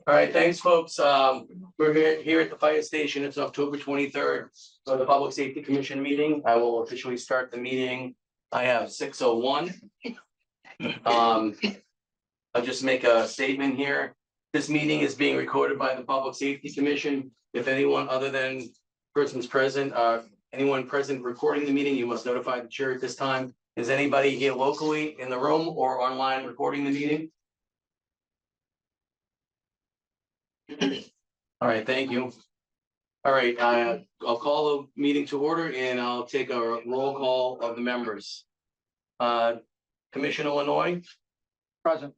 All right, thanks, folks. We're here at the fire station. It's October 23rd. So the Public Safety Commission meeting. I will officially start the meeting. I have 6:01. I'll just make a statement here. This meeting is being recorded by the Public Safety Commission. If anyone other than persons present, anyone present recording the meeting, you must notify the chair at this time. Is anybody here locally in the room or online recording the meeting? All right, thank you. All right, I'll call the meeting to order and I'll take a roll call of the members. Commissioner Illinois. Present.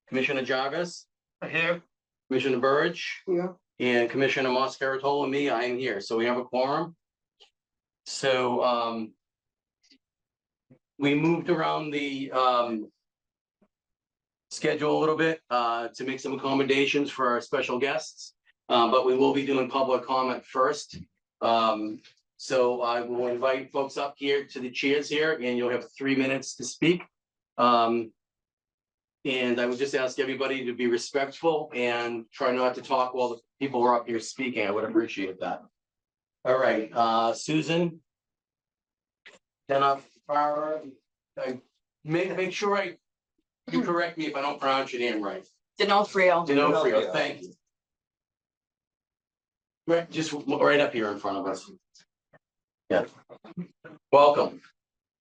Commissioner Jarvis. Here. Commissioner Burridge. Here. And Commissioner Moscaratola and me, I am here. So we have a quorum. So we moved around the schedule a little bit to make some accommodations for our special guests. But we will be doing public comment first. So I will invite folks up here to the chairs here and you'll have 3 minutes to speak. And I would just ask everybody to be respectful and try not to talk while the people are up here speaking. I would appreciate that. All right, Susan. Then make sure you correct me if I don't pronounce your name right. D'Onofrio. D'Onofrio, thank you. Right, just right up here in front of us. Yeah. Welcome.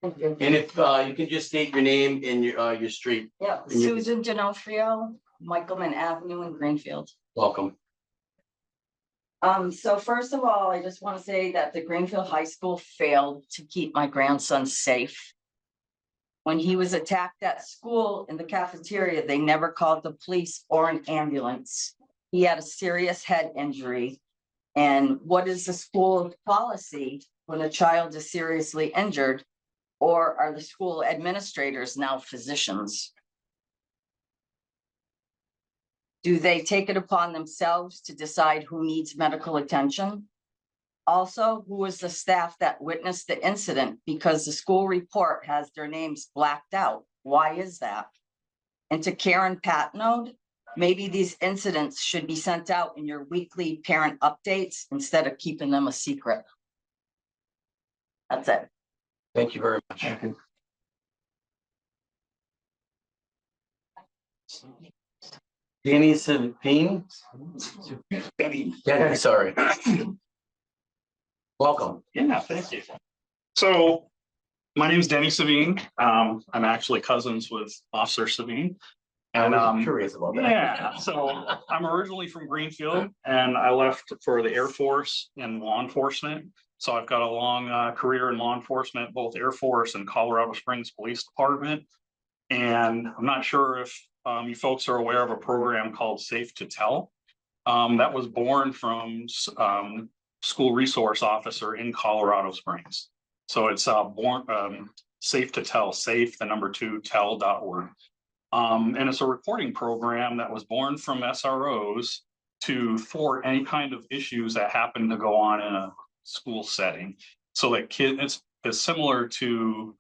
Thank you. And if you can just state your name and your street. Yeah, Susan D'Onofrio, Michaelman Avenue in Greenfield. Welcome. So first of all, I just want to say that the Greenfield High School failed to keep my grandson safe. When he was attacked at school in the cafeteria, they never called the police or an ambulance. He had a serious head injury. And what is the school policy when a child is seriously injured? Or are the school administrators now physicians? Do they take it upon themselves to decide who needs medical attention? Also, who is the staff that witnessed the incident? Because the school report has their names blacked out. Why is that? And to Karen Patnode, maybe these incidents should be sent out in your weekly parent updates instead of keeping them a secret. That's it. Thank you very much. Danny Savine. Yeah, sorry. Welcome. Yeah, thank you. So my name is Denny Savine. I'm actually cousins with Officer Savine. And I'm curious about that. Yeah, so I'm originally from Greenfield and I left for the Air Force and law enforcement. So I've got a long career in law enforcement, both Air Force and Colorado Springs Police Department. And I'm not sure if you folks are aware of a program called Safe to Tell. That was born from school resource officer in Colorado Springs. So it's Safe to Tell, safe, the number 2, tell.org. And it's a reporting program that was born from SROs for any kind of issues that happen to go on in a school setting. So that it's similar to,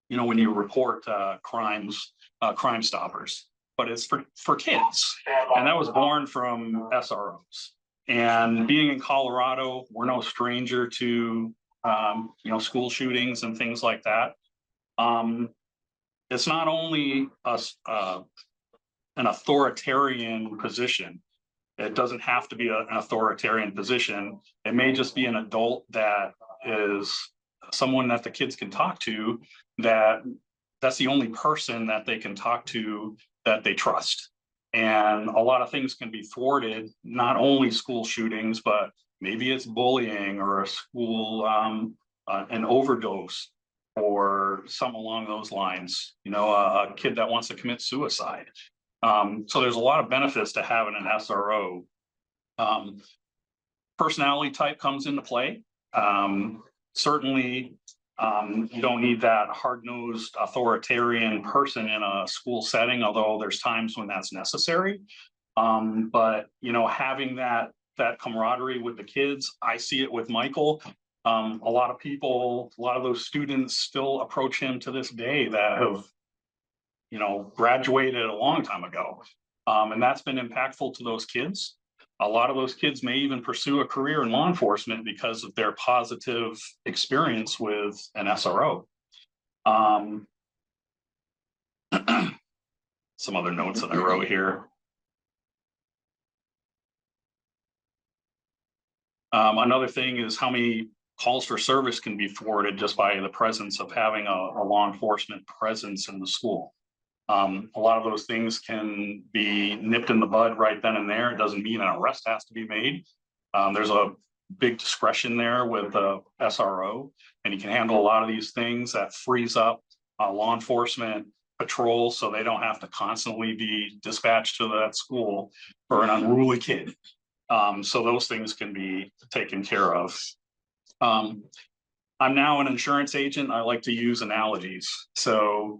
when you report crimes, Crime Stoppers, but it's for kids. And that was born from SROs. And being in Colorado, we're no stranger to, school shootings and things like that. It's not only an authoritarian position. It doesn't have to be an authoritarian position. It may just be an adult that is someone that the kids can talk to, that's the only person that they can talk to that they trust. And a lot of things can be thwarted, not only school shootings, but maybe it's bullying or a school, an overdose or something along those lines, a kid that wants to commit suicide. So there's a lot of benefits to having an SRO. Personality type comes into play. Certainly, you don't need that hard-nosed authoritarian person in a school setting, although there's times when that's necessary. But having that camaraderie with the kids, I see it with Michael. A lot of those students still approach him to this day that have, graduated a long time ago. And that's been impactful to those kids. A lot of those kids may even pursue a career in law enforcement because of their positive experience with an SRO. Some other notes that I wrote here. Another thing is how many calls for service can be thwarted just by the presence of having a law enforcement presence in the school. A lot of those things can be nipped in the bud right then and there. It doesn't mean an arrest has to be made. There's a big discretion there with the SRO, and you can handle a lot of these things that frees up law enforcement patrol so they don't have to constantly be dispatched to that school for an unruly kid. So those things can be taken care of. I'm now an insurance agent. I like to use analogies. So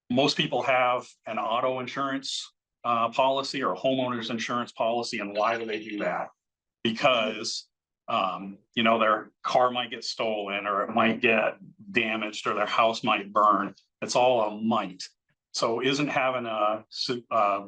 most people have an auto insurance policy or a homeowner's insurance policy. And why do they do that? Because you know, their car might get stolen, or it might get damaged, or their house might burn. It's all a might. So isn't having a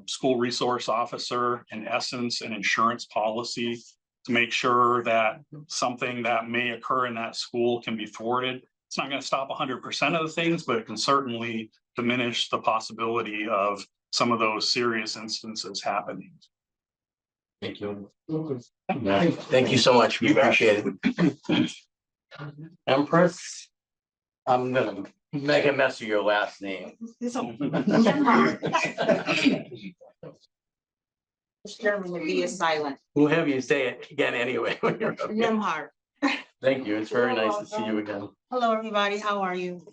school resource officer, in essence, an insurance policy to make sure that something that may occur in that school can be thwarted? It's not going to stop 100% of the things, but it can certainly diminish the possibility of some of those serious instances happening. Thank you. Thank you so much. We appreciate it. Empress, I'm gonna make a mess of your last name. Chairman, the V is silent. We'll have you say it again anyway. When you're up here. Nemhart. Thank you. It's very nice to see you again. Hello, everybody. How are you?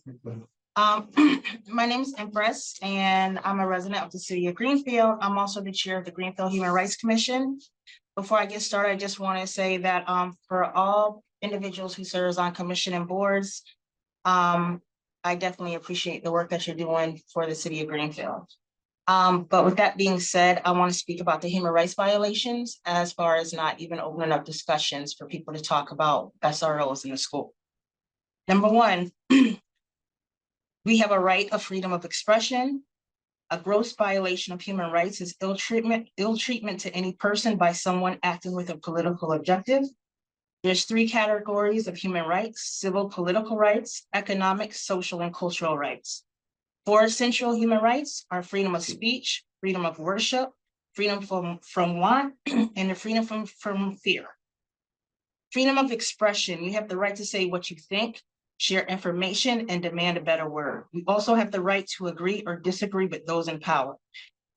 My name is Empress, and I'm a resident of the city of Greenfield. I'm also the chair of the Greenfield Human Rights Commission. Before I get started, I just want to say that for all individuals who serves on commission and boards, I definitely appreciate the work that you're doing for the city of Greenfield. But with that being said, I want to speak about the human rights violations as far as not even opening up discussions for people to talk about SROs in the school. Number one, we have a right of freedom of expression. A gross violation of human rights is ill treatment to any person by someone acting with a political objective. There's 3 categories of human rights: civil, political rights, economic, social, and cultural rights. 4 essential human rights are freedom of speech, freedom of worship, freedom from want, and the freedom from fear. Freedom of expression: you have the right to say what you think, share information, and demand a better word. You also have the right to agree or disagree with those in power.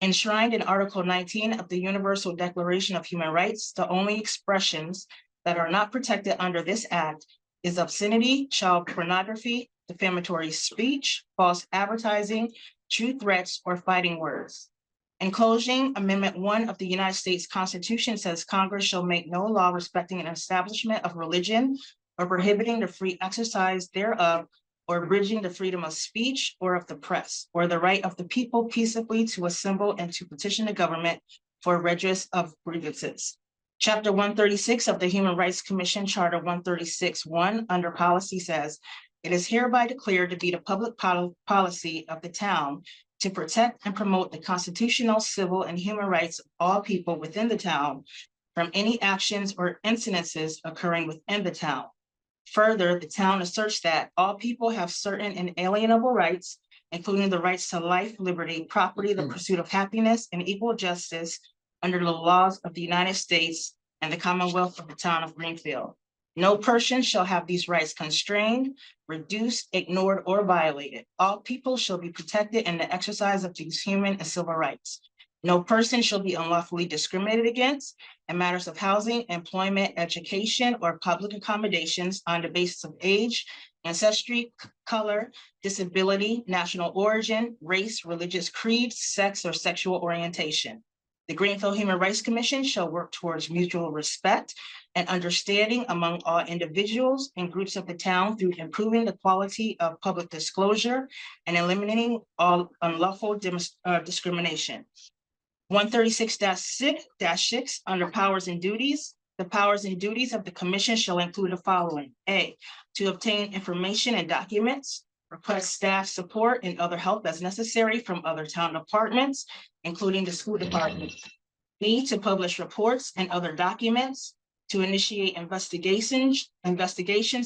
Enshrined in Article 19 of the Universal Declaration of Human Rights, the only expressions that are not protected under this act is obscenity, child pornography, defamatory speech, false advertising, true threats, or fighting words. In closing, Amendment 1 of the United States Constitution says Congress shall make no law respecting an establishment of religion or prohibiting the free exercise thereof, or abridging the freedom of speech or of the press, or the right of the people peaceably to assemble and to petition the government for redress of grievances. Chapter 136 of the Human Rights Commission Charter 136(1) under policy says, it is hereby declared to be the public policy of the town to protect and promote the constitutional, civil, and human rights of all people within the town from any actions or incidences occurring within the town. Further, the town asserts that all people have certain inalienable rights, including the rights to life, liberty, property, the pursuit of happiness, and equal justice under the laws of the United States and the Commonwealth of the town of Greenfield. No person shall have these rights constrained, reduced, ignored, or violated. All people shall be protected in the exercise of these human and civil rights. No person shall be unlawfully discriminated against in matters of housing, employment, education, or public accommodations on the basis of age, ancestry, color, disability, national origin, race, religious creed, sex, or sexual orientation. The Greenfield Human Rights Commission shall work towards mutual respect and understanding among all individuals and groups of the town through improving the quality of public disclosure and eliminating all unlawful discrimination. 136-6 under powers and duties. The powers and duties of the commission shall include the following: A, to obtain information and documents, request staff support and other help as necessary from other town departments, including the school department. Need to publish reports and other documents, to initiate investigations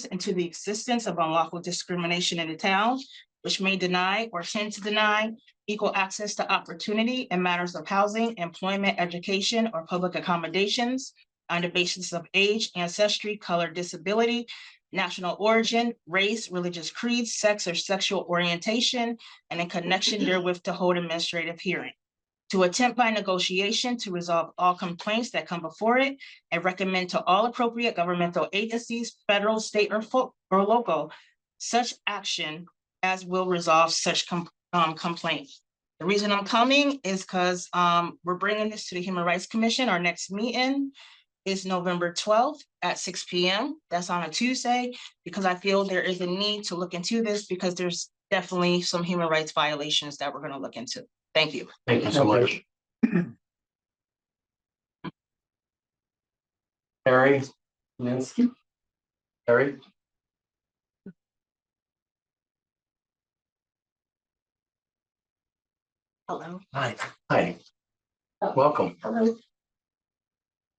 into the existence of unlawful discrimination in the town, which may deny or tend to deny equal access to opportunity in matters of housing, employment, education, or public accommodations on the basis of age, ancestry, color, disability, national origin, race, religious creed, sex, or sexual orientation, and in connection therewith to hold administrative hearing. To attempt by negotiation to resolve all complaints that come before it and recommend to all appropriate governmental agencies, federal, state, or local, such action as will resolve such complaint. The reason I'm coming is because we're bringing this to the Human Rights Commission. Our next meeting is November 12th at 6 p.m. That's on a Tuesday, because I feel there is a need to look into this because there's definitely some human rights violations that we're going to look into. Thank you. Thank you so much. Harry, Nancy, Harry. Hello. Hi. Hi. Welcome. Hello.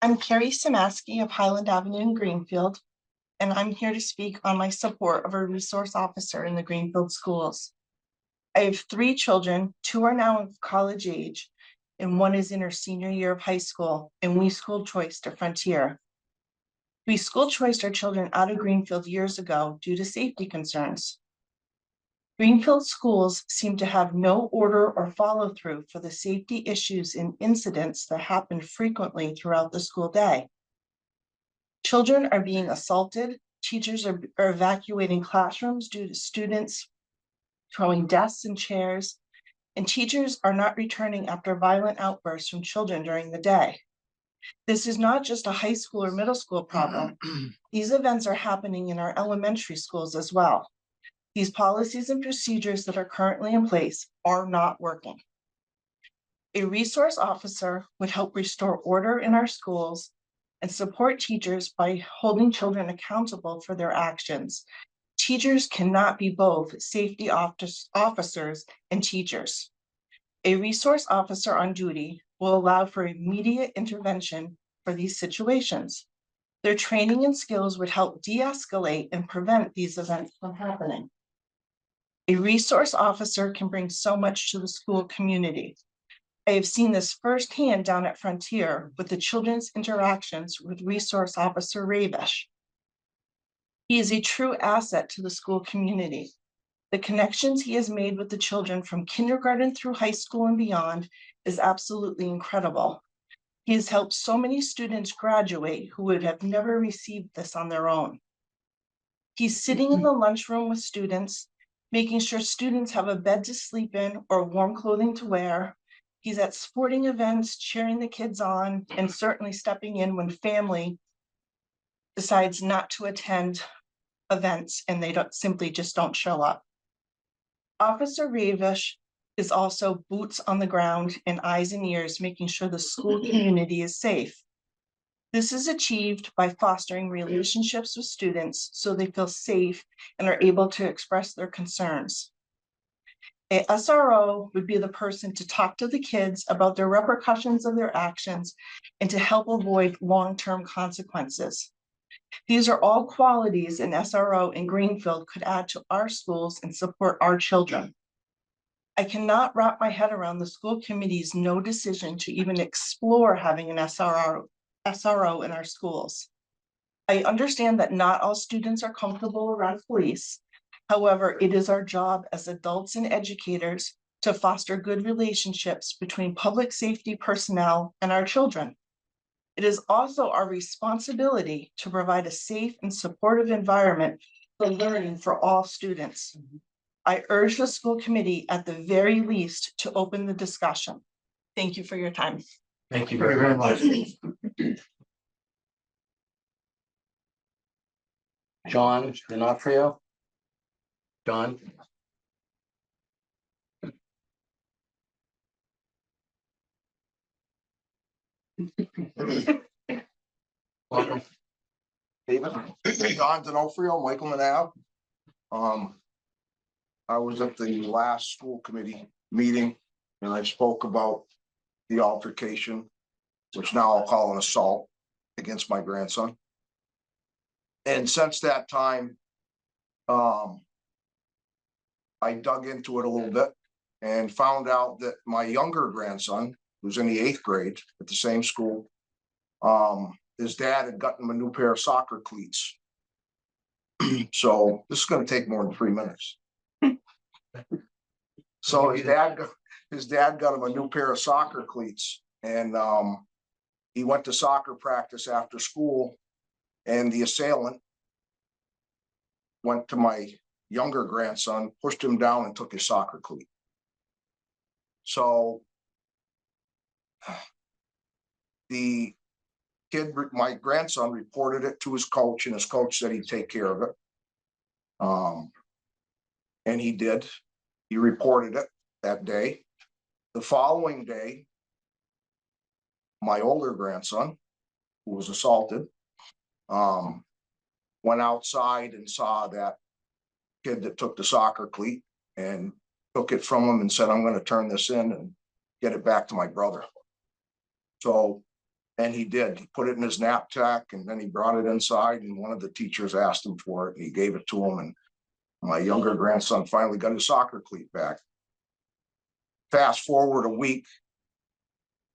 I'm Carrie Samaski of Highland Avenue in Greenfield, and I'm here to speak on my support of a resource officer in the Greenfield schools. I have 3 children, 2 are now of college age, and 1 is in her senior year of high school, and we school choiced a Frontier. We school choiced our children out of Greenfield years ago due to safety concerns. Greenfield schools seem to have no order or follow through for the safety issues and incidents that happen frequently throughout the school day. Children are being assaulted, teachers are evacuating classrooms due to students throwing desks and chairs, and teachers are not returning after violent outbursts from children during the day. This is not just a high school or middle school problem. These events are happening in our elementary schools as well. These policies and procedures that are currently in place are not working. A resource officer would help restore order in our schools and support teachers by holding children accountable for their actions. Teachers cannot be both safety officers and teachers. A resource officer on duty will allow for immediate intervention for these situations. Their training and skills would help de-escalate and prevent these events from happening. A resource officer can bring so much to the school community. I have seen this firsthand down at Frontier with the children's interactions with Resource Officer Ravish. He is a true asset to the school community. The connections he has made with the children from kindergarten through high school and beyond is absolutely incredible. He has helped so many students graduate who would have never received this on their own. He's sitting in the lunchroom with students, making sure students have a bed to sleep in or warm clothing to wear. He's at sporting events, cheering the kids on, and certainly stepping in when family decides not to attend events and they simply just don't show up. Officer Ravish is also boots on the ground and eyes and ears, making sure the school community is safe. This is achieved by fostering relationships with students so they feel safe and are able to express their concerns. A SRO would be the person to talk to the kids about the repercussions of their actions and to help avoid long-term consequences. These are all qualities an SRO in Greenfield could add to our schools and support our children. I cannot wrap my head around the school committee's no decision to even explore having an SRO in our schools. I understand that not all students are comfortable around police. However, it is our job as adults and educators to foster good relationships between public safety personnel and our children. It is also our responsibility to provide a safe and supportive environment for learning for all students. I urge the school committee at the very least to open the discussion. Thank you for your time. Thank you very much. John D'Onofrio. John. Welcome. David, John D'Onofrio, Michael Manav. I was at the last school committee meeting and I spoke about the altercation, which now I'll call an assault against my grandson. And since that time, I dug into it a little bit and found out that my younger grandson, who's in the 8th grade at the same school, his dad had gotten him a new pair of soccer cleats. So this is going to take more than 3 minutes. So his dad got him a new pair of soccer cleats, and he went to soccer practice after school, and the assailant went to my younger grandson, pushed him down and took his soccer cleat. So the kid, my grandson, reported it to his coach, and his coach said he'd take care of it. And he did. He reported it that day. The following day, my older grandson, who was assaulted, went outside and saw that kid that took the soccer cleat and took it from him and said, I'm going to turn this in and get it back to my brother. So, and he did. He put it in his knapsack and then he brought it inside, and one of the teachers asked him for it and he gave it to him, and my younger grandson finally got his soccer cleat back. Fast forward a week,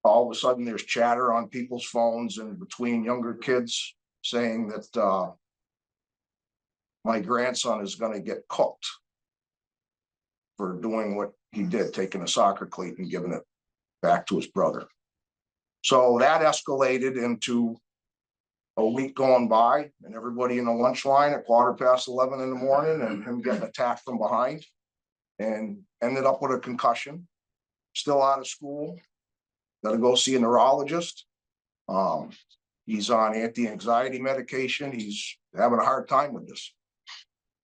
all of a sudden there's chatter on people's phones and between younger kids saying that my grandson is going to get cooked for doing what he did, taking a soccer cleat and giving it back to his brother. So that escalated into a week going by, and everybody in the lunch line at 11:15 in the morning, and him getting attacked from behind, and ended up with a concussion. Still out of school. Got to go see a neurologist. He's on anti-anxiety medication. He's having a hard time with this.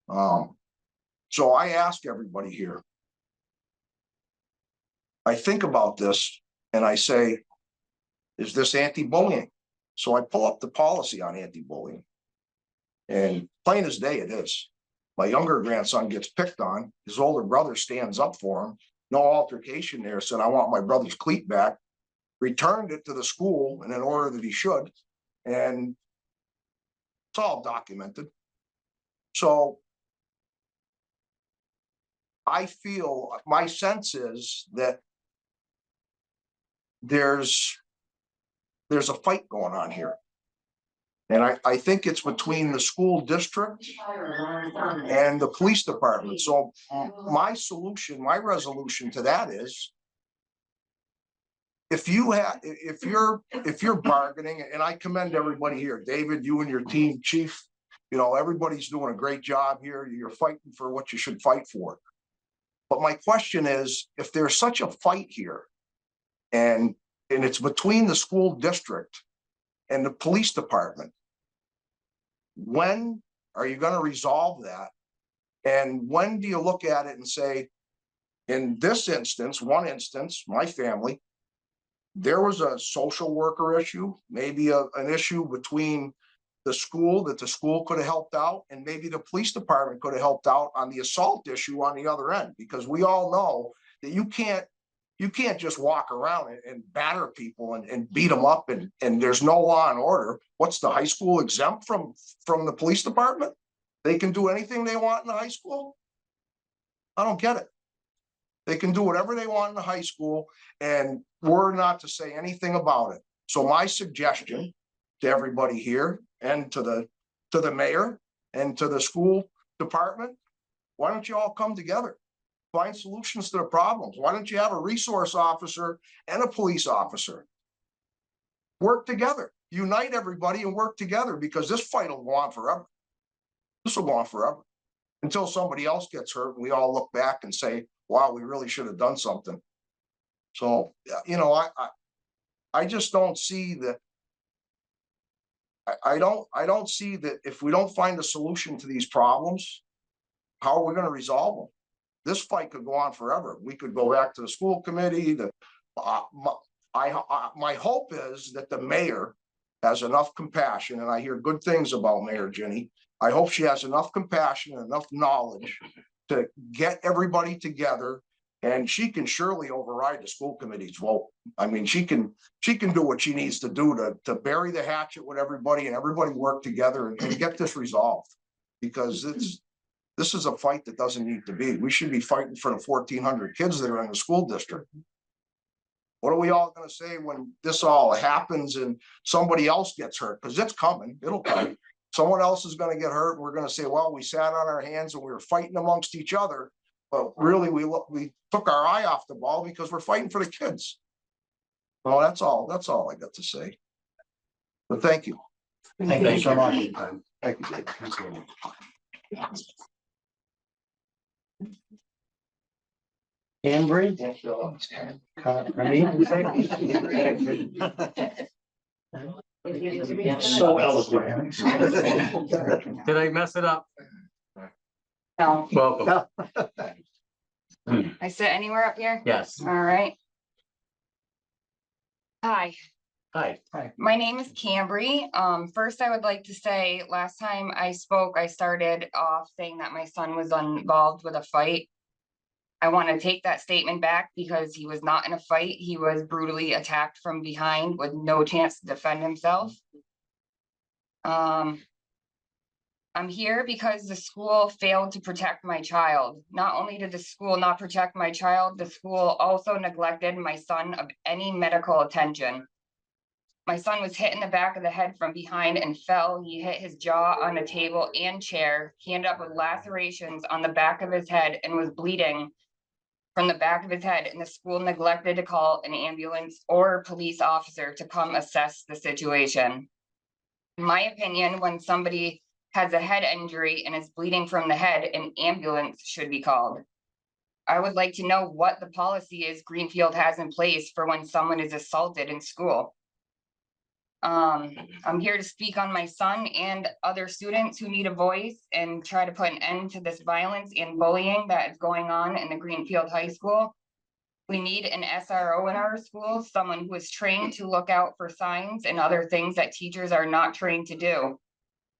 So I ask everybody here, I think about this and I say, is this anti-bullying? So I pull up the policy on anti-bullying, and plain as day it is. My younger grandson gets picked on. His older brother stands up for him. No altercation there. Said, I want my brother's cleat back. Returned it to the school in an order that he should. And it's all documented. So I feel, my sense is that there's a fight going on here. And I think it's between the school district and the police department. So my solution, my resolution to that is, if you're bargaining, and I commend everybody here, David, you and your team, Chief, you know, everybody's doing a great job here. You're fighting for what you should fight for. But my question is, if there's such a fight here, and it's between the school district and the police department, when are you going to resolve that? And when do you look at it and say, in this instance, one instance, my family, there was a social worker issue, maybe an issue between the school that the school could have helped out, and maybe the police department could have helped out on the assault issue on the other end, because we all know that you can't just walk around and batter people and beat them up, and there's no law and order. What's the high school exempt from the police department? They can do anything they want in the high school? I don't get it. They can do whatever they want in the high school, and we're not to say anything about it. So my suggestion to everybody here, and to the mayor and to the school department, why don't you all come together? Find solutions to the problems. Why don't you have a resource officer and a police officer? Work together, unite everybody and work together, because this fight will go on forever. This will go on forever until somebody else gets hurt and we all look back and say, wow, we really should have done something. So, you know, I just don't see that. I don't see that if we don't find a solution to these problems, how are we going to resolve them? This fight could go on forever. We could go back to the school committee. My hope is that the mayor has enough compassion, and I hear good things about Mayor Ginny. I hope she has enough compassion and enough knowledge to get everybody together. And she can surely override the school committee's vote. I mean, she can do what she needs to do to bury the hatchet with everybody and everybody work together and get this resolved. Because this is a fight that doesn't need to be. We should be fighting for the 1,400 kids that are in the school district. What are we all gonna say when this all happens and somebody else gets hurt? Because it's coming, it'll come. Someone else is gonna get hurt, and we're gonna say, well, we sat on our hands and we were fighting amongst each other. But really, we took our eye off the ball because we're fighting for the kids. Well, that's all I got to say. But thank you. Thank you so much. Thank you, Dave. Cambridge. So eloquent. Did I mess it up? No, Welcome. I sit anywhere up here? Yes. All right. Hi, Hi. my name is Cambry. First I would like to say, last time I spoke, I started off saying that my son was involved with a fight. I want to take that statement back because he was not in a fight. He was brutally attacked from behind with no chance to defend himself. I'm here because the school failed to protect my child. Not only did the school not protect my child, the school also neglected my son of any medical attention. My son was hit in the back of the head from behind and fell. He hit his jaw on a table and chair. He ended up with lacerations on the back of his head and was bleeding from the back of his head, and the school neglected to call an ambulance or police officer to come assess the situation. In my opinion, when somebody has a head injury and is bleeding from the head, an ambulance should be called. I would like to know what the policy is Greenfield has in place for when someone is assaulted in school. I'm here to speak on my son and other students who need a voice and try to put an end to this violence and bullying that is going on in the Greenfield High School. We need an SRO in our school, someone who is trained to look out for signs and other things that teachers are not trained to do.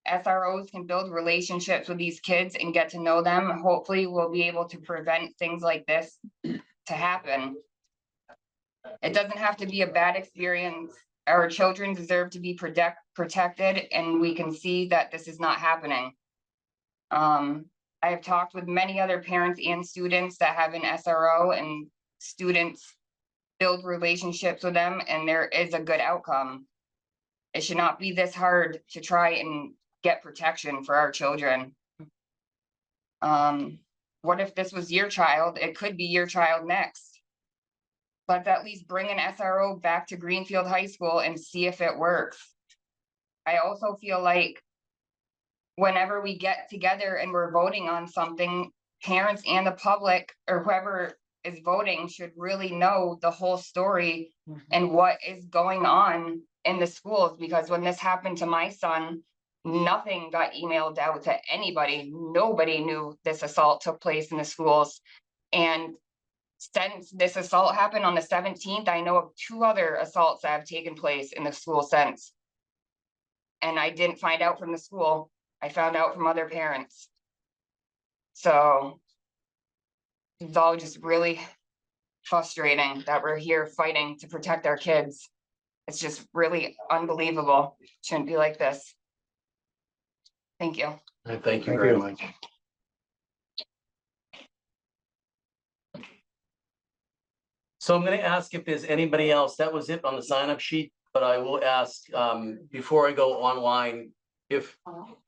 SROs can build relationships with these kids and get to know them. Hopefully, we'll be able to prevent things like this to happen. It doesn't have to be a bad experience. Our children deserve to be protected, and we can see that this is not happening. I have talked with many other parents and students that have an SRO, and students build relationships with them, and there is a good outcome. It should not be this hard to try and get protection for our children. What if this was your child? It could be your child next. Let's at least bring an SRO back to Greenfield High School and see if it works. I also feel like whenever we get together and we're voting on something, parents and the public or whoever is voting should really know the whole story and what is going on in the schools, because when this happened to my son, nothing got emailed out to anybody. Nobody knew this assault took place in the schools. And since this assault happened on the 17th, I know of 2 other assaults that have taken place in the school since. And I didn't find out from the school. I found out from other parents. So it's all just really frustrating that we're here fighting to protect our kids. It's just really unbelievable. It shouldn't be like this. Thank you. Thank you very much. So I'm gonna ask if there's anybody else. That was it on the sign-up sheet, but I will ask, before I go online, if,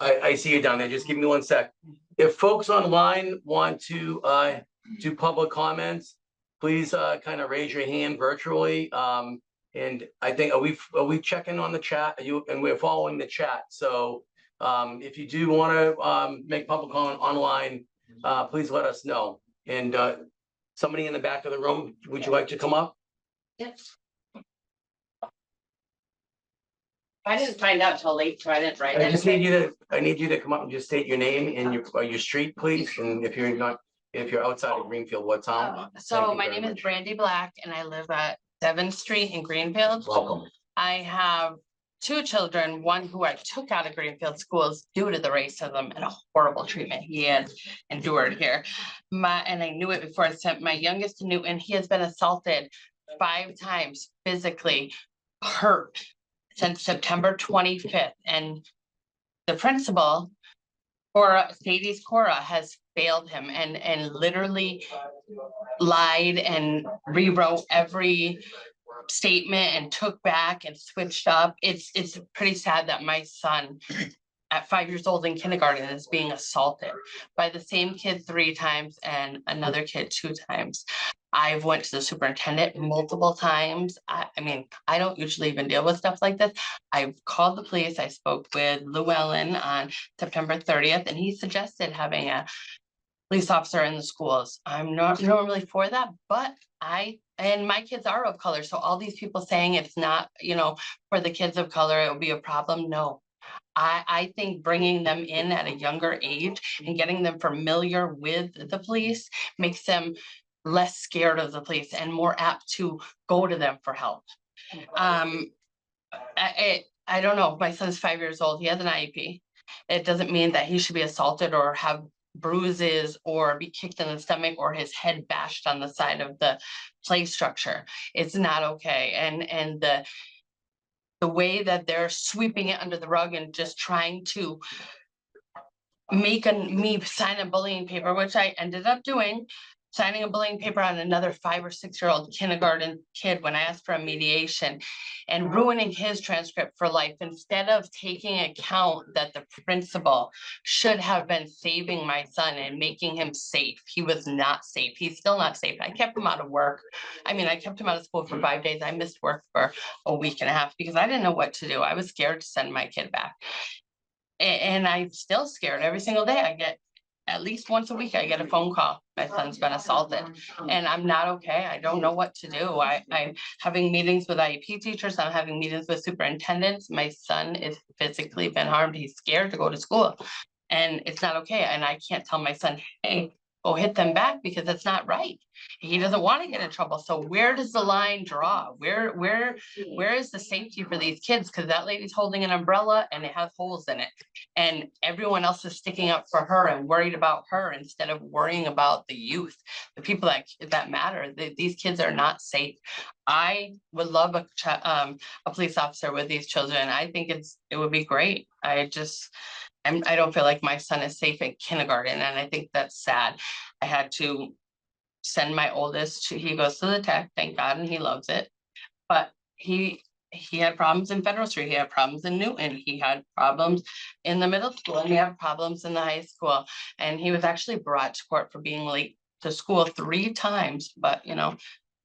I see you down there, just give me 1 sec. If folks online want to, do public comments, please, kind of raise your hand virtually. And I think, are we checking on the chat? And we're following the chat, so, if you do wanna, make public comment online, please let us know. And, somebody in the back of the room, would you like to come up? Yes. I didn't find out till late, so I didn't write I just anything. need you to come up and just state your name and your street, please, and if you're outside of Greenfield, what town? Thank So you my very name is much. Brandy Black and I live at 7th Street in Greenfield. Welcome. I have two children, one who I took out of Greenfield schools due to the racism and a horrible treatment he had endured here. And I knew it before I sent my youngest to Newton. He has been assaulted 5 times, physically hurt since September 25th. And the principal, Sadie's Cora, has failed him and literally lied and rewrote every statement and took back and switched up. It's pretty sad that my son at 5 years old in kindergarten is being assaulted by the same kid 3 times and another kid 2 times. I've went to the superintendent multiple times. I mean, I don't usually even deal with stuff like this. I've called the police. I spoke with Llewellyn on September 30th, and he suggested having a police officer in the schools. I'm not normally for that, but and my kids are of color. So all these people saying it's not, for the kids of color, it would be a problem. No. I think bringing them in at a younger age and getting them familiar with the police makes them less scared of the police and more apt to go to them for help. I don't know. My son's 5 years old. He has an IEP. It doesn't mean that he should be assaulted or have bruises or be kicked in the stomach or his head bashed on the side of the play structure. It's not okay. And the way that they're sweeping it under the rug and just trying to make me sign a bullying paper, which I ended up doing, signing a bullying paper on another 5 or 6 year old kindergarten kid when I asked for a mediation, and ruining his transcript for life instead of taking account that the principal should have been saving my son and making him safe. He was not safe. He's still not safe. I kept him out of work. I mean, I kept him out of school for 5 days. I missed work for a week and a half because I didn't know what to do. I was scared to send my kid back. And I'm still scared every single day. I get at least once a week, I get a phone call. My son's been assaulted and I'm not okay. I don't know what to do. I'm having meetings with IEP teachers. I'm having meetings with superintendents. My son is physically been harmed. He's scared to go to school and it's not okay. And I can't tell my son, hey, go hit them back because that's not right. He doesn't want to get in trouble. So where does the line draw? Where is the safety for these kids? Because that lady's holding an umbrella and it has holes in it. And everyone else is sticking up for her and worried about her instead of worrying about the youth, the people that matter. These kids are not safe. I would love a police officer with these children. I think it would be great. I don't feel like my son is safe in kindergarten, and I think that's sad. I had to send my oldest he goes to the tech, thank God, and he loves it. But he had problems in Federal Street. He had problems in Newton. He had problems in the middle school, and he had problems in the high school. And he was actually brought to court for being late to school 3 times. But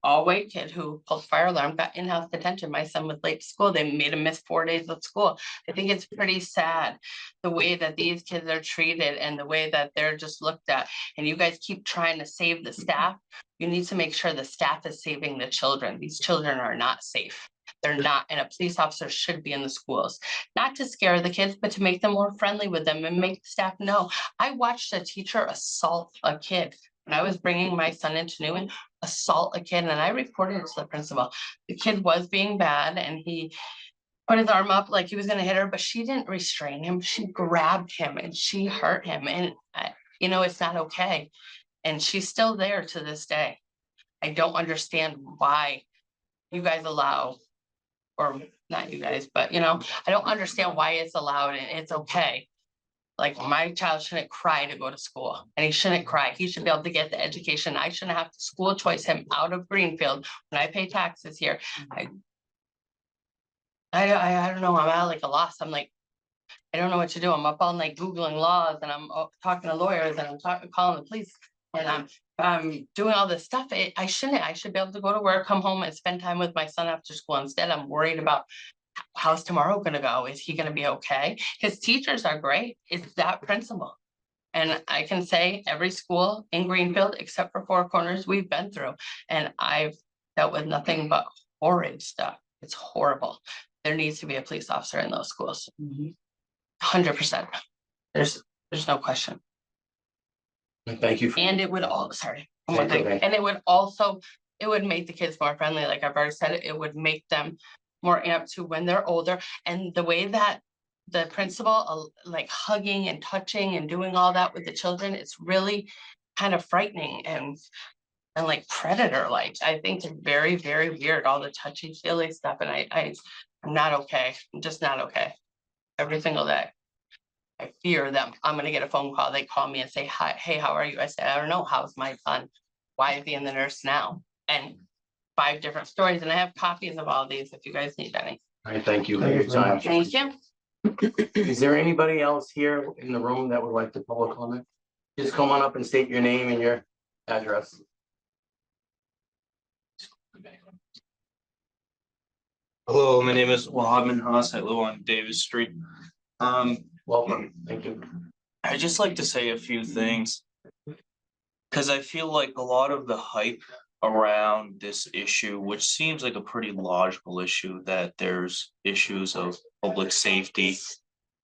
all white kid who pulled fire alarm got in-house detention. My son was late to school. They made him miss 4 days of school. I think it's pretty sad the way that these kids are treated and the way that they're just looked at. And you guys keep trying to save the staff. You need to make sure the staff is saving the children. These children are not safe. They're not, and a police officer should be in the schools, not to scare the kids, but to make them more friendly with them and make the staff know. I watched a teacher assault a kid when I was bringing my son into Newton, assault a kid, and I reported it to the principal. The kid was being bad and he put his arm up like he was going to hit her, but she didn't restrain him. She grabbed him and she hurt him. And it's not okay. And she's still there to this day. I don't understand why you guys allow, or not you guys, but I don't understand why it's allowed and it's okay. Like, my child shouldn't cry to go to school, and he shouldn't cry. He should be able to get the education. I shouldn't have to school choice him out of Greenfield when I pay taxes here. I don't know. I'm at like a loss. I'm like, I don't know what to do. I'm up all night Googling laws, and I'm talking to lawyers, and I'm calling the police, and I'm doing all this stuff. I shouldn't. I should be able to go to work, come home, and spend time with my son after school. Instead, I'm worried about how's tomorrow going to go? Is he going to be okay? His teachers are great. It's that principal. And I can say every school in Greenfield, except for Four Corners, we've been through, and I've dealt with nothing but horrid stuff. It's horrible. There needs to be a police officer in those schools. 100%. There's no question. Thank you. And it would one more thing. Okay. And it would make the kids more friendly. Like I've already said, it would make them more amped to when they're older. And the way that the principal, like hugging and touching and doing all that with the children, it's really kind of frightening and like predator like. I think it's very, very weird, all the touchy feely stuff. And I'm not okay. I'm just not okay. Every single day. I fear them. I'm gonna get a phone call. They call me and say, hi, hey, how are you? I said, I don't know. How's my son? Why is he in the nurse now? And 5 different stories. And I have copies of all these if you guys need any. All right, thank you for your time. Thank you. Is there anybody else here in the room that would like to public comment? Just come on up and state your name and your address. Hello, my name is Wahab Minhas. I live on Davis Street. Welcome, thank you. I'd just like to say a few things. Cause I feel like a lot of the hype around this issue, which seems like a pretty logical issue, that there's issues of public safety.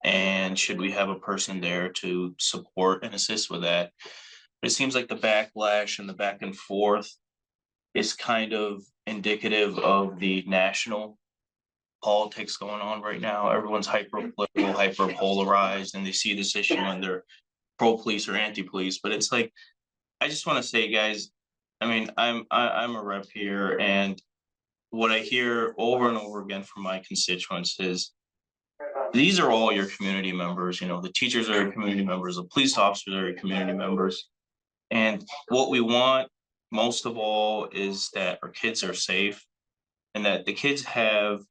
And should we have a person there to support and assist with that? But it seems like the backlash and the back and forth is kind of indicative of the national politics going on right now. Everyone's hyper political, hyper polarized, and they see this issue and they're pro-police or anti-police. But it's like, I just want to say, guys, I mean, I'm a rep here, and what I hear over and over again from my constituents is these are all your community members. You know, the teachers are your community members, the police officers are your community members. And what we want most of all is that our kids are safe and that the kids have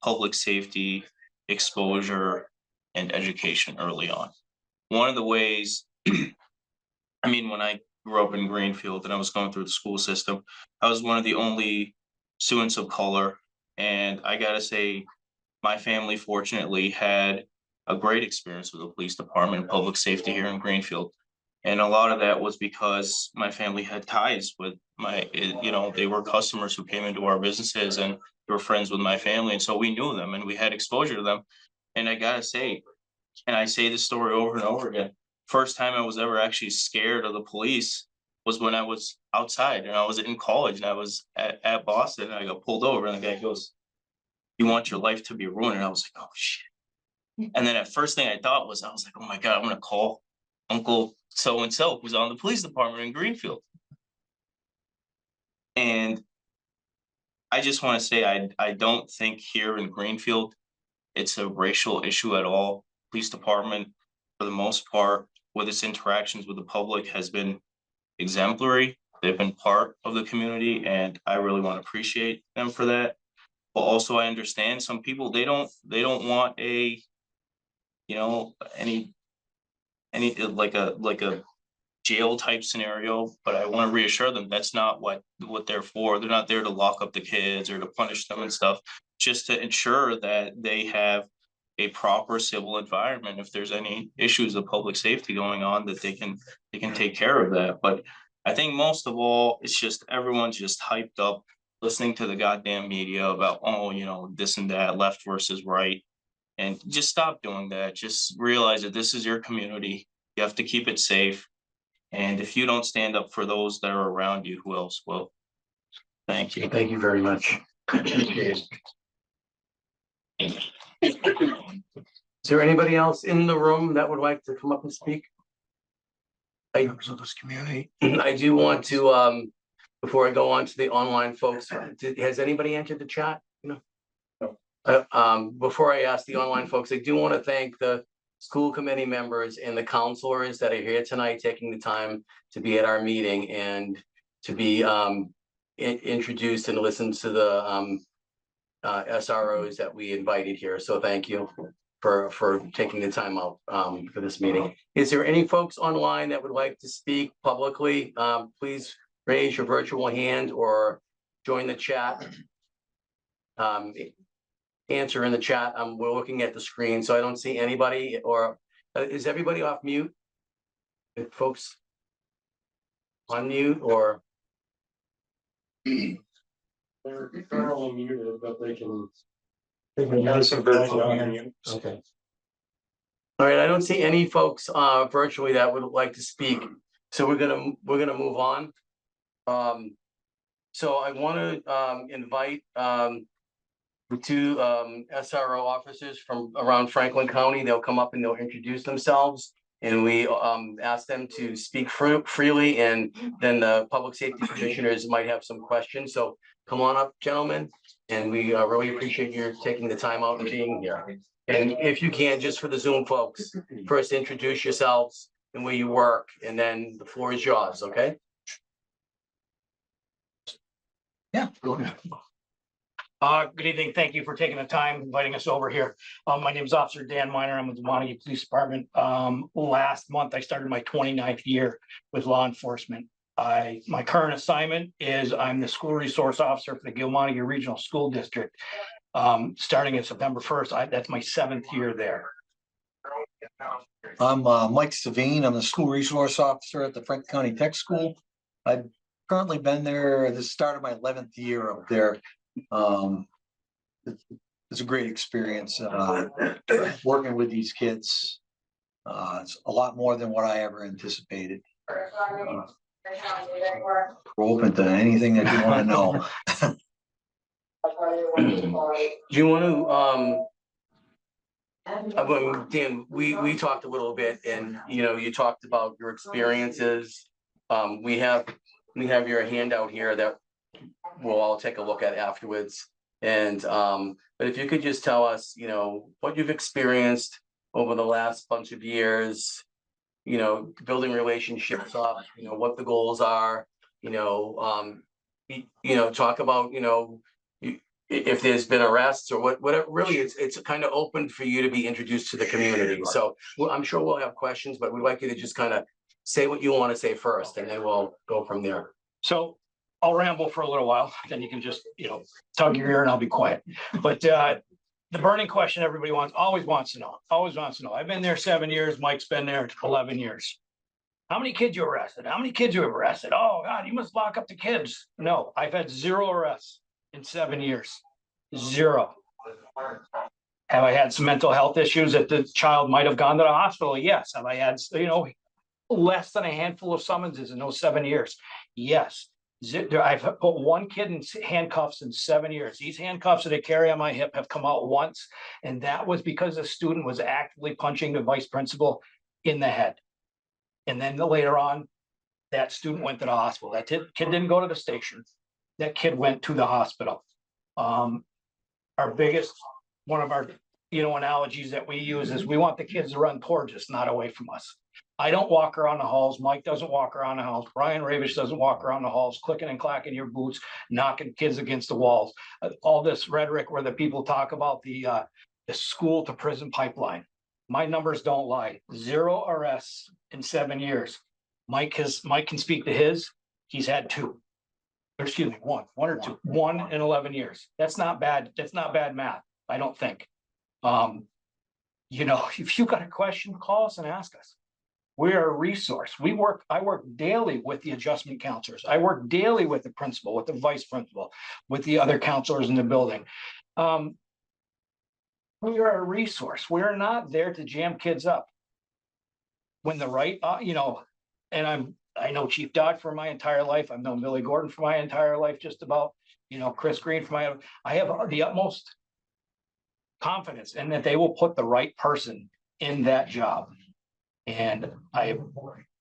public safety exposure and education early on. One of the ways, I mean, when I grew up in Greenfield and I was going through the school system, I was one of the only students of color. And I gotta say, my family fortunately had a great experience with the police department and public safety here in Greenfield. And a lot of that was because my family had ties with they were customers who came into our businesses and they were friends with my family. And so we knew them and we had exposure to them. And I gotta say, and I say this story over and over again, first time I was ever actually scared of the police was when I was outside and I was in college and I was at Boston and I got pulled over and the guy goes, "You want your life to be ruined?" And I was like, "Oh shit." And then at first thing I thought was, I was like, "Oh my God, I'm gonna call Uncle so-and-so who's on the police department in Greenfield." And I just want to say, I don't think here in Greenfield, it's a racial issue at all. Police department, for the most part, with its interactions with the public has been exemplary. They've been part of the community and I really want to appreciate them for that. But also I understand some people, they don't want a, any like a jail type scenario, but I want to reassure them that's not what they're for. They're not there to lock up the kids or to punish them and stuff, just to ensure that they have a proper civil environment. If there's any issues of public safety going on, that they can take care of that. But I think most of all, it's just everyone's just hyped up, listening to the goddamn media about, oh, this and that, left versus right. And just stop doing that. Just realize that this is your community. You have to keep it safe. And if you don't stand up for those that are around you, who else will? Thank you. Thank you very much. Is there anybody else in the room that would like to come up and speak? Members of this community. I do want to, before I go on to the online folks, has anybody entered the chat? No. Before I ask the online folks, I do want to thank the school committee members and the counselors that are here tonight, taking the time to be at our meeting and to be introduced and listen to the SROs that we invited here. So thank you for taking the time out for this meeting. Is there any folks online that would like to speak publicly? Please raise your virtual hand or join the chat. Answer in the chat. We're looking at the screen, so I don't see anybody. Or is everybody off mute? If folks on mute or they're muted, but they can. Okay. All right, I don't see any folks virtually that would like to speak, so we're gonna move on. So I want to invite the two SRO officers from around Franklin County. They'll come up and they'll introduce themselves. And we ask them to speak freely, and then the public safety commissioners might have some questions. So come on up, gentlemen, and we really appreciate your taking the time out and being here. And if you can, just for the Zoom folks, first introduce yourselves and where you work, and then the floor is yours, okay? Yeah, go ahead. Good evening. Thank you for taking the time, inviting us over here. My name is Officer Dan Miner. I'm with the Montague Police Department. Last month, I started my 29th year with law enforcement. My current assignment is I'm the school resource officer for the Gil Montague Regional School District. Starting in September 1st, that's my 7th year there. I'm Mike Savine. I'm the school resource officer at the Franklin County Tech School. I've currently been there, this started my 11th year up there. It's a great experience, working with these kids. It's a lot more than what I ever anticipated. We're open to anything that you want to know. Do you want to, Dan, we talked a little bit, and you talked about your experiences. We have your handout here that we'll all take a look at afterwards. And but if you could just tell us, what you've experienced over the last bunch of years, building relationships up, what the goals are, talk about, if there's been arrests or whatever. Really, it's kind of open for you to be introduced to the community. So I'm sure we'll have questions, but we'd like you to just kind of say what you want to say first, and then we'll go from there. So I'll ramble for a little while, then you can just, tug your ear and I'll be quiet. But the burning question everybody always wants to know. I've been there 7 years. Mike's been there 11 years. How many kids you arrested? How many kids you have arrested? Oh God, you must lock up the kids. No, I've had 0 arrests in 7 years. 0. Have I had some mental health issues that the child might have gone to the hospital? Yes. Have I had, less than a handful of summonses in those 7 years? Yes. I've put 1 kid in handcuffs in 7 years. These handcuffs that I carry on my hip have come out once, and that was because the student was actively punching the vice principal in the head. And then later on, that student went to the hospital. That kid didn't go to the station. That kid went to the hospital. Our biggest, one of our, analogies that we use is we want the kids to run towards us, not away from us. I don't walk around the halls. Mike doesn't walk around the halls. Brian Ravish doesn't walk around the halls, clicking and clacking your boots, knocking kids against the walls. All this rhetoric where the people talk about the school to prison pipeline. My numbers don't lie. 0 arrests in 7 years. Mike can speak to his. He's had 2. Excuse me, 1 or 2. 1 in 11 years. That's not bad. That's not bad math, I don't think. If you got a question, call us and ask us. We're a resource. I work daily with the adjustment counselors. I work daily with the principal, with the vice principal, with the other counselors in the building. We are a resource. We're not there to jam kids up. When the right, and I know Chief Dodd for my entire life. I've known Billy Gordon for my entire life, just about, Chris Green I have the utmost confidence in that they will put the right person in that job. And I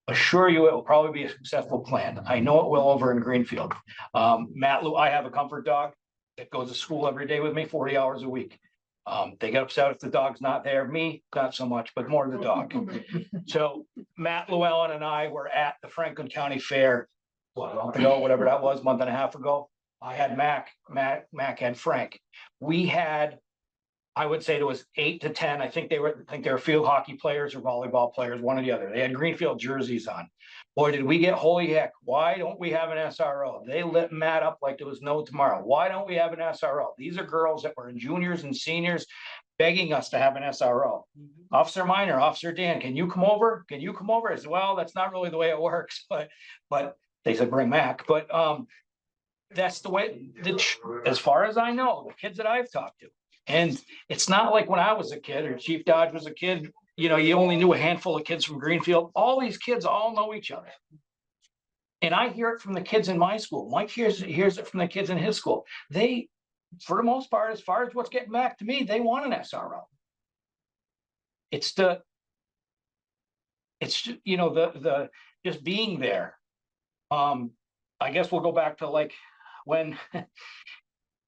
assure you, it will probably be a successful plan. I know it will over in Greenfield. I have a comfort dog that goes to school every day with me, 40 hours a week. They get upset if the dog's not there. Me, not so much, but more the dog. So Matt Llewellyn and I were at the Franklin County Fair, a month ago, whatever that was, month and a half ago. I had Mac had Frank. We had, I would say there was 8 to 10. I think they were field hockey players or volleyball players, one or the other. They had Greenfield jerseys on. Boy, did we get holy heck. Why don't we have an SRO? They lit Matt up like there was no tomorrow. Why don't we have an SRO? These are girls that were in juniors and seniors begging us to have an SRO. Mm-hmm. Officer Miner, Officer Dan, can you come over? Can you come over? I said, well, that's not really the way it works, but they said, bring Mac. But that's the way, as far as I know, the kids that I've talked to. And it's not like when I was a kid or Chief Dodge was a kid, you only knew a handful of kids from Greenfield. All these kids all know each other. And I hear it from the kids in my school. Mike hears it from the kids in his school. They for the most part, as far as what's getting back to me, they want an SRO. It's the, you know, the, just being there. I guess we'll go back to like when,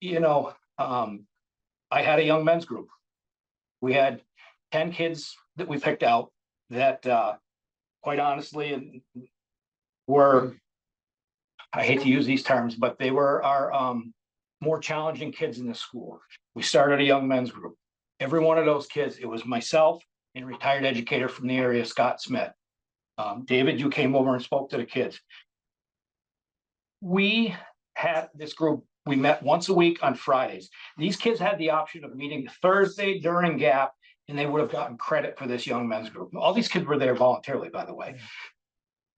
you know, I had a young men's group. We had 10 kids that we picked out that, quite honestly, were, I hate to use these terms, but they were our more challenging kids in the school. We started a young men's group. Every one of those kids, it was myself and a retired educator from the area, Scott Smith. David, you came over and spoke to the kids. We had this group, we met once a week on Fridays. These kids had the option of meeting Thursday during gap, and they would have gotten credit for this young men's group. All these kids were there voluntarily, by the way.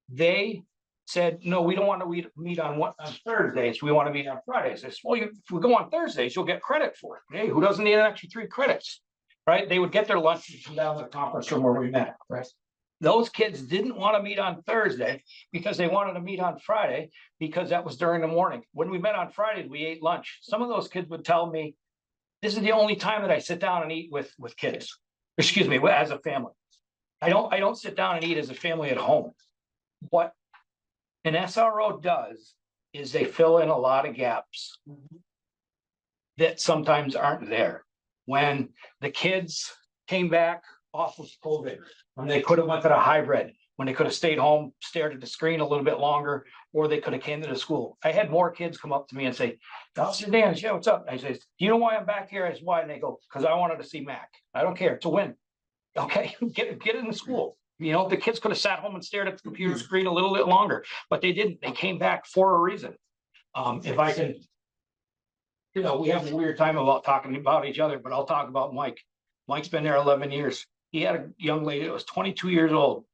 They said, no, we don't want to meet on Thursdays. We want to meet on Fridays. I said, well, if we go on Thursdays, you'll get credit for it. Hey, who doesn't need an extra 3 credits? Right? They would get their lunch and come down to the conference room where we met. Right? Those kids didn't want to meet on Thursday because they wanted to meet on Friday because that was during the morning. When we met on Friday, we ate lunch. Some of those kids would tell me, this is the only time that I sit down and eat with kids. Excuse me, as a family. I don't sit down and eat as a family at home. What an SRO does is they fill in a lot of gaps that sometimes aren't there. When the kids came back off of COVID, when they could have went to the hybrid, when they could have stayed home, stared at the screen a little bit longer, or they could have came to the school. I had more kids come up to me and say, Officer Dan, yeah, what's up? I say, do you know why I'm back here? I said, why? And they go, because I wanted to see Mac. I don't care, it's a win. Okay, get in the school. You know, the kids could have sat home and stared at the computer screen a little bit longer, but they didn't. They came back for a reason. If I can, you know, we have a weird time about talking about each other, but I'll talk about Mike. Mike's been there 11 years. He had a young lady that was 22 years old,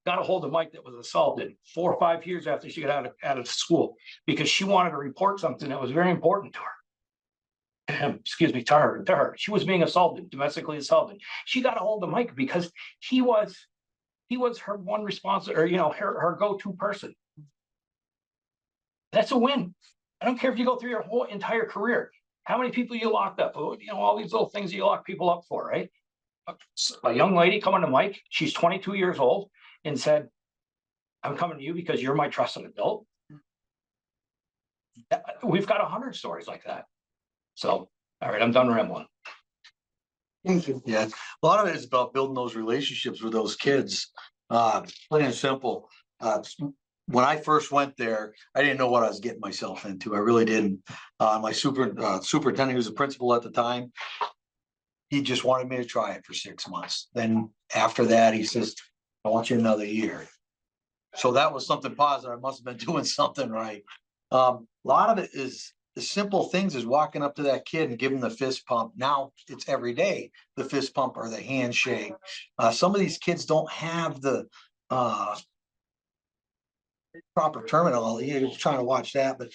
got a hold of Mike that was assaulted 4 or 5 years after she got out of school because she wanted to report something that was very important to her. Excuse me, to her. She was being assaulted, domestically assaulted. She got a hold of Mike because he was her one responsible, or, you know, her go-to person. That's a win. I don't care if you go through your whole entire career. How many people you locked up? You know, all these little things you lock people up for, right? A young lady coming to Mike, she's 22 years old, and said, I'm coming to you because you're my trusted adult. We've got 100 stories like that. So, all right, I'm done rambling. Thank you. Yeah, a lot of it is about building those relationships with those kids. Plain and simple. When I first went there, I didn't know what I was getting myself into. I really didn't. My superintendent, who was the principal at the time, he just wanted me to try it for 6 months. Then after that, he says, I want you another year. So that was something positive. I must have been doing something right. A lot of it is the simple things, is walking up to that kid and giving the fist pump. Now it's every day, the fist pump or the handshake. Some of these kids don't have the proper terminology. You're trying to watch that, but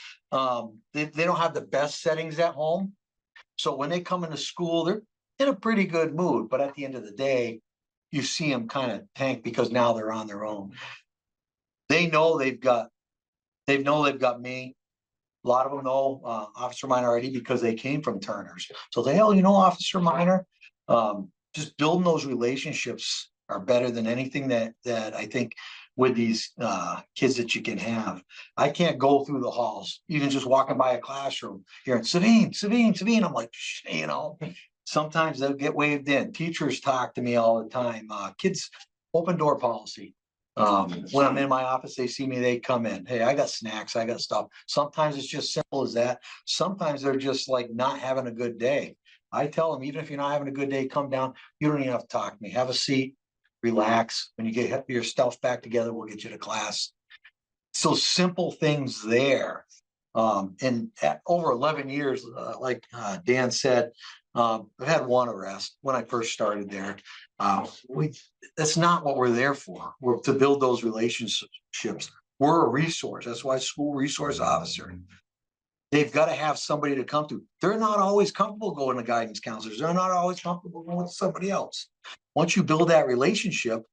they don't have the best settings at home. So when they come into school, they're in a pretty good mood, but at the end of the day, you see them kind of tank because now they're on their own. They know they've got me. A lot of them know Officer Minor already because they came from Turner's. So they, you know, Officer Minor. Just building those relationships are better than anything that I think with these kids that you can have. I can't go through the halls, even just walking by a classroom, hearing Savine. I'm like, you know, sometimes they'll get waved in. Teachers talk to me all the time. Kids, open door policy. When I'm in my office, they see me, they come in. Hey, I got snacks, I got stuff. Sometimes it's just simple as that. Sometimes they're just like not having a good day. I tell them, even if you're not having a good day, come down. You don't even have to talk to me. Have a seat, relax. When you get your stuff back together, we'll get you to class. So simple things there. And at over 11 years, like Dan said, I've had one arrest when I first started there. That's not what we're there for. We're to build those relationships. We're a resource. That's why school resource officer. They've got to have somebody to come to. They're not always comfortable going to guidance counselors. They're not always comfortable going with somebody else. Once you build that relationship,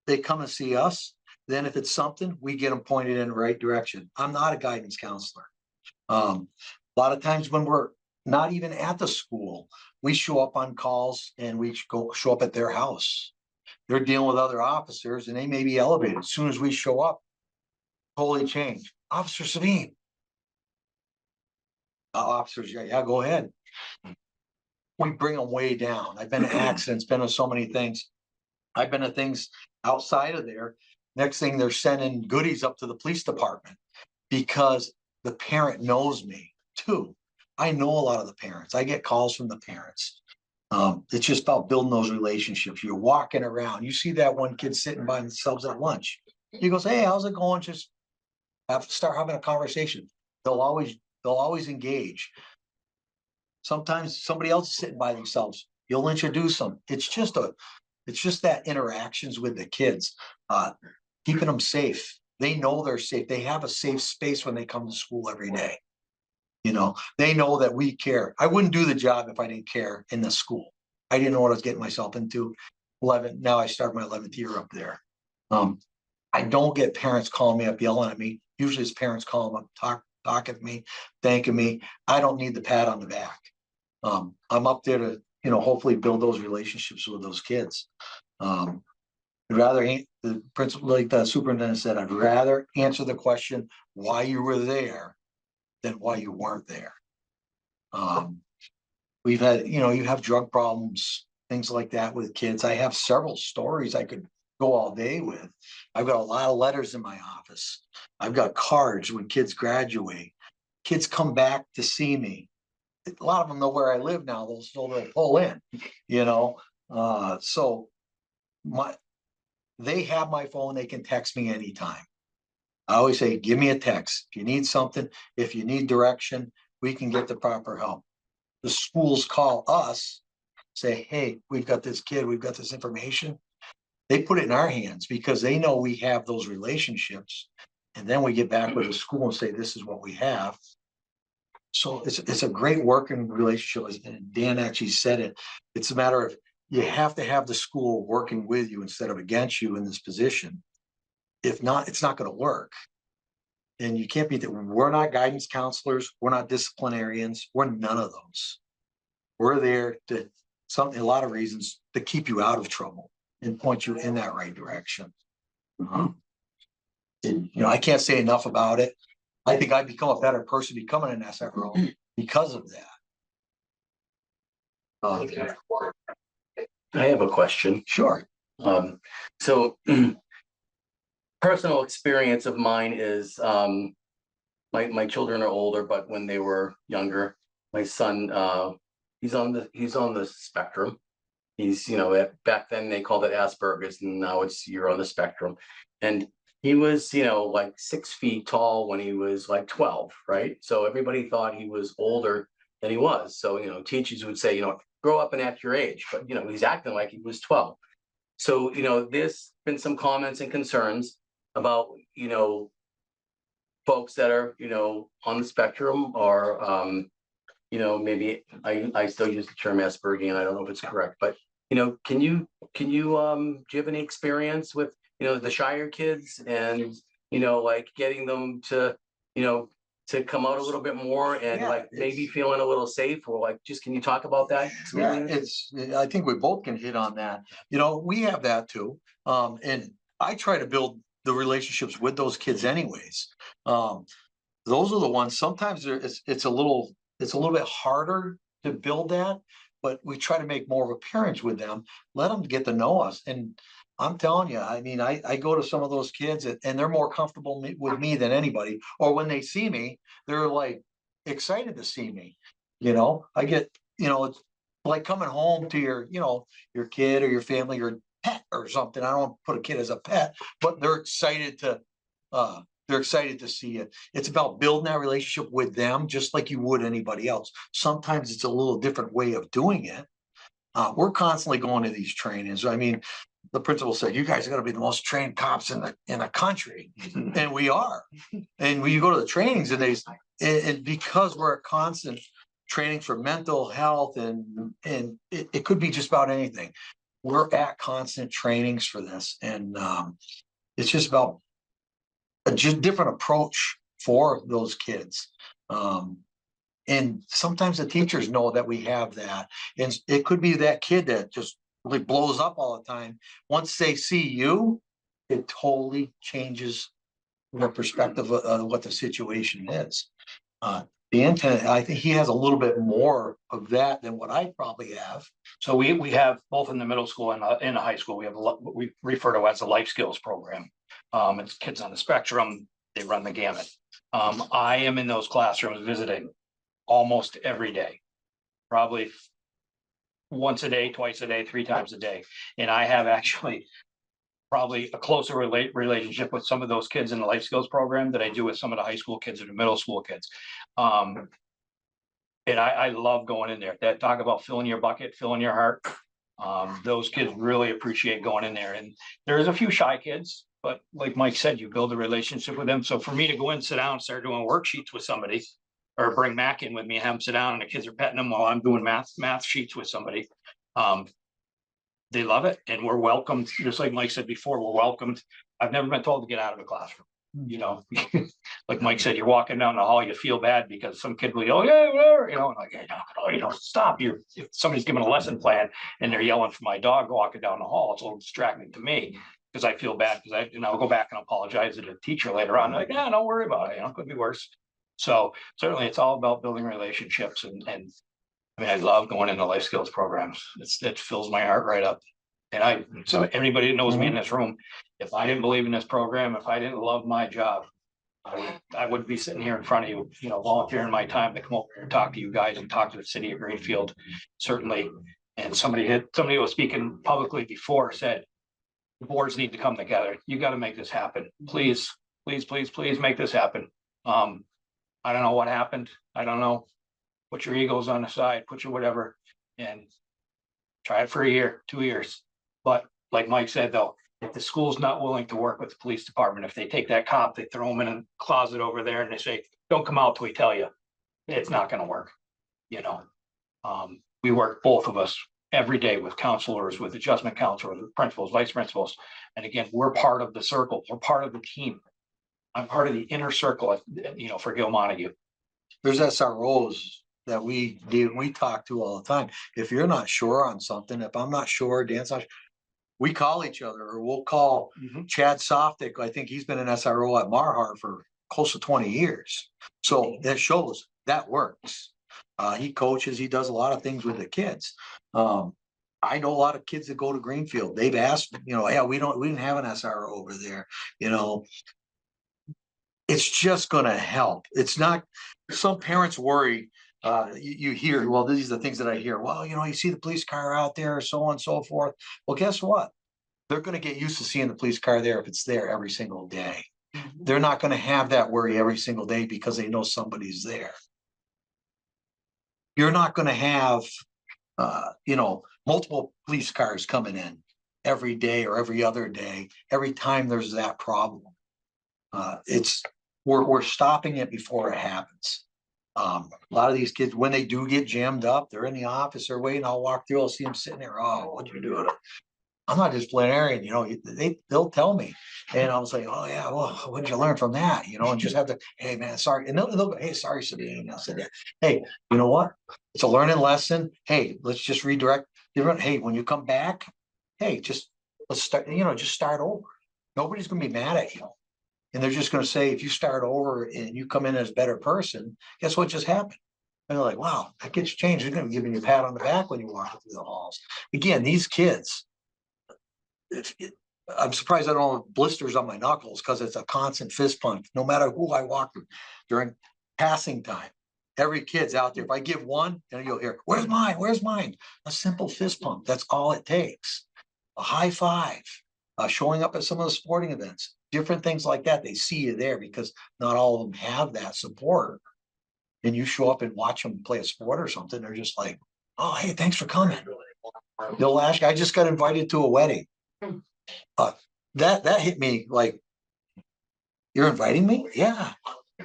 they come and see us. Then if it's something, we get them pointed in the right direction. I'm not a guidance counselor. A lot of times when we're not even at the school. We show up on calls and we show up at their house. They're dealing with other officers and they may be elevated. As soon as we show up, totally change. Officer Sabine. Officers, yeah, go ahead. We bring them way down. I've been to accidents, been to so many things. I've been to things outside of there. Next thing, they're sending goodies up to the police department because the parent knows me too. I know a lot of the parents. I get calls from the parents. It's just about building those relationships. You're walking around. You see that one kid sitting by themselves at lunch. He goes, "Hey, how's it going?" Just start having a conversation. They'll always engage. Sometimes somebody else is sitting by themselves. You'll introduce them. It's just that interactions with the kids, keeping them safe. They know they're safe. They have a safe space when they come to school every day. You know, they know that we care. I wouldn't do the job if I didn't care in the school. I didn't know what I was getting myself into. Now I start my 11th year up there. I don't get parents calling me up, yelling at me. Usually it's parents calling up, talking to me, thanking me. I don't need the pat on the back. I'm up there to, hopefully build those relationships with those kids. I'd rather, the principal, like the superintendent said, I'd rather answer the question why you were there than why you weren't there. We've had, you have drug problems, things like that with kids. I have several stories I could go all day with. I've got a lot of letters in my office. I've got cards when kids graduate. Kids come back to see me. A lot of them know where I live now. They'll pull in, so they have my phone. They can text me anytime. I always say, give me a text. If you need something, if you need direction, we can get the proper help. The schools call us, say, hey, we've got this kid, we've got this information. They put it in our hands because they know we have those relationships. And then we get back with the school and say, this is what we have. So it's a great working relationship. And Dan actually said it. It's a matter of you have to have the school working with you instead of against you in this position. If not, it's not going to work. And you can't be that. We're not guidance counselors. We're not disciplinarians. We're none of those. We're there to a lot of reasons to keep you out of trouble and point you in that right direction. And, I can't say enough about it. I think I've become a better person becoming an SRO because of that. I have a question. Sure. So personal experience of mine is my children are older, but when they were younger, my son he's on the spectrum. He's back then they called it Asperger's, and now you're on the spectrum. And he was like 6 feet tall when he was like 12, right? So everybody thought he was older than he was. So teachers would say grow up and act your age, but he's acting like he was 12. So there's been some comments and concerns about folks that are on the spectrum, or maybe I still use the term Aspergian. I don't know if it's correct, but can you do you have any experience with the Shire kids and like getting them to to come out a little bit more and maybe feeling a little safe, or like just can you talk about that experience? I think we both can hit on that. We have that too. And I try to build the relationships with those kids anyways. Those are the ones sometimes it's a little bit harder to build that, but we try to make more of a appearance with them, let them get to know us. And I'm telling you, I mean, I go to some of those kids and they're more comfortable with me than anybody. Or when they see me, they're like excited to see me. I get, it's like coming home to your kid or your family, your pet or something. I don't put a kid as a pet, but they're excited to see you. It's about building that relationship with them, just like you would anybody else. Sometimes it's a little different way of doing it. We're constantly going to these trainings. I mean, the principal said, you guys are going to be the most trained cops in the country. And we are. And when you go to the trainings and because we're a constant training for mental health and it could be just about anything. We're at constant trainings for this. And it's just about a different approach for those kids. And sometimes the teachers know that we have that. And it could be that kid that just really blows up all the time. Once they see you, it totally changes the perspective of what the situation is. The intent, I think he has a little bit more of that than what I probably have. So we have both in the middle school and in the high school, we have what we refer to as a life skills program. It's kids on the spectrum, they run the gamut. I am in those classrooms visiting almost every day, probably once a day, twice a day, 3 times a day. And I have actually probably a closer relationship with some of those kids in the life skills program that I do with some of the high school kids and the middle school kids. And I love going in there. That talk about filling your bucket, filling your heart. Those kids really appreciate going in there. And there's a few shy kids, but like Mike said, you build a relationship with them. So for me to go in, sit down, and start doing worksheets with somebody, or bring Mac in with me, have them sit down, and the kids are petting them while I'm doing math sheets with somebody. They love it, and we're welcomed, just like Mike said before, we're welcomed. I've never been told to get out of the classroom. You know, like Mike said, you're walking down the hall, you feel bad because some kid will yell, yeah, whatever, you know, and like, hey, no, you know, stop. If somebody's giving a lesson plan and they're yelling for my dog walking down the hall, it's a little distracting to me because I feel bad because I'll go back and apologize to the teacher later on. Like, yeah, don't worry about it. You know, it could be worse. So certainly it's all about building relationships and I mean, I love going into life skills programs. It fills my heart right up. And so anybody that knows me in this room, if I didn't believe in this program, if I didn't love my job, I would be sitting here in front of you, you know, volunteering my time to come over here and talk to you guys and talk to the city of Greenfield, certainly. And somebody who was speaking publicly before said, the boards need to come together. You got to make this happen. Please, please, please, please make this happen. I don't know what happened. I don't know. Put your egos on the side, put your whatever, and try it for a year, 2 years. But like Mike said, though, if the school's not willing to work with the police department, if they take that cop, they throw him in a closet over there and they say, don't come out till we tell you, it's not going to work. You know, we work, both of us, every day with counselors, with adjustment counselors, with principals, vice principals. And again, we're part of the circle. We're part of the team. I'm part of the inner circle, you know, for Gil Montague. There's SROs that we talk to all the time. If you're not sure on something, if I'm not sure, Dan's not, we call each other, or we'll call Chad Softic. I think he's been an SRO at Marhar for close to 20 years. So that shows that works. He coaches, he does a lot of things with the kids. I know a lot of kids that go to Greenfield. They've asked, you know, yeah, we didn't have an SRO over there, you know. It's just going to help. It's not, some parents worry. You hear, well, these are the things that I hear. Well, you know, you see the police car out there, so on and so forth. Well, guess what? They're going to get used to seeing the police car there if it's there every single day. They're not going to have that worry every single day because they know somebody's there. You're not going to have, you know, multiple police cars coming in every day or every other day, every time there's that problem. We're stopping it before it happens. A lot of these kids, when they do get jammed up, they're in the office, they're waiting, I'll walk through, I'll see them sitting there. Oh, what'd you do? I'm not disciplinarian, you know, they'll tell me. And I'll say, oh yeah, well, what did you learn from that? You know, and just have to, hey man, sorry. And they'll go, hey, sorry, Sabine. I'll say that. Hey, you know what? It's a learning lesson. Hey, let's just redirect. Hey, when you come back, hey, let's start, you know, just start over. Nobody's gonna be mad at you. And they're just going to say, if you start over and you come in as a better person, guess what just happened? And they're like, wow, that gets changed. They're going to be giving you a pat on the back when you walk through the halls. Again, these kids, I'm surprised I don't have blisters on my knuckles because it's a constant fist pump. No matter who I walk through during passing time, every kid's out there. If I give one, then you'll hear, where's mine? Where's mine? A simple fist pump. That's all it takes. A high five, showing up at some of the sporting events. Different things like that. They see you there because not all of them have that support. And you show up and watch them play a sport or something. They're just like, oh, hey, thanks for coming. They'll ask, I just got invited to a wedding. That hit me like, you're inviting me? Yeah,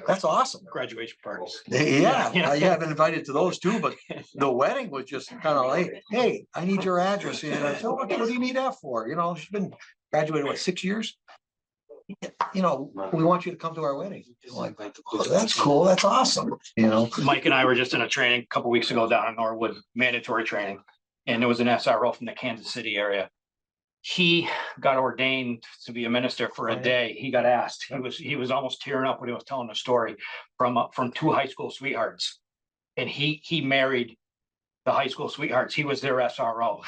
that's awesome. Graduation parties. Yeah, I have been invited to those too, but the wedding was just kind of like, hey, I need your address. And I said, what do you need that for? You know, she's been graduated, what, 6 years? you know, we want you to come to our wedding. I'm like, oh, that's cool, that's awesome, you know? Mike and I were just in a training a couple weeks ago down in Norwood, mandatory training, and there was an SRO from the Kansas City area. He got ordained to be a minister for a day. He got asked. He was almost tearing up when he was telling the story from two high school sweethearts. And he married the high school sweethearts. He was their SRO.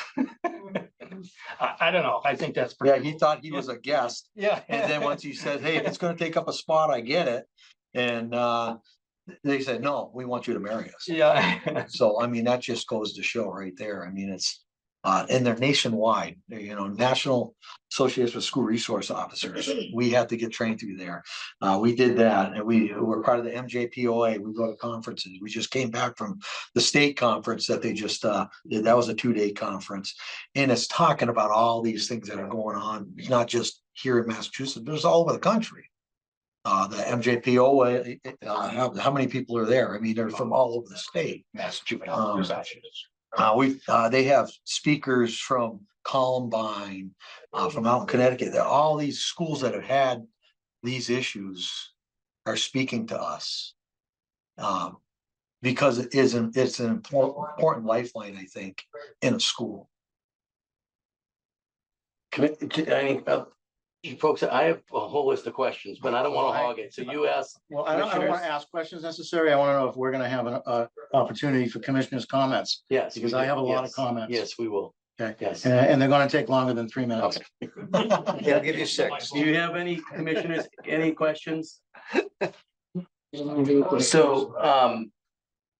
I don't know. I think that's Yeah, pretty. he thought he was a guest. Yeah. And then once he said, hey, if it's gonna take up a spot, I get it. And they said, no, we want you to marry us. Yeah. So, I mean, that just goes to show right there. I mean, it's, and they're nationwide, you know, National Association of School Resource Officers. We had to get trained through there. We did that, and we were part of the MJPOA. We go to conferences. We just came back from the state conference that they just did. That was a 2-day conference. And it's talking about all these things that are going on, not just here in Massachusetts, but it's all over the country. The MJPOA, how many people are there? I mean, they're from all over the state. Massachusetts. They have speakers from Columbine, from out in Connecticut. All these schools that have had these issues are speaking to us. Because it's an important lifeline, I think, in a school. Folks, I have a whole list of questions, but I don't want to hog it. So you ask. Well, I don't want Commissioners? to ask questions necessarily. I want to know if we're going to have an opportunity for commissioners' comments. Yes. Because we I do. have a lot of Yes. comments. Yes, we will. Okay. Yes. And they're going to take longer than 3 minutes. Okay. Yeah, I'll give you 6. Do you have any commissioners, any questions? So,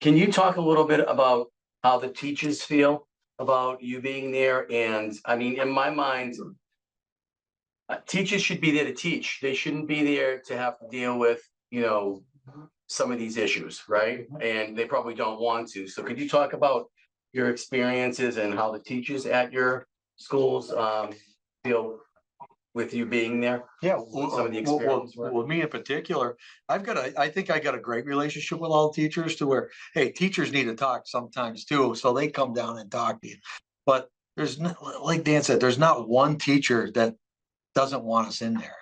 can you talk a little bit about how the teachers feel about you being there? And I mean, in my mind, teachers should be there to teach. They shouldn't be there to have to deal with, you know, some of these issues, right? And they probably don't want to. So could you talk about your experiences and how the teachers at your schools feel with you being there? Yeah, Some of the experience were. with me in particular, I think I got a great relationship with all teachers to where, hey, teachers need to talk sometimes too, so they come down and talk to you. But there's not, like Dan said, there's not one teacher that doesn't want us in there.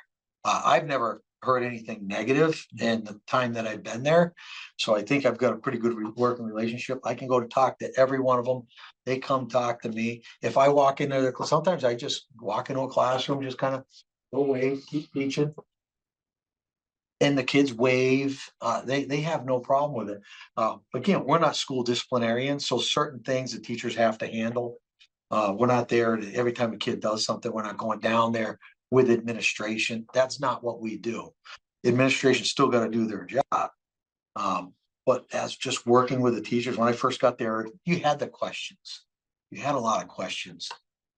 I've never heard anything negative in the time that I've been there. So I think I've got a pretty good working relationship. I can go to talk to every one of them. They come talk to me. If I walk into their class, sometimes I just walk into a classroom, just kind of go away, keep teaching. And the kids wave. They have no problem with it. Again, we're not school disciplinarians, so certain things the teachers have to handle. We're not there every time a kid does something. We're not going down there with administration. That's not what we do. Administration's still got to do their job. But as just working with the teachers, when I first got there, you had the questions. You had a lot of questions.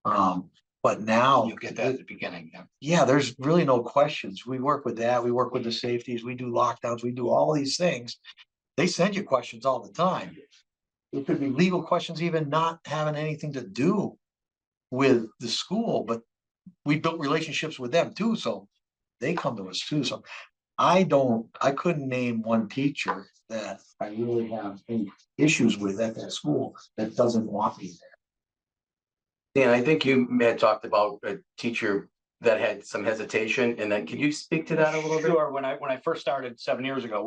But now You get that at the beginning. yeah, there's really no questions. We work with that. We work with the safeties. We do lockdowns. We do all these things. They send you questions all the time. It could be legal questions, even not having anything to do with the school, but we built relationships with them too. So they come to us too. So I couldn't name one teacher that I really have any issues with at that school that doesn't want me there. Dan, I think you had talked about a teacher that had some hesitation, and then can you speak to that a little bit? Sure. When I first started 7 years ago,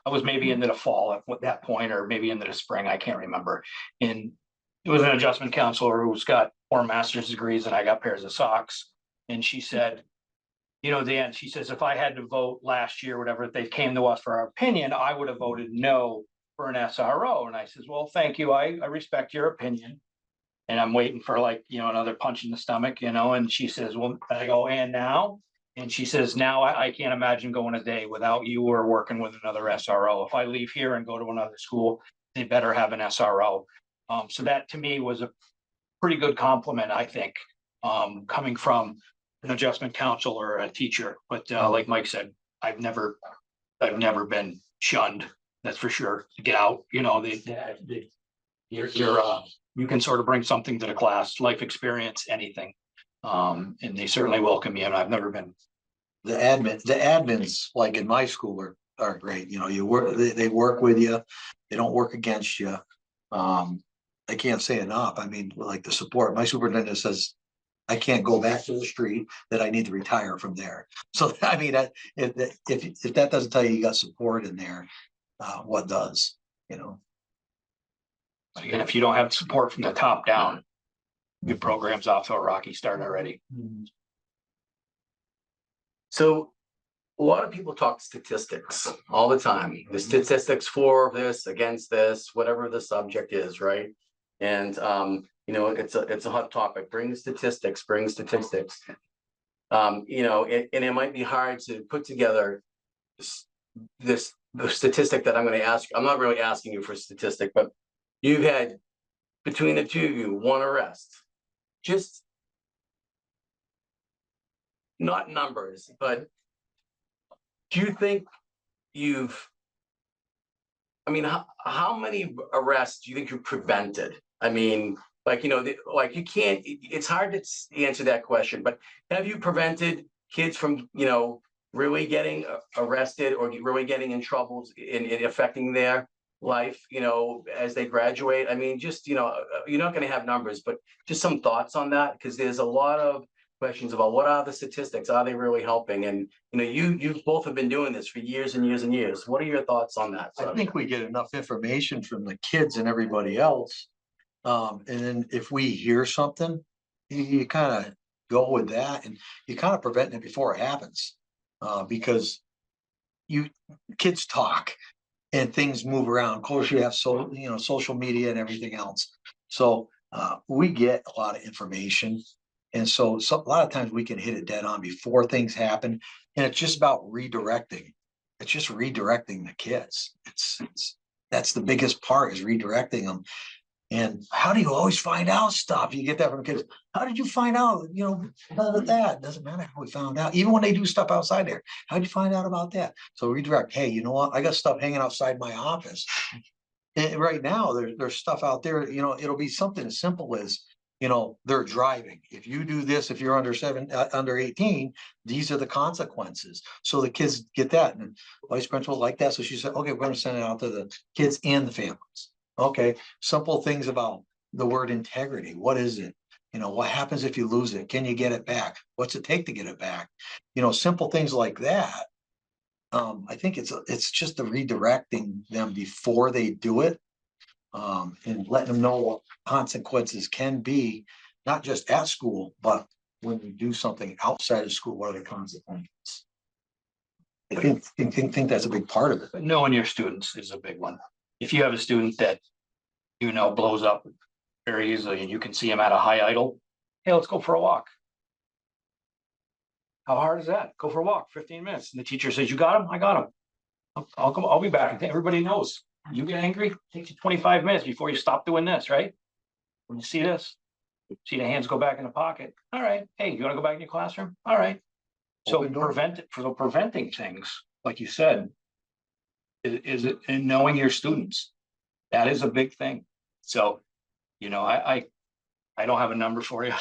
I was maybe into the fall at that point, or maybe into the spring, I can't remember. And it was an adjustment counselor who's got 4 master's degrees, and I got pairs of socks. And she said, you know, Dan, she says, if I had to vote last year, whatever, if they came to us for our opinion, I would have voted no for an SRO. And I says, well, thank you. I respect your opinion. And I'm waiting for, like, you know, another punch in the stomach, you know, and she says, well, I go, and now? And she says, now I can't imagine going a day without you or working with another SRO. If I leave here and go to another school, they better have an SRO. So that to me was a pretty good compliment, I think, coming from an adjustment counselor or a teacher. But like Mike said, I've never been shunned. That's for sure. To get out, you know, you can sort of bring something to the class, life experience, anything. And they certainly welcome you. And I've never been. The admins, like in my school, are great. You know, they work with you. They don't work against you. I can't say enough. I mean, like the support, my superintendent says, I can't go back to the street, that I need to retire from there. So I mean, if that doesn't tell you got support in there, what does, you know? Again, if you don't have support from the top down, your program's off to a rocky start already. So a lot of people talk statistics all the time. The statistics for this, against this, whatever the subject is, right? And you know, it's a hot topic. Bring statistics, bring statistics. You know, and it might be hard to put together the statistic that I'm going to ask. I'm not really asking you for a statistic, but you've had, between the two of you, 1 arrest. Just not numbers, but do you think I mean, how many arrests do you think you prevented? I mean, like, you know, like you can't, it's hard to answer that question, but have you prevented kids from, you know, really getting arrested or really getting in trouble in affecting their life, you know, as they graduate? I mean, just, you know, you're not going to have numbers, but just some thoughts on that, because there's a lot of questions about what are the statistics, are they really helping? And you know, you both have been doing this for years and years and years. What are your thoughts on that? I think we get enough information from the kids and everybody else. And then if we hear something, you kind of go with that, and you kind of prevent it before it happens. Because kids talk and things move around. Of course, you have social media and everything else. So we get a lot of information. And so a lot of times we can hit it dead on before things happen. And it's just about redirecting. It's just redirecting the kids. That's the biggest part, is redirecting them. And how do you always find out stuff? You get that from kids. How did you find out, you know, about that? Doesn't matter how we found out. Even when they do stuff outside there, how'd you find out about that? So redirect. Hey, you know what? I got stuff hanging outside my office. And right now, there's stuff out there, you know, it'll be something as simple as, you know, they're driving. If you do this, if you're under 18, these are the consequences. So the kids get that. And vice principal like that. So she said, okay, we're going to send it out to the kids and the families. Okay, simple things about the word integrity. What is it? You know, what happens if you lose it? Can you get it back? What's it take to get it back? You know, simple things like that. I think it's just the redirecting them before they do it, and letting them know what consequences can be, not just at school, but when you do something outside of school. What are the consequences? I think that's a big part of it. But knowing your students is a big one. If you have a student that, you know, blows up very easily and you can see him at a high idle, hey, let's go for a walk. How hard is that? Go for a walk, 15 minutes. And the teacher says, you got him? I got him. I'll be back. Everybody knows. You get angry, it takes you 25 minutes before you stop doing this, right? When you see this, see the hands go back in the pocket. All right. Hey, you want to go back in your classroom? All right. So preventing things, like you said, is it, and knowing your students, that is a big thing. So, you know, I don't have a number for you.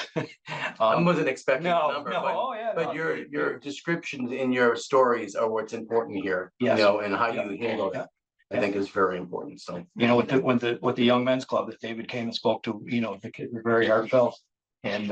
I wasn't expecting a number, oh yeah. but your descriptions in your stories are what's important here. Yes. You know, and how you handle it, I think is very important. So, you know, with the young men's club that David came and spoke to, you know, the kids were very heartfelt. And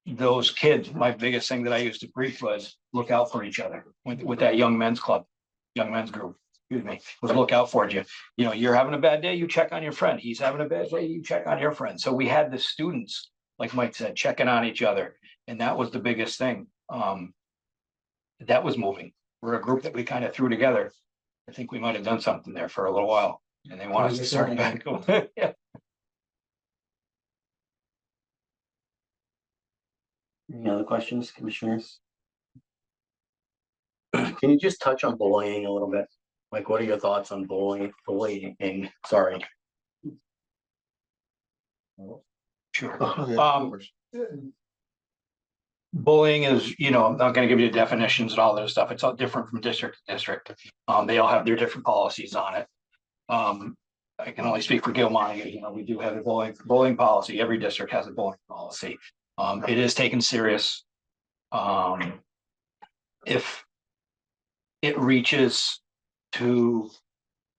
those kids, my biggest thing that I used to preach was look out for each other with that young men's club, young men's group. Excuse me, was look out for you. You know, you're having a bad day, you check on your friend. He's having a bad day, you check on your friend. So we had the students, like Mike said, checking on each other. And that was the biggest thing. That was moving. We're a group that we kind of threw together. I think we might have done something there for a little while, and they want us to start back. Yeah. any other questions, commissioners? Can you just touch on bullying a little bit? Like, what are your thoughts on bullying? Sorry. Sure. Bullying is, you know, I'm not going to give you definitions and all this stuff. It's all different from district to district. They all have their different policies on it. I can only speak for Gilmont. You know, we do have a bullying policy. Every district has a bullying policy. It is taken serious. If it reaches to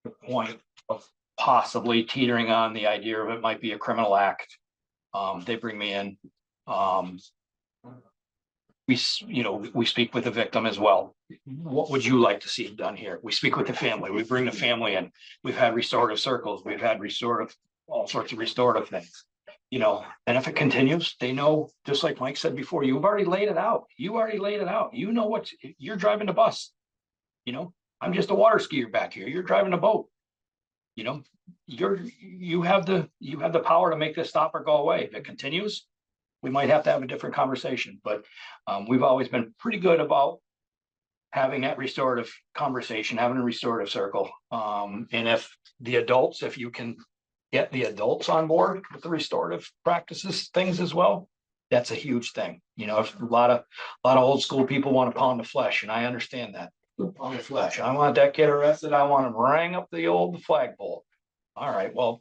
the point of possibly teetering on the idea of it might be a criminal act, they bring me in. We speak with the victim as well. What would you like to see done here? We speak with the family, we bring the family in, we've had restorative circles, we've had all sorts of restorative things. And if it continues, they know, just like Mike said before, you've already laid it out. You know what, you're driving the bus. I'm just a water skier back here. You're driving a boat. You have the power to make this stop or go away. If it continues, we might have to have a different conversation, but we've always been pretty good about having that restorative conversation, having a restorative circle. And if you can get the adults on board with the restorative practices, things as well, that's a huge thing. If a lot of old school people want to pound the flesh, and I understand that. On the flesh, I want that kid arrested. I want him rang up the old flagpole. All right, well,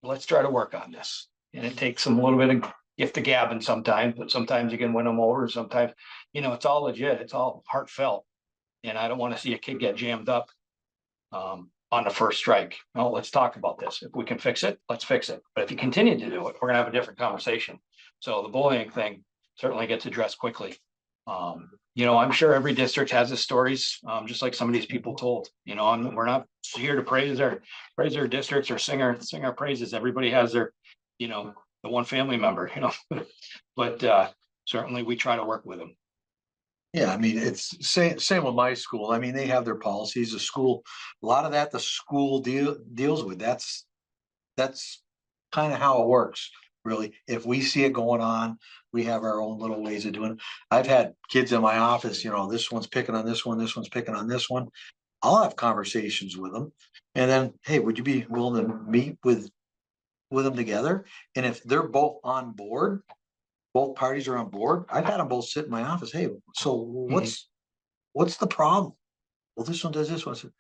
let's try to work on this. And it takes some little bit of gift of gabbing sometimes, but sometimes you can win them over. Sometimes, it's all legit. It's all heartfelt. And I don't want to see a kid get jammed up on the first strike. No, let's talk about this. If we can fix it, let's fix it. But if you continue to do it, we're gonna have a different conversation. So the bullying thing certainly gets addressed quickly. I'm sure every district has its stories, just like some of these people told. We're not here to praise their districts or sing our praises. Everybody has their, the one family member, but certainly we try to work with them. Yeah, I mean, it's same with my school. I mean, they have their policies, the school, a lot of that the school deals with. That's kind of how it works, really. If we see it going on, we have our own little ways of doing it. I've had kids in my office, this one's picking on this one, this one's picking on this one. I'll have conversations with them. And then, hey, would you be willing to meet with them together? And if they're both on board, both parties are on board, I've had them both sit in my office. Hey, so what's the problem? Well, this one does this one. So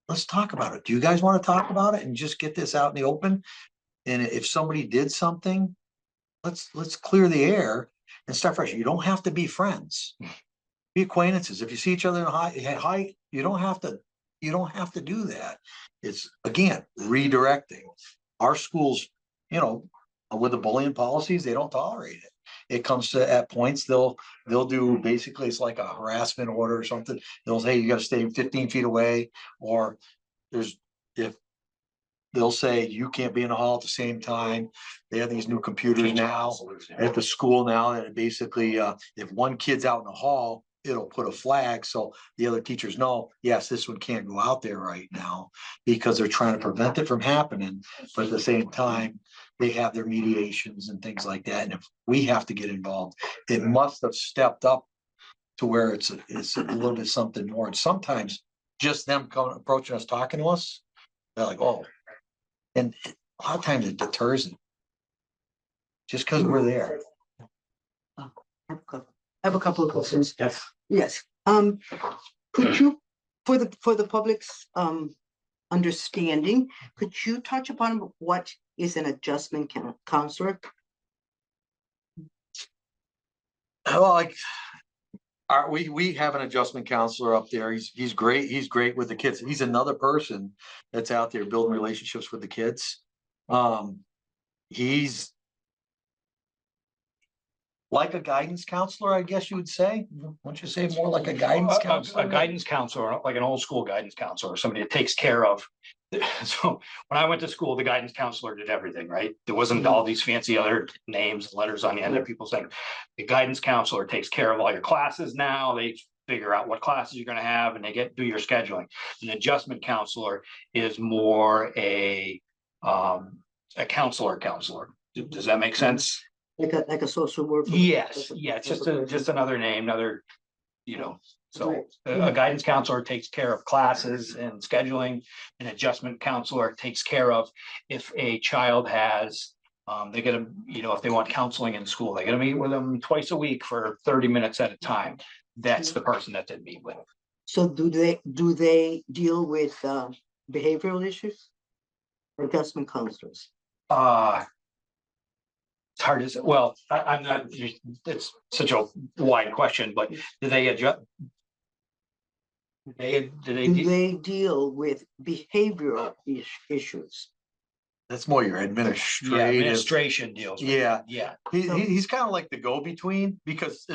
let's talk about it. Do you guys want to talk about it and just get this out in the open? And if somebody did something, let's clear the air and start fresh. You don't have to be friends. Be acquaintances. If you see each other in high, you don't have to do that. It's again redirecting. Our schools, with the bullying policies, they don't tolerate it. It comes to at points they'll do basically it's like a harassment order or something. They'll say you got to stay 15 feet away, or they'll say you can't be in the hall at the same time. They have these new computers now at the school now, and basically if one kid's out in the hall, it'll put a flag so the other teachers know, yes, this one can't go out there right now because they're trying to prevent it from happening. But at the same time, they have their mediations and things like that. And if we have to get involved, it must have stepped up to where it's a little bit something more. And sometimes just them approaching us, talking to us, they're like, oh, and a lot of times it deters them just because we're there. I have a couple of questions. Yes. Yes. Could you, for the public's understanding, could you touch upon what is an adjustment counselor? Well, we have an adjustment counselor up there. He's great. He's great with the kids. He's another person that's out there building relationships with the kids. He's like a guidance counselor, I guess you would say. Wouldn't you say more like a guidance counselor? A guidance counselor, like an old school guidance counselor, somebody that takes care of. So when I went to school, the guidance counselor did everything, right? There wasn't all these fancy other names, letters on the end of people saying the guidance counselor takes care of all your classes now. They figure out what classes you're going to have and they do your scheduling. An adjustment counselor is more a counselor. Does that make sense? Like a social worker? Yes, yeah, it's just another name, so a guidance counselor takes care of classes and scheduling. An adjustment counselor takes care of if a child has, they get if they want counseling in school, they gotta meet with them twice a week for 30 minutes at a time. That's the person that they meet with. So do they deal with behavioral issues? Or adjustment counselors? It's hard to say. Well, I'm not, it's such a wide question, but do they adjust? Do they Do they deal with behavioral issues? That's more your Yeah, administrative. administration deals. with it. Yeah, Yeah, he's kind of like the go-between because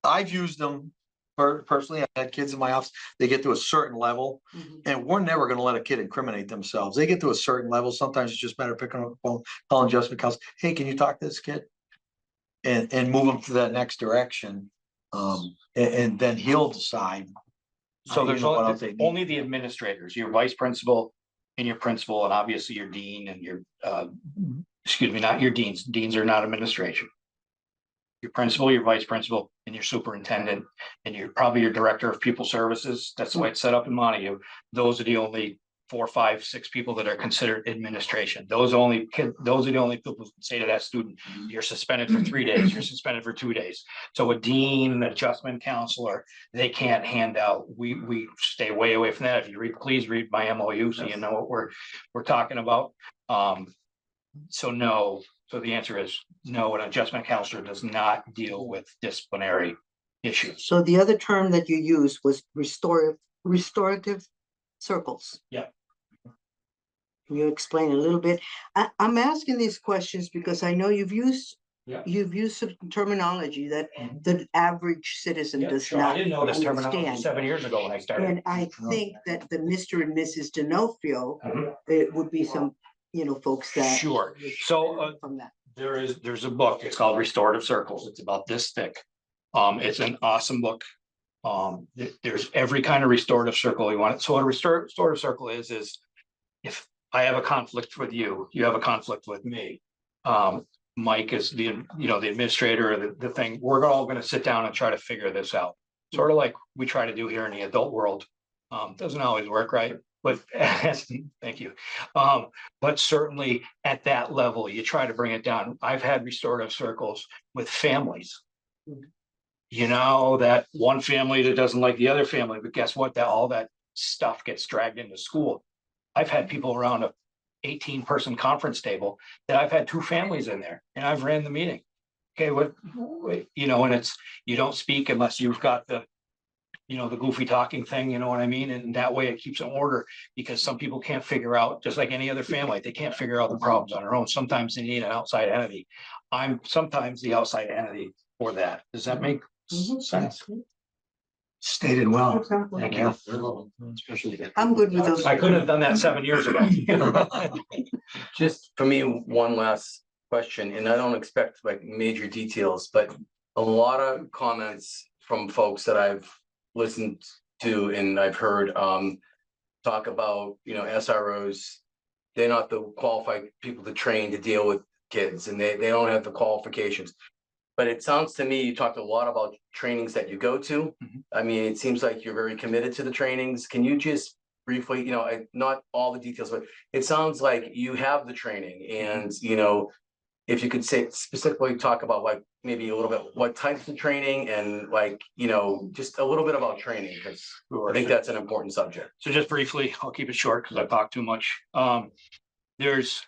I've used them personally. I had kids in my office, they get to a certain level and we're never gonna let a kid incriminate themselves. They get to a certain level. Sometimes it's just better picking up the phone, calling adjustment counselor. Hey, can you talk to this kid? And move them to that next direction. And then he'll decide. so there's you know, what else they need. only the administrators, your vice principal and your principal, and obviously your dean and your, excuse me, not your deans. Deans are not administration. Your principal, your vice principal, and your superintendent, and probably your director of pupil services. That's the way it's set up in Montague. Those are the only 4, 5, 6 people that are considered administration. Those are the only people who can say to that student, you're suspended for 3 days, you're suspended for 2 days. So a dean, an adjustment counselor, they can't hand out. We stay way away from that. If you please read my MOU so you know what we're talking about. So no. So the answer is no, an adjustment counselor does not deal with disciplinary issues. So the other term that you used was restorative circles. Yeah. Can you explain a little bit? I'm asking these questions because I know you've used some terminology that the average citizen Yeah, does sure. I not didn't know this terminology understand. 7 years ago when I started. And I think that the Mr. and Mrs. D'Onofrio, Mhm. it would be some, folks that. Sure. So, From that. there's a book, it's called Restorative Circles. It's about this thick. It's an awesome book. There's every kind of restorative circle you want. So what a restorative circle is if I have a conflict with you, you have a conflict with me. Mike is the administrator of the thing. We're all gonna sit down and try to figure this out. Sort of like we try to do here in the adult world. Doesn't always work, right? But thank you. But certainly at that level, you try to bring it down. I've had restorative circles with families. That one family that doesn't like the other family, but guess what? All that stuff gets dragged into school. I've had people around a 18-person conference table that I've had 2 families in there and I've ran the meeting. Okay, and it's, you don't speak unless you've got the goofy talking thing, you know what I mean? And that way it keeps in order because some people can't figure out, just like any other family, they can't figure out the problems on their own. Sometimes they need an outside entity. I'm sometimes the outside entity for that. Does that make sense? Stated well. Thank you. I'm good with those. I couldn't have done that 7 years ago. Just for me, one last question, and I don't expect like major details, but a lot of comments from folks that I've listened to and I've heard talk about, SROs. They're not the qualified people to train to deal with kids and they don't have the qualifications. But it sounds to me, you talked a lot about trainings that you go to. I mean, it seems like you're very committed to the trainings. Can you just briefly, not all the details, but it sounds like you have the training and, if you could say specifically talk about like maybe a little bit what types of training and like, just a little bit about training, because I think that's an important subject. So just briefly, I'll keep it short because I talk too much. There's,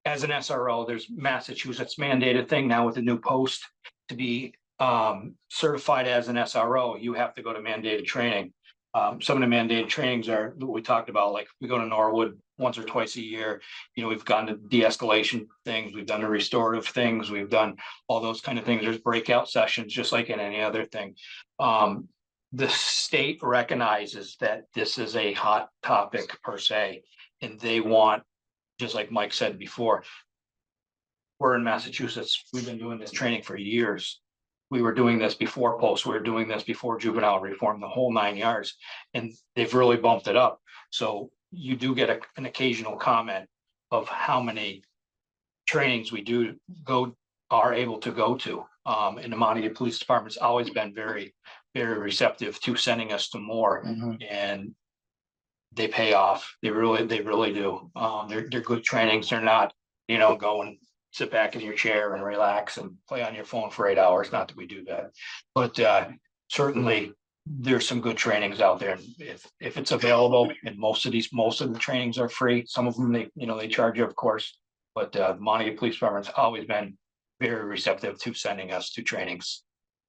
as an SRO, there's Massachusetts mandated thing now with the new post to be certified as an SRO, you have to go to mandated training. Some of the mandated trainings are what we talked about, like we go to Norwood once or twice a year. We've gone to de-escalation things, we've done the restorative things, we've done all those kind of things. There's breakout sessions, just like in any other thing. The state recognizes that this is a hot topic per se, and they want, just like Mike said before, we're in Massachusetts, we've been doing this training for years. We were doing this before post, we were doing this before juvenile reform, the whole 9 yards, and they've really bumped it up. So you do get an occasional comment of how many trainings we are able to go to. And the Montague Police Department's always been very, very receptive to sending us to more, and they pay off. They really do. They're good trainings. They're not, go and sit back in your chair and relax and play on your phone for 8 hours. Not that we do that, but certainly there's some good trainings out there. If it's available, and most of the trainings are free. Some of them they charge you, of course, but the Montague Police Department's always been very receptive to sending us to trainings.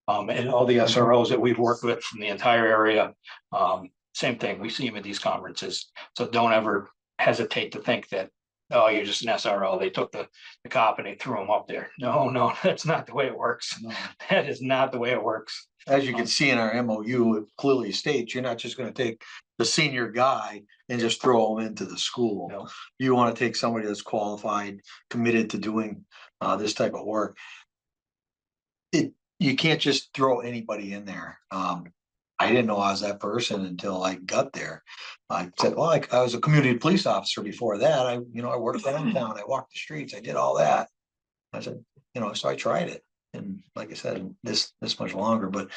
And all the SROs that we've worked with from the entire area, same thing. We see them at these conferences. So don't ever hesitate to think that oh, you're just an SRO. They took the cop and they threw him up there. No, that's not the way it works. That is not the way it works. As you can see in our MOU, it clearly states, you're not just gonna take the senior guy and just throw him into the school. No. You wanna take somebody that's qualified, committed to doing this type of work. You can't just throw anybody in there. I didn't know I was that person until I got there. I said, well, I was a community police officer before that. I worked downtown, I walked the streets, I did all that. I said, so I tried it. And like I said, this much longer, but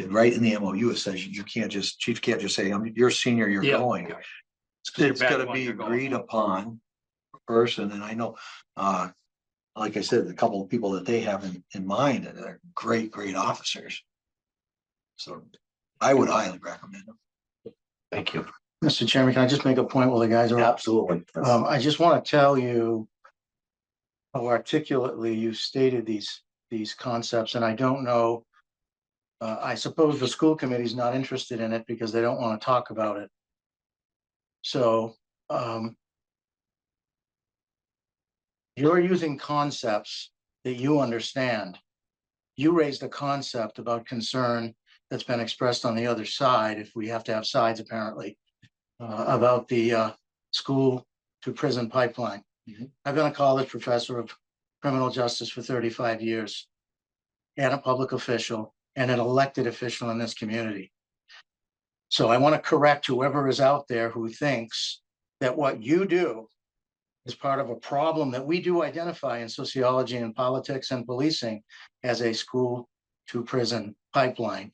right in the MOU, it says chief can't just say, you're senior, you're Yeah. going. It's gotta be agreed upon person, and I know, like I said, a couple of people that they have in mind, and they're great officers. So I would highly recommend them. Thank you. Mr. Chairman, can I just make a point while the guys are up? Absolutely. I just want to tell you how articulately you stated these concepts, and I don't know. I suppose the school committee is not interested in it because they don't want to talk about it. So, you're using concepts that you understand. You raised a concept about concern that's been expressed on the other side, if we have to have sides apparently, about the school to prison pipeline. I've been a college professor of criminal justice for 35 years and a public official and an elected official in this community. So I want to correct whoever is out there who thinks that what you do is part of a problem that we do identify in sociology and politics and policing as a school to prison pipeline.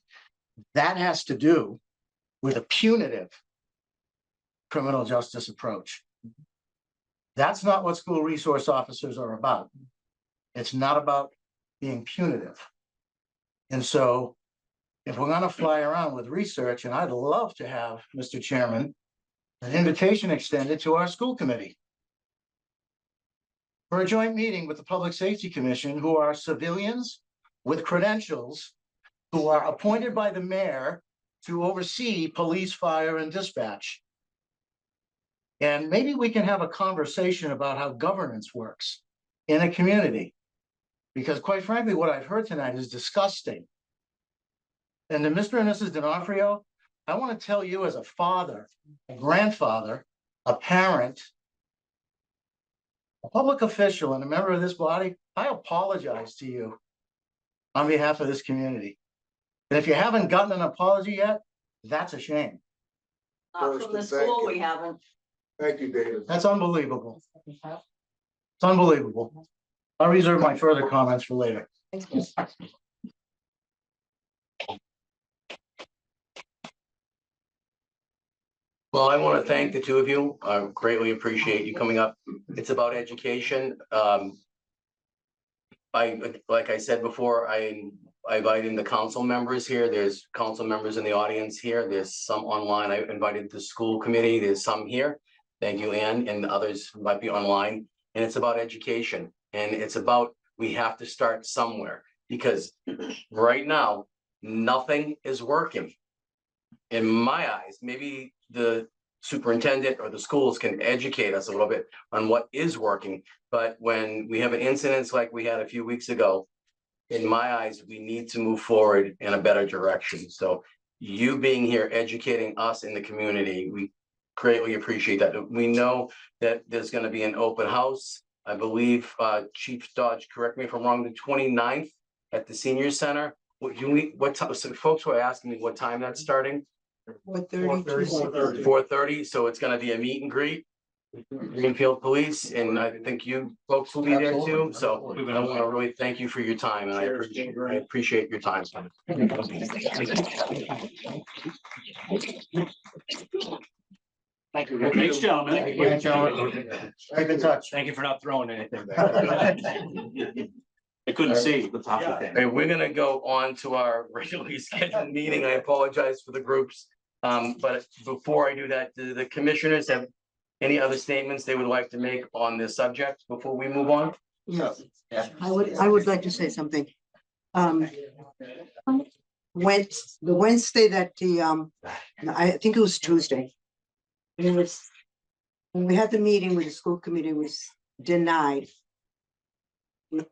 That has to do with a punitive criminal justice approach. That's not what school resource officers are about. It's not about being punitive. And so if we're going to fly around with research, and I'd love to have, Mr. Chairman, an invitation extended to our school committee for a joint meeting with the Public Safety Commission, who are civilians with credentials, who are appointed by the mayor to oversee police, fire, and dispatch. And maybe we can have a conversation about how governance works in a community. Because quite frankly, what I've heard tonight is disgusting. And to Mr. and Mrs. D'Onofrio, I want to tell you as a father, a grandfather, a parent, a public official, and a member of this body, I apologize to you on behalf of this community. And if you haven't gotten an apology yet, that's a shame. Not from the school, we haven't. Thank you, David. That's unbelievable. It's unbelievable. I'll reserve my further comments for later. Well, I want to thank the two of you. I greatly appreciate you coming up. It's about education. Like I said before, I invited in the council members here. There's council members in the audience here. There's some online. I invited the school committee. There's some here. Thank you, Ann, and others might be online. And it's about education. And it's about, we have to start somewhere, because right now, nothing is working. In my eyes, maybe the superintendent or the schools can educate us a little bit on what is working. But when we have an incident like we had a few weeks ago, in my eyes, we need to move forward in a better direction. So you being here, educating us in the community, we greatly appreciate that. We know that there's going to be an open house. I believe Chief Dodge, correct me if I'm wrong, the 29th at the senior center. What time? So folks were asking me what time that's starting. 4:30. 4:30. So it's going to be a meet and greet. Greenfield Police, and I think you folks will be there too. So I want to really thank you for your time, and I appreciate your time. Thank you. Thanks, gentlemen. Thanks, gentlemen. Keep in touch. Thank you for not throwing anything back. I couldn't see the top of it. Okay, we're gonna go on to our regularly scheduled meeting. I apologize for the groups. But before I do that, do the commissioners have any other statements they would like to make on this subject before we move on? Yes, I would like to say something. The Wednesday that I think it was Tuesday. There was when we had the meeting with the school committee was denied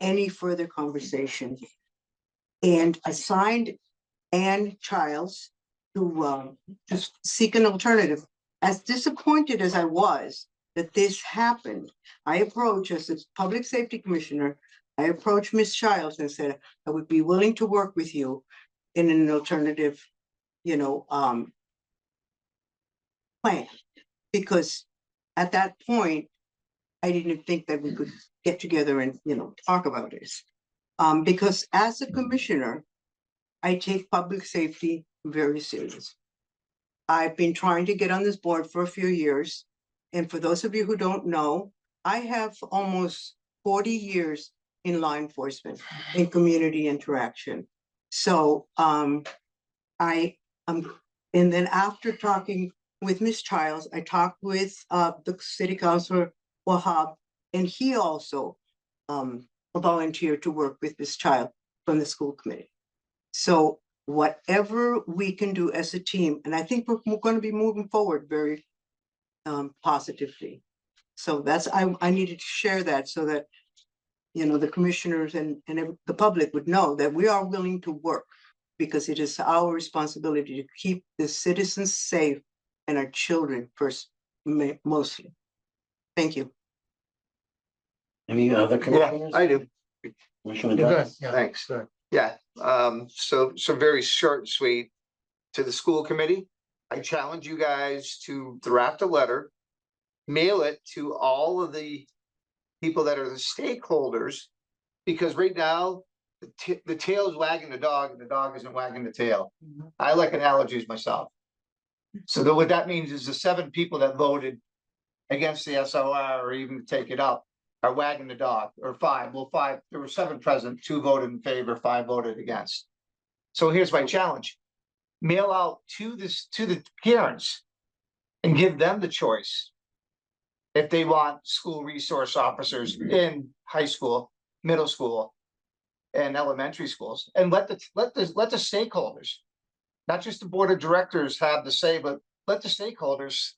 any further conversation. And assigned Ann Childs to just seek an alternative. As disappointed as I was that this happened, I approached as the public safety commissioner, I approached Ms. Childs and said, I would be willing to work with you in an alternative, plan. Because at that point, I didn't think that we could get together and, talk about this. Because as a commissioner, I take public safety very serious. I've been trying to get on this board for a few years. And for those of you who don't know, I have almost 40 years in law enforcement, in community interaction. So and then after talking with Ms. Childs, I talked with the city councilor, Wahab, and he also volunteered to work with Ms. Child from the school committee. So whatever we can do as a team, and I think we're going to be moving forward very positively. So I needed to share that so that, the commissioners and the public would know that we are willing to work, because it is our responsibility to keep the citizens safe and our children first, mostly. Thank you. Any other commissioners? I do. Commissioner You're good, Jones? yeah. Thanks. Good. Yeah, so very short and sweet. To the school committee, I challenge you guys to draft a letter, mail it to all of the people that are the stakeholders, because right now, the tail is wagging the dog and the dog isn't wagging the tail. I like analogies myself. So what that means is the 7 people that voted against the SOR or even to take it up are wagging the dog, or 5. Well, 5, there were 7 present, 2 voted in favor, 5 voted against. So here's my challenge. Mail out to the parents and give them the choice. If they want school resource officers in high school, middle school, and elementary schools, and let the stakeholders, not just the board of directors have the say, but let the stakeholders,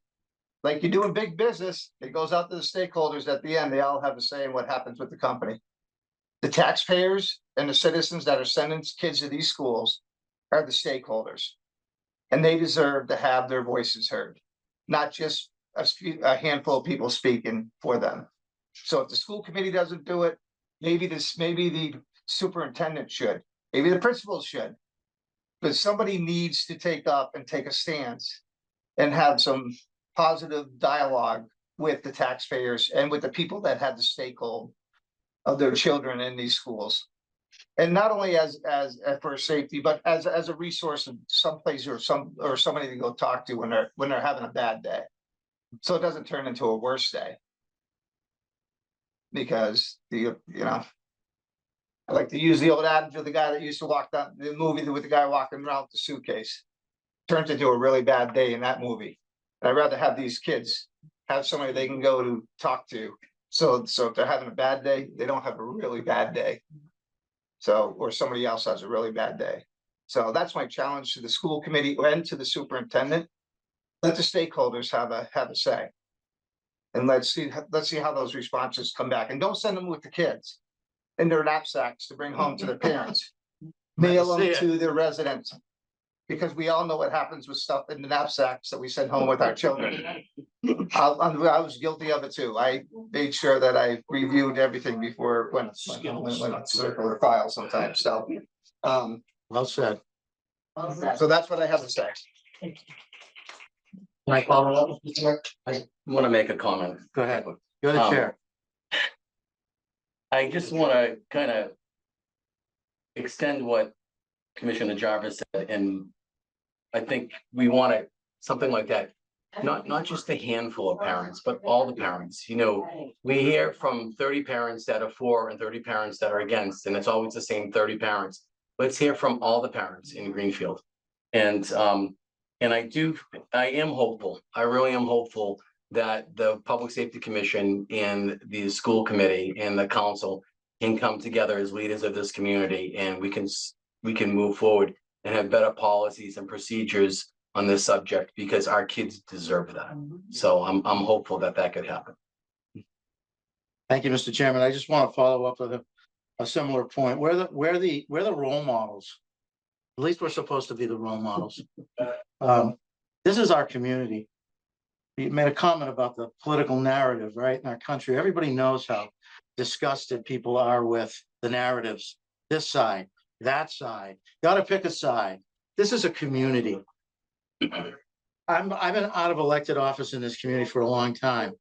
like you do in big business, it goes out to the stakeholders at the end, they all have a say in what happens with the company. The taxpayers and the citizens that are sending kids to these schools are the stakeholders. And they deserve to have their voices heard, not just a handful of people speaking for them. So if the school committee doesn't do it, maybe the superintendent should, maybe the principals should. But somebody needs to take up and take a stance and have some positive dialogue with the taxpayers and with the people that had the stakehold of their children in these schools. And not only as for safety, but as a resource of someplace or somebody to go talk to when they're having a bad day. So it doesn't turn into a worse day. Because I like to use the old adage of the guy that used to walk down the movie with the guy walking around with the suitcase. Turns into a really bad day in that movie. And I'd rather have these kids have somebody they can go to talk to. So if they're having a bad day, they don't have a really bad day. So, or somebody else has a really bad day. So that's my challenge to the school committee and to the superintendent. Let the stakeholders have a say. And let's see how those responses come back. And don't send them with the kids in their knapsacks to bring home to their parents. Mail them to their residents. Because we all know what happens with stuff in the knapsacks that we send home with our children. I was guilty of it too. I made sure that I reviewed everything before when I circular file sometimes, so. Well said. So that's what I have to say. Can I follow up? I want to make a comment. Go ahead. You're the chair. I just want to kind of extend what Commissioner Jarvis said, and I think we want it, something like that, not just a handful of parents, but all the parents. We hear from 30 parents that are for and 30 parents that are against, and it's always the same 30 parents. Let's hear from all the parents in Greenfield. And I am hopeful, I really am hopeful that the Public Safety Commission and the school committee and the council can come together as leaders of this community, and we can move forward and have better policies and procedures on this subject because our kids deserve that. So I'm hopeful that that could happen. Thank you, Mr. Chairman. I just want to follow up with a similar point. We're the role models. At least we're supposed to be the role models. This is our community. You made a comment about the political narrative, right, in our country. Everybody knows how disgusted people are with the narratives. This side, that side, gotta pick a side. This is a community. I've been out of elected office in this community for a long time.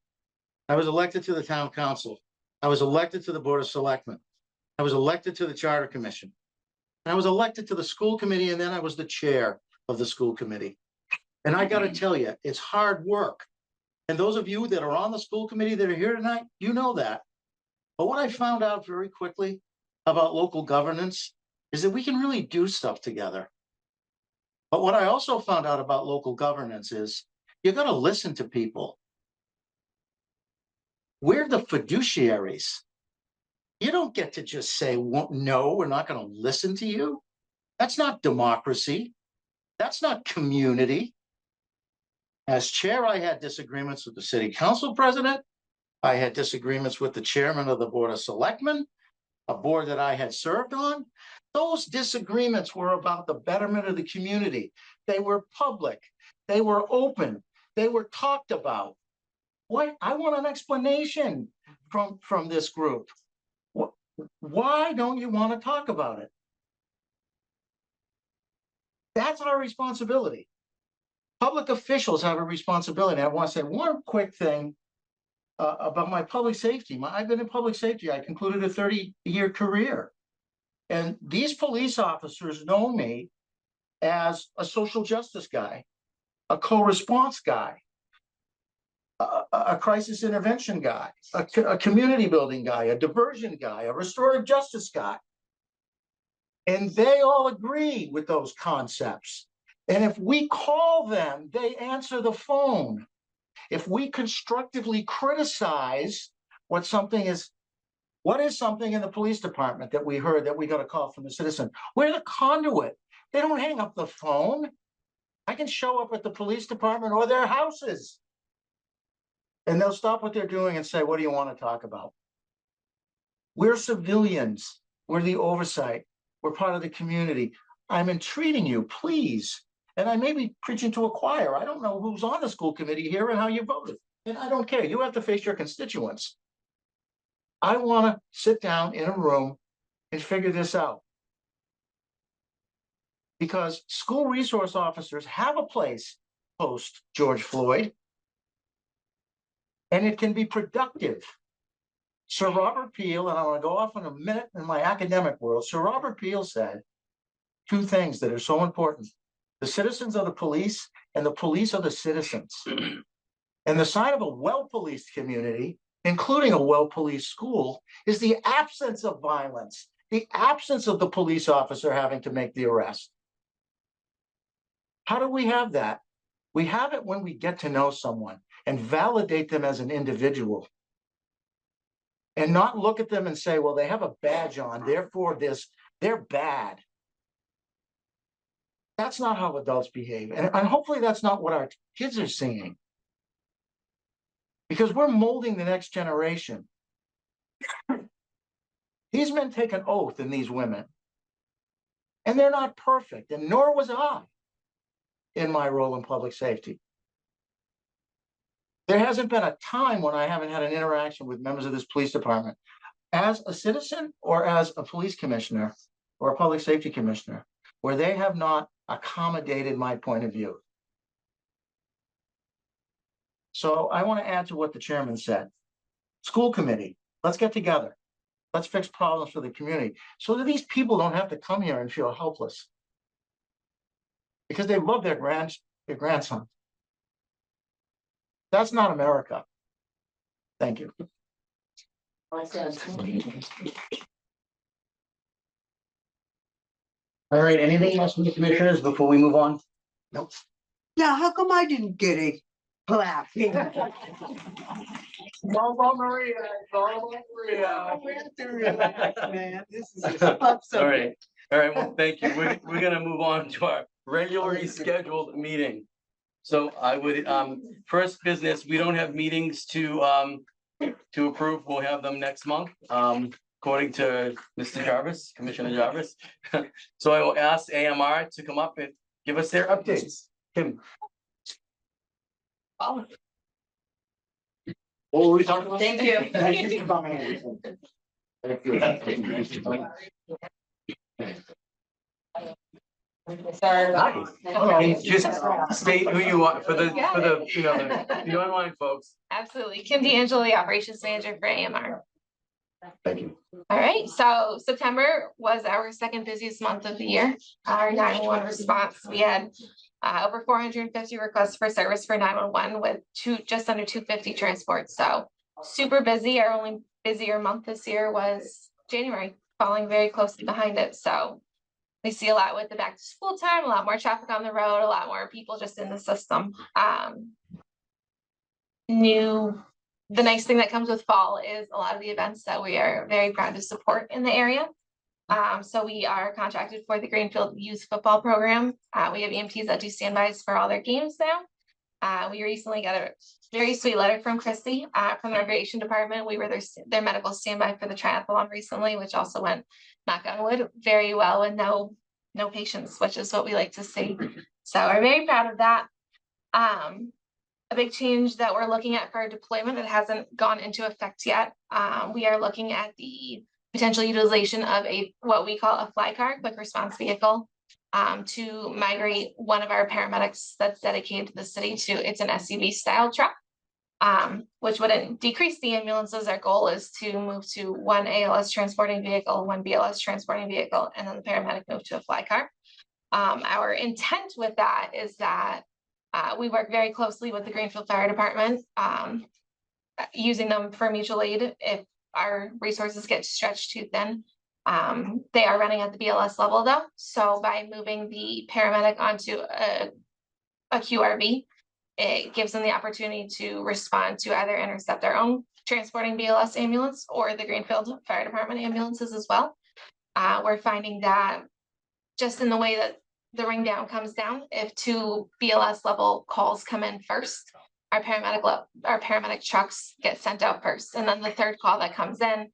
I was elected to the town council. I was elected to the board of selectmen. I was elected to the charter commission. And I was elected to the school committee, and then I was the chair of the school committee. And I gotta tell you, it's hard work. And those of you that are on the school committee that are here tonight, you know that. But what I found out very quickly about local governance is that we can really do stuff together. But what I also found out about local governance is you gotta listen to people. We're the fiduciaries. You don't get to just say, no, we're not gonna listen to you. That's not democracy. That's not community. As chair, I had disagreements with the city council president. I had disagreements with the chairman of the board of selectmen, a board that I had served on. Those disagreements were about the betterment of the community. They were public. They were open. They were talked about. What? I want an explanation from this group. Why don't you want to talk about it? That's our responsibility. Public officials have a responsibility. I want to say one quick thing about my public safety. I've been in public safety. I concluded a 30-year career. And these police officers know me as a social justice guy, a co-response guy, a crisis intervention guy, a community building guy, a diversion guy, a restorative justice guy. And they all agree with those concepts. And if we call them, they answer the phone. If we constructively criticize what is something in the police department that we heard that we got a call from the citizen, we're the conduit. They don't hang up the phone. I can show up at the police department or their houses. And they'll stop what they're doing and say, what do you want to talk about? We're civilians. We're the oversight. We're part of the community. I'm entreating you, please. And I may be preaching to a choir. I don't know who's on the school committee here and how you voted. And I don't care. You have to face your constituents. I want to sit down in a room and figure this out. Because school resource officers have a place post George Floyd. And it can be productive. Sir Robert Peel, and I want to go off in a minute in my academic world. Sir Robert Peel said two things that are so important. The citizens are the police, and the police are the citizens. And the sign of a well-policed community, including a well-policed school, is the absence of violence, the absence of the police officer having to make the arrest. How do we have that? We have it when we get to know someone and validate them as an individual. And not look at them and say, well, they have a badge on, therefore they're bad. That's not how adults behave. And hopefully that's not what our kids are seeing. Because we're molding the next generation. These men take an oath in these women. And they're not perfect, and nor was I in my role in public safety. There hasn't been a time when I haven't had an interaction with members of this police department as a citizen or as a police commissioner or a public safety commissioner, where they have not accommodated my point of view. So I want to add to what the chairman said. School committee, let's get together. Let's fix problems for the community so that these people don't have to come here and feel helpless. Because they love their grandson. That's not America. Thank you. All right, anything else from the commissioners before we move on? Nope. Yeah, how come I didn't get a clap? Maria. Man, this is All right, well, thank you. We're gonna move on to our regularly scheduled meeting. So I would, first business, we don't have meetings to approve. We'll have them next month, according to Mr. Jarvis, Commissioner Jarvis. So I will ask AMR to come up and give us their updates. Kim. What were we talking about? Thank you. Thank you for coming. Sorry. Hi. Just state who you are for the, the online folks. Absolutely. Kim D'Angelo, the operations manager for AMR. Thank you. All right, so September was our second busiest month of the year. Our 911 response, we had over 450 requests for service for 911 with just under 250 transports. So super busy. Our only busier month this year was January, falling very closely behind it. So we see a lot with the back to school time, a lot more traffic on the road, a lot more people just in the system. The nice thing that comes with fall is a lot of the events that we are very proud to support in the area. So we are contracted for the Greenfield Youth Football Program. We have EMTs that do standbys for all their games now. We recently got a very sweet letter from Christy from the recreation department. We were their medical standby for the triathlon recently, which also went, knock on wood, very well and no patients, which is what we like to see. So we're very proud of that. A big change that we're looking at for our deployment, it hasn't gone into effect yet. We are looking at the potential utilization of what we call a fly car, quick response vehicle, to migrate one of our paramedics that's dedicated to the city to, it's an SUV style truck, which wouldn't decrease the ambulances. Our goal is to move to one ALS transporting vehicle, one BLS transporting vehicle, and then the paramedic move to a fly car. Our intent with that is that we work very closely with the Greenfield Fire Department, using them for mutual aid if our resources get stretched too thin. They are running at the BLS level though. So by moving the paramedic onto a QRV, it gives them the opportunity to respond to either intercept their own transporting BLS ambulance or the Greenfield Fire Department ambulances as well. We're finding that just in the way that the ring down comes down, if two BLS level calls come in first, our paramedic trucks get sent out first. And then the third call that comes in,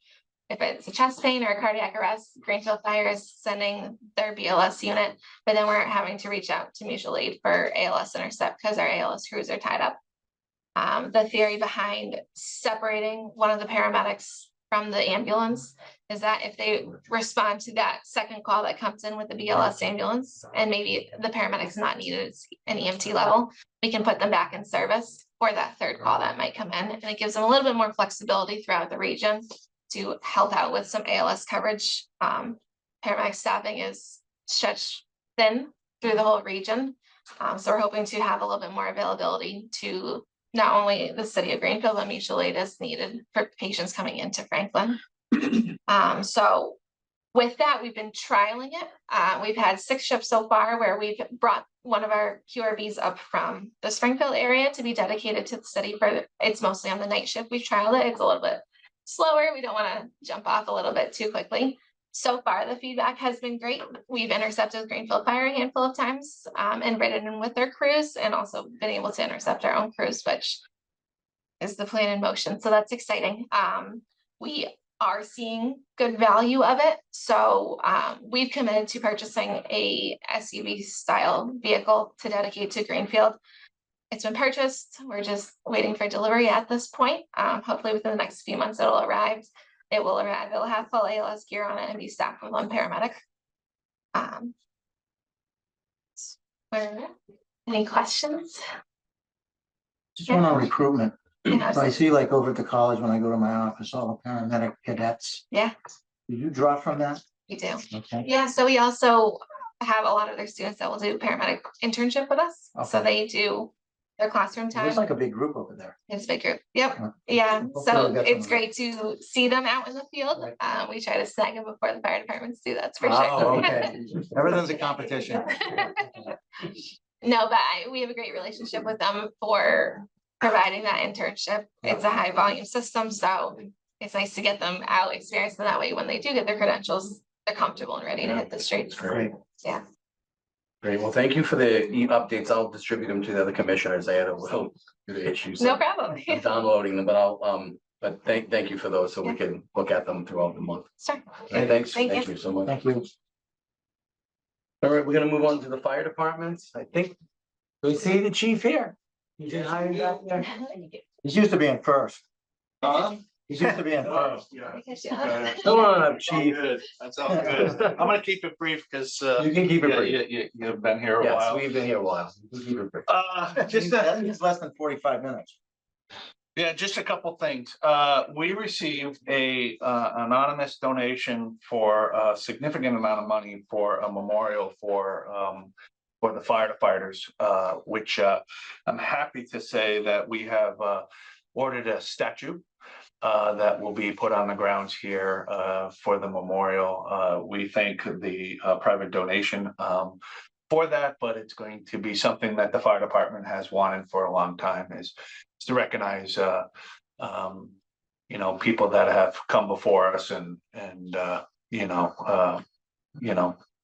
if it's a chest pain or a cardiac arrest, Greenfield Fire is sending their BLS unit, but then we're having to reach out to mutual aid for ALS intercept because our ALS crews are tied up. The theory behind separating one of the paramedics from the ambulance is that if they respond to that second call that comes in with the BLS ambulance, and maybe the paramedic's not needed, it's an EMT level, we can put them back in service for that third call that might come in. And it gives them a little bit more flexibility throughout the region to help out with some ALS coverage. Paramedic staffing is stretched thin through the whole region. So we're hoping to have a little bit more availability to not only the city of Greenfield, but mutual aid as needed for patients coming into Franklin. So with that, we've been trialing it. We've had 6 shifts so far where we've brought one of our QRVs up from the Springfield area to be dedicated to the city it's mostly on the night shift. We've trialed it. It's a little bit slower. We don't want to jump off a little bit too quickly. So far, the feedback has been great. We've intercepted Greenfield Fire a handful of times and ridden in with their crews, and also been able to intercept our own crews, which is the plan in motion. So that's exciting. We are seeing good value of it. So we've committed to purchasing a SUV style vehicle to dedicate to Greenfield. It's been purchased. We're just waiting for delivery at this point. Hopefully within the next few months it'll arrive. It will arrive. It'll have full ALS gear on it and be staffed with one paramedic. Any questions? Just one on recruitment. Yeah, So I see like over at the college, when I go to my office, all the paramedic cadets. yeah, Do you draw from that? we do. Okay. Yeah, so we also have a lot of their students that will do paramedic internship with us. So Okay. they do their classroom time. There's like a big group over there. It's a big group. Yep. Yeah. Yeah. Hopefully So we'll get it's some great to see them out in the field. Right. We try to snag them before the fire departments do. That's for Oh, sure. okay. Everything's a competition. No, but we have a great relationship with them for providing that internship. It's a high volume system, so it's nice to get them out experiencing that way. When they do get their credentials, they're comfortable and ready to hit the streets. Great. Yeah. Great, well, thank you for the updates. I'll distribute them to the other commissioners. I had a little bit of issues. No problem. I'm downloading them, but but thank you for those, so we can look at them throughout the month. Sure. Okay, thanks, Thank thank you. you so much. Thank you. All right, we're gonna move on to the fire department. I think, we see the chief here. He's in hiding back there. He's used to being first. Huh? He's used to being first. Come on up, chief. That's all good. I'm gonna keep it brief because You can keep it brief. you've been here a Yes, while. we've been here a while. You can keep it brief. Just, it's less than 45 minutes. Yeah, just a couple things. We received a anonymous donation for a significant amount of money for a memorial for the firefighters, which I'm happy to say that we have ordered a statue that will be put on the grounds here for the memorial. We thank the private donation for that, but it's going to be something that the fire department has wanted for a long time, is to recognize people that have come before us and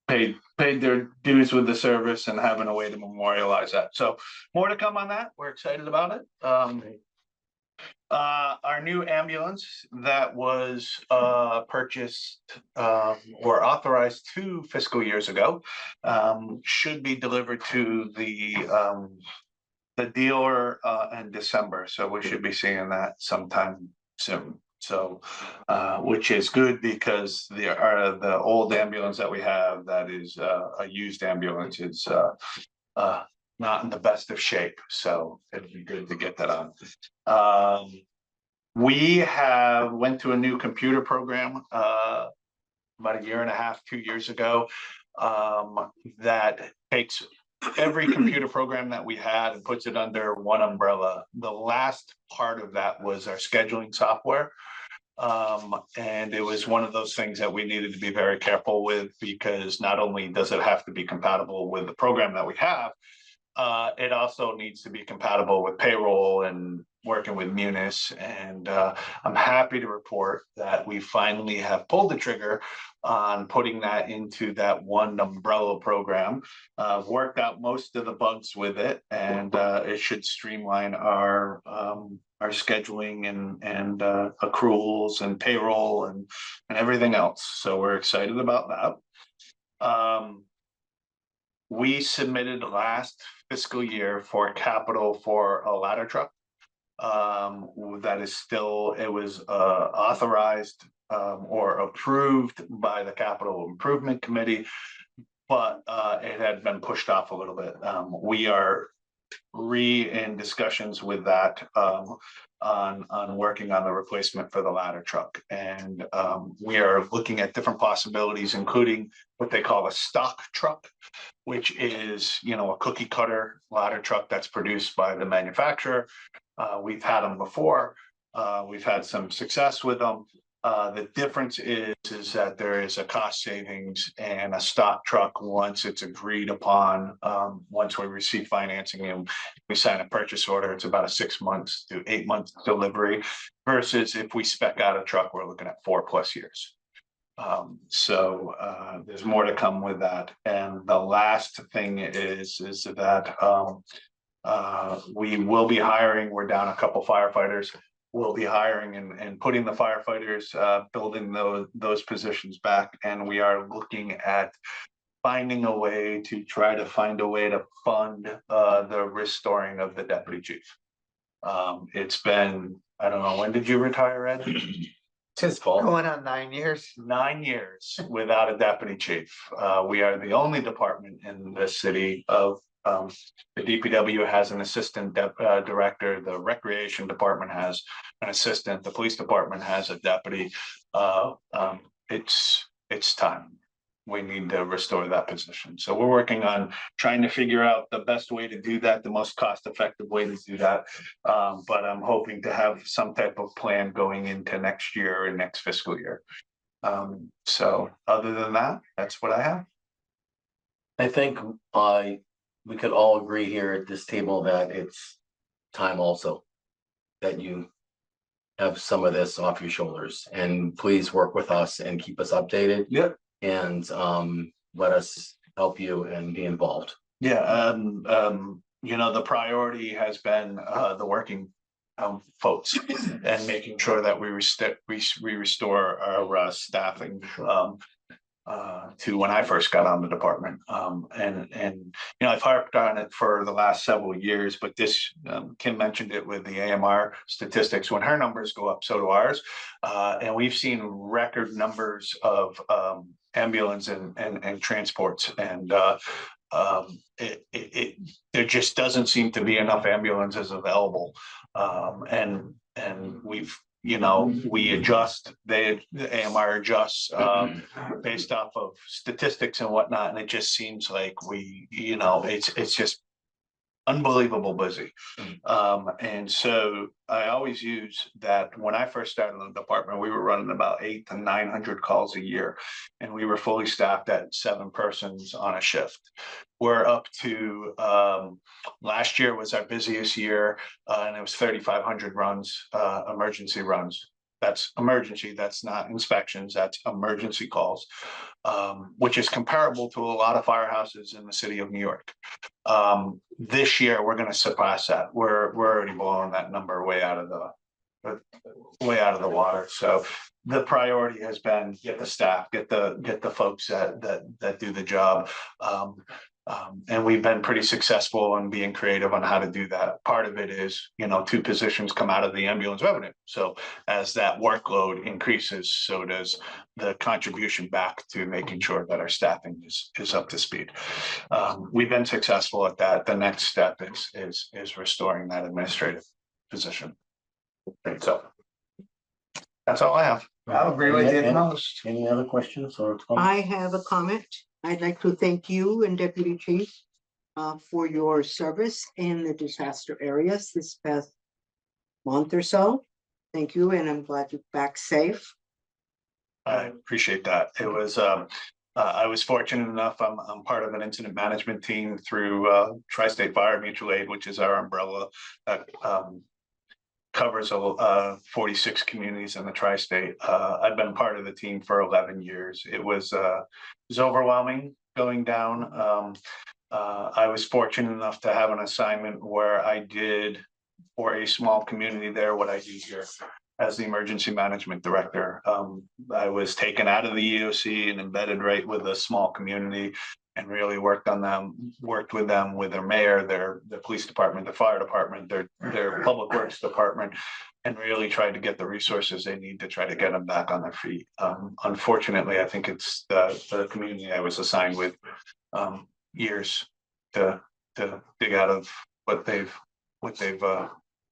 paid their dues with the service and having a way to memorialize that. So more to come on that. We're excited about it. Our new ambulance that was purchased or authorized 2 fiscal years ago should be delivered to the dealer in December. So we should be seeing that sometime soon. So which is good because the old ambulance that we have, that is a used ambulance, is not in the best of shape. So it'd be good to get that on. We went to a new computer program about 1.5 years, 2 years ago, that takes every computer program that we had and puts it under one umbrella. The last part of that was our scheduling software. And it was one of those things that we needed to be very careful with, because not only does it have to be compatible with the program that we have, it also needs to be compatible with payroll and working with Munis. And I'm happy to report that we finally have pulled the trigger on putting that into that one umbrella program. Worked out most of the bugs with it, and it should streamline our scheduling and accruals and payroll and everything else. So we're excited about that. We submitted last fiscal year for capital for a ladder truck. That is still, it was authorized or approved by the Capital Improvement Committee, but it had been pushed off a little bit. We are in discussions with that on working on the replacement for the ladder truck. And we are looking at different possibilities, including what they call a stock truck, which is, a cookie cutter ladder truck that's produced by the manufacturer. We've had them before. We've had some success with them. The difference is that there is a cost savings, and a stock truck, once it's agreed upon, once we receive financing and we sign a purchase order, it's about a 6 months to 8 months delivery, versus if we spec out a truck, we're looking at 4+ years. So there's more to come with that. And the last thing is that we will be hiring, we're down a couple firefighters. We'll be hiring and putting the firefighters, building those positions back. And we are looking at finding a way to fund the restoring of the deputy chief. It's been, I don't know, when did you retire, Ed? It's his fault. Going on 9 years. 9 years without a deputy chief. We are the only department in the city of the DPW has an assistant director, the recreation department has an assistant, the police department has a deputy. It's time. We need to restore that position. So we're working on trying to figure out the best way to do that, the most cost-effective way to do that. But I'm hoping to have some type of plan going into next year and next fiscal year. So other than that, that's what I have. I think we could all agree here at this table that it's time also that you have some of this off your shoulders, and please work with us and keep us updated. Yep. And let us help you and be involved? Yeah, the priority has been the working folks and making sure that we restore our staffing to when I first got on the department. I've harped on it for the last several years, but this Kim mentioned it with the AMR statistics. When her numbers go up, so do ours. And we've seen record numbers of ambulance and transports, and there just doesn't seem to be enough ambulances available. And we've, we adjust, the AMR adjusts based off of statistics and whatnot, and it just seems like it's just unbelievable busy. And so I always use that. When I first started in the department, we were running about 800 to 900 calls a year, and we were fully staffed at 7 persons on a shift. We're up to last year was our busiest year, and it was 3,500 runs, emergency runs. That's emergency, that's not inspections, that's emergency calls, which is comparable to a lot of firehouses in the city of New York. This year, we're going to surpass that. We're already blowing that number way out of the water. So the priority has been get the staff, get the folks that do the job. And we've been pretty successful in being creative on how to do that. Part of it is, 2 positions come out of the ambulance revenue. So as that workload increases, so does the contribution back to making sure that our staffing is up to speed. We've been successful at that. The next step is restoring that administrative position. And so that's all I have. I'll agree with you most. Any other questions or comments? I have a comment. I'd like to thank you and Deputy Chief for your service in the disaster areas this past month or so. Thank you, and I'm glad you're back safe. I appreciate that. It was I was fortunate enough. I'm part of an incident management team through Tri-State Fire Mutual Aid, which is our umbrella that covers 46 communities in the tri-state. I've been part of the team for 11 years. It was overwhelming going down. I was fortunate enough to have an assignment where I did for a small community there what I do here as the emergency management director. I was taken out of the EOC and embedded right with a small community, and really worked with them, with their mayor, their police department, the fire department, their public works department, and really tried to get the resources they need to try to get them back on their feet. Unfortunately, I think it's the community I was assigned with years to dig out of what they've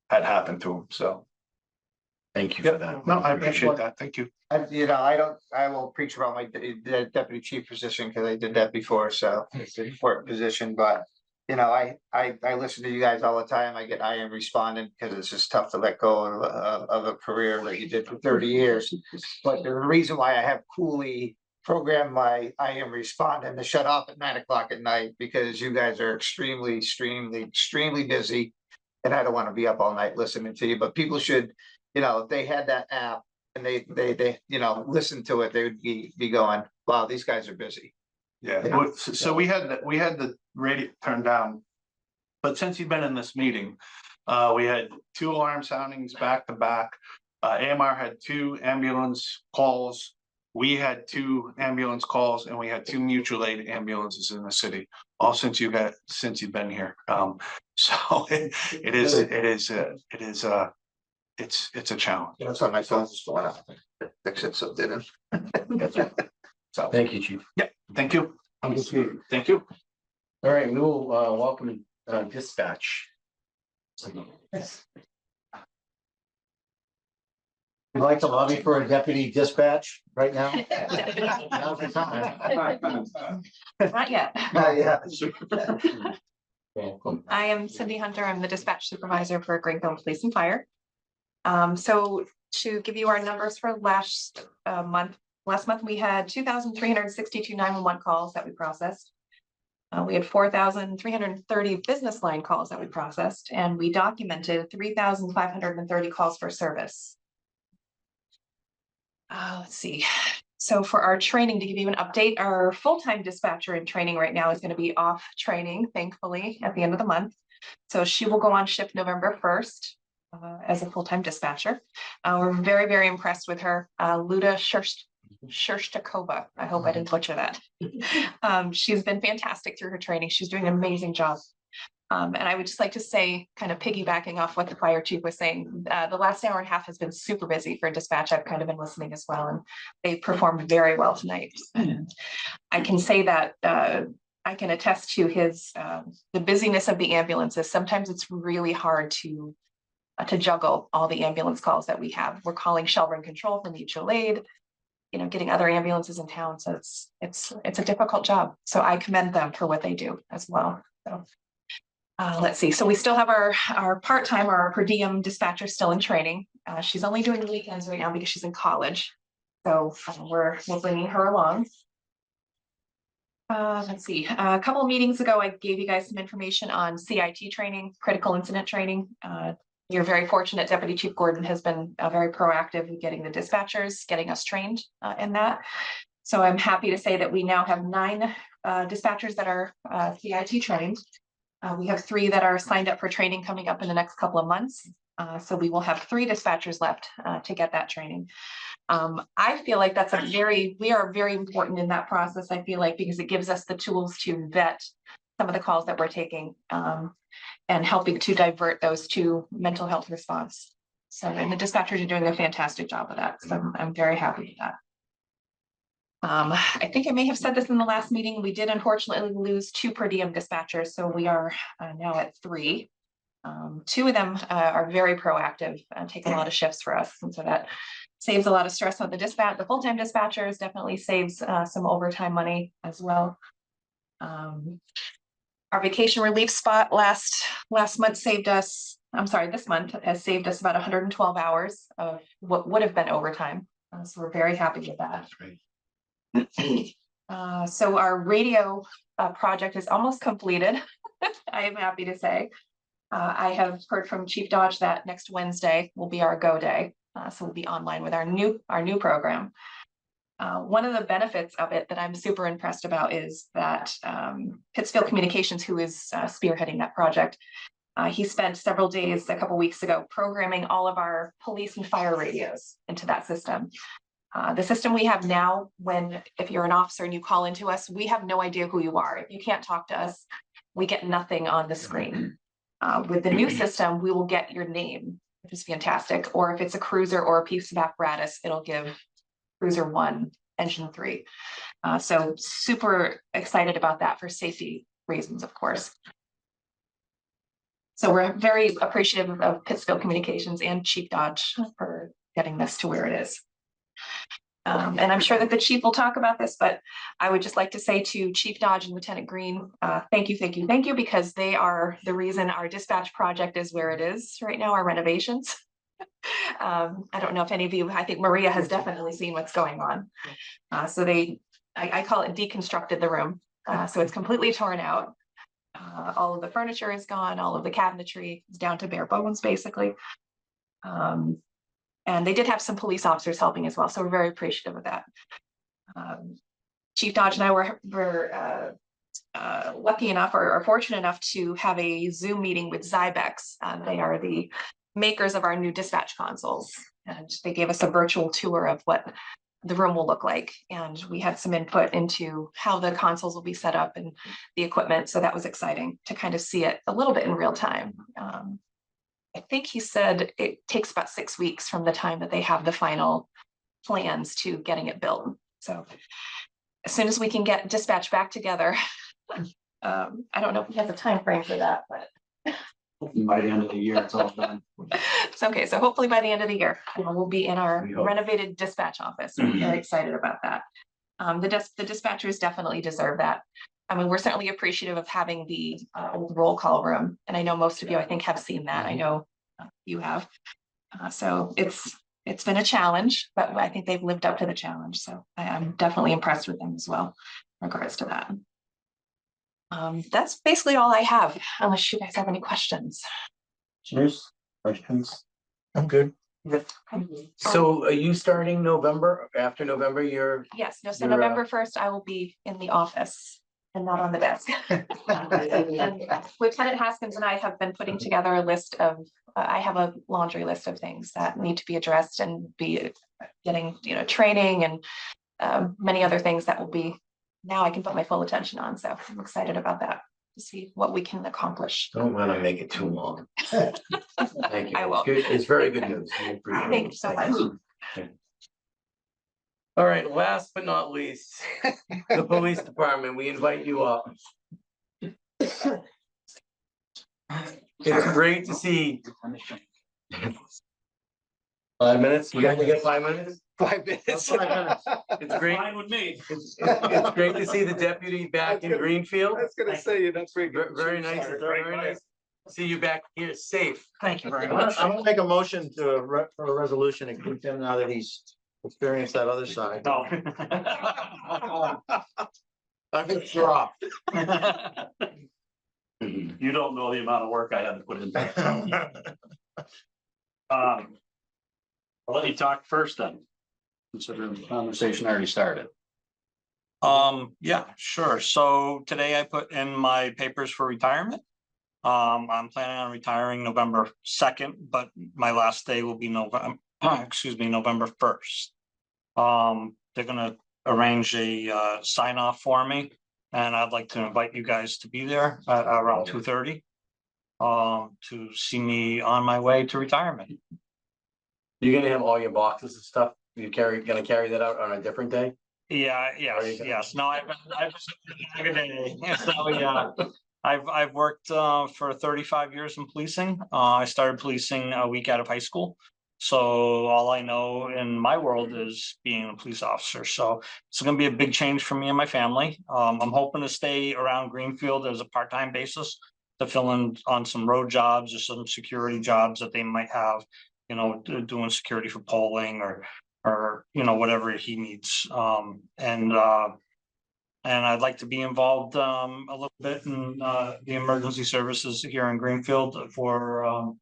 had happen to them. So thank you for that. No, I appreciate that. Thank you. I won't preach about my deputy chief position because I did that before, so it's an important position, but I listen to you guys all the time. I am responding because it's just tough to let go of a career that you did for 30 years. But the reason why I have coolly programmed my I am responding to shut off at 9 o'clock at night, because you guys are extremely busy, and I don't want to be up all night listening to you. But people should, if they had that app and they listen to it, they would be going, wow, these guys are busy. Yeah. So we had the radio turned down, but since you've been in this meeting, we had 2 alarm soundings back to back. AMR had 2 ambulance calls. We had 2 ambulance calls, and we had 2 mutual aid ambulances in the city, all since you've been here. So it's a challenge. That's why my phone's just going out. Fix it, so it didn't. So Thank you, Chief. yeah, thank you. Thank you. All right, we will welcome dispatch. Would like to lobby for a deputy dispatch right now? Now's the time. Not yet. Yeah. I am Cindy Hunter. I'm the dispatch supervisor for Greenfield Police and Fire. So to give you our numbers for last month we had 2,362 911 calls that we processed. We had 4,330 business line calls that we processed, and we documented 3,530 calls for service. Let's see. So for our training, to give you an update, our full-time dispatcher in training right now is going to be off training, thankfully, at the end of the month. So she will go on shift November 1st as a full-time dispatcher. We're very, very impressed with her. Luda Sherstakova. I hope I didn't butcher that. She's been fantastic through her training. She's doing an amazing job. And I would just like to say, kind of piggybacking off what the fire chief was saying, the last hour and a half has been super busy for dispatch. I've kind of been listening as well, and they performed very well tonight. I can say that I can attest to his the busyness of the ambulances. Sometimes it's really hard to juggle all the ambulance calls that we have. We're calling shelter and control for mutual aid, you know, getting other ambulances in town. So it's a difficult job. So I commend them for what they do as well. So let's see. So we still have our part-time or our per diem dispatcher still in training. She's only doing the weekends right now because she's in college. So we're bringing her along. Let's see. A couple of meetings ago, I gave you guys some information on CIT training, critical incident training. You're very fortunate. Deputy Chief Gordon has been very proactive in getting the dispatchers, getting us trained in that. So I'm happy to say that we now have 9 dispatchers that are CIT trained. We have 3 that are signed up for training coming up in the next couple of months. So we will have 3 dispatchers left to get that training. I feel like that's we are very important in that process. I feel like because it gives us the tools to vet some of the calls that we're taking and helping to divert those to mental health response. So, and the dispatchers are doing a fantastic job of that. So I'm very happy with that. I think I may have said this in the last meeting. We did unfortunately lose 2 per diem dispatchers. So we are now at 3. 2 of them are very proactive and take a lot of shifts for us. And so that saves a lot of stress on the full-time dispatchers, definitely saves some overtime money as well. Our vacation relief spot last month saved us, this month has saved us about 112 hours of what would have been overtime. So we're very happy with that. So our radio project is almost completed. I am happy to say. I have heard from Chief Dodge that next Wednesday will be our go day. So we'll be online with our new program. One of the benefits of it that I'm super impressed about is that Pittsfield Communications, who is spearheading that project, he spent several days a couple weeks ago programming all of our police and fire radios into that system. The system we have now, if you're an officer and you call into us, we have no idea who you are. If you can't talk to us, we get nothing on the screen. With the new system, we will get your name, which is fantastic. Or if it's a cruiser or a piece of apparatus, it'll give cruiser 1, engine 3. So super excited about that for safety reasons, of course. So we're very appreciative of Pittsfield Communications and Chief Dodge for getting this to where it is. And I'm sure that the chief will talk about this, but I would just like to say to Chief Dodge and Lieutenant Green, thank you, because they are the reason our dispatch project is where it is right now, our renovations. I don't know if any of you, I think Maria has definitely seen what's going on. So I call it deconstructed the room. So it's completely torn out. All of the furniture is gone, all of the cabinetry is down to bare bones, basically. And they did have some police officers helping as well. So we're very appreciative of that. Chief Dodge and I were lucky enough or fortunate enough to have a Zoom meeting with Zybex. They are the makers of our new dispatch consoles. And they gave us a virtual tour of what the room will look like. And we had some input into how the consoles will be set up and the equipment. So that was exciting to kind of see it a little bit in real time. I think he said it takes about 6 weeks from the time that they have the final plans to getting it built. So as soon as we can get dispatch back together, I don't know if he has a time frame for that, but by the end of the year, it's all done. it's okay. So hopefully by the end of the year, we'll be in our renovated dispatch office. I'm very excited about that. The dispatchers definitely deserve that. I mean, we're certainly appreciative of having the old roll call room. And I know most of you, I think, have seen that. I know you have. So it's been a challenge, but I think they've lived up to the challenge. So I'm definitely impressed with them as well in regards to that. That's basically all I have, unless you guys have any questions. Cheers. Questions? I'm good. So are you starting November, after November, you're, Yes, no, so You're, November first, I will be in the office and not on the desk. And Lieutenant Haskins and I have been putting together a list of, I have a laundry list of things that need to be addressed and be getting, training and many other things that will be, now I can put my full attention on, so I'm excited about that, to see what we can accomplish. don't want to make it too long. Thank you. I will. It's good- It's very good news. We appreciate it. Thank you so much. All right, last but not least, the police department, we invite you up. It's great to see. 5 minutes, we only get 5 minutes? 5 minutes. It's great. Fine with me. It's great to see the deputy back in Greenfield. I was gonna say, you're not very good. Very nice, very nice. See you back here safe. Thank you very I'm much. gonna make a motion to, for a resolution and keep him now that he's experienced that other side. No. I think drop. You don't know the amount of work I had to put in. I'll let you talk first then, considering the conversation already started. Yeah, sure. So today I put in my papers for retirement. I'm planning on retiring November 2nd, but my last day will be November, November 1st. They're gonna arrange a sign off for me, and I'd like to invite you guys to be there at around 2:30. To see me on my way to retirement. You're gonna have all your boxes and stuff, gonna carry that out on a different day? Yeah, yes, no, I've worked for 35 years in policing. I started policing a week out of high school. So all I know in my world is being a police officer. So it's gonna be a big change for me and my family. I'm hoping to stay around Greenfield as a part-time basis to fill in on some road jobs or some security jobs that they might have, doing security for polling or whatever he needs. And I'd like to be involved a little bit in the emergency services here in Greenfield for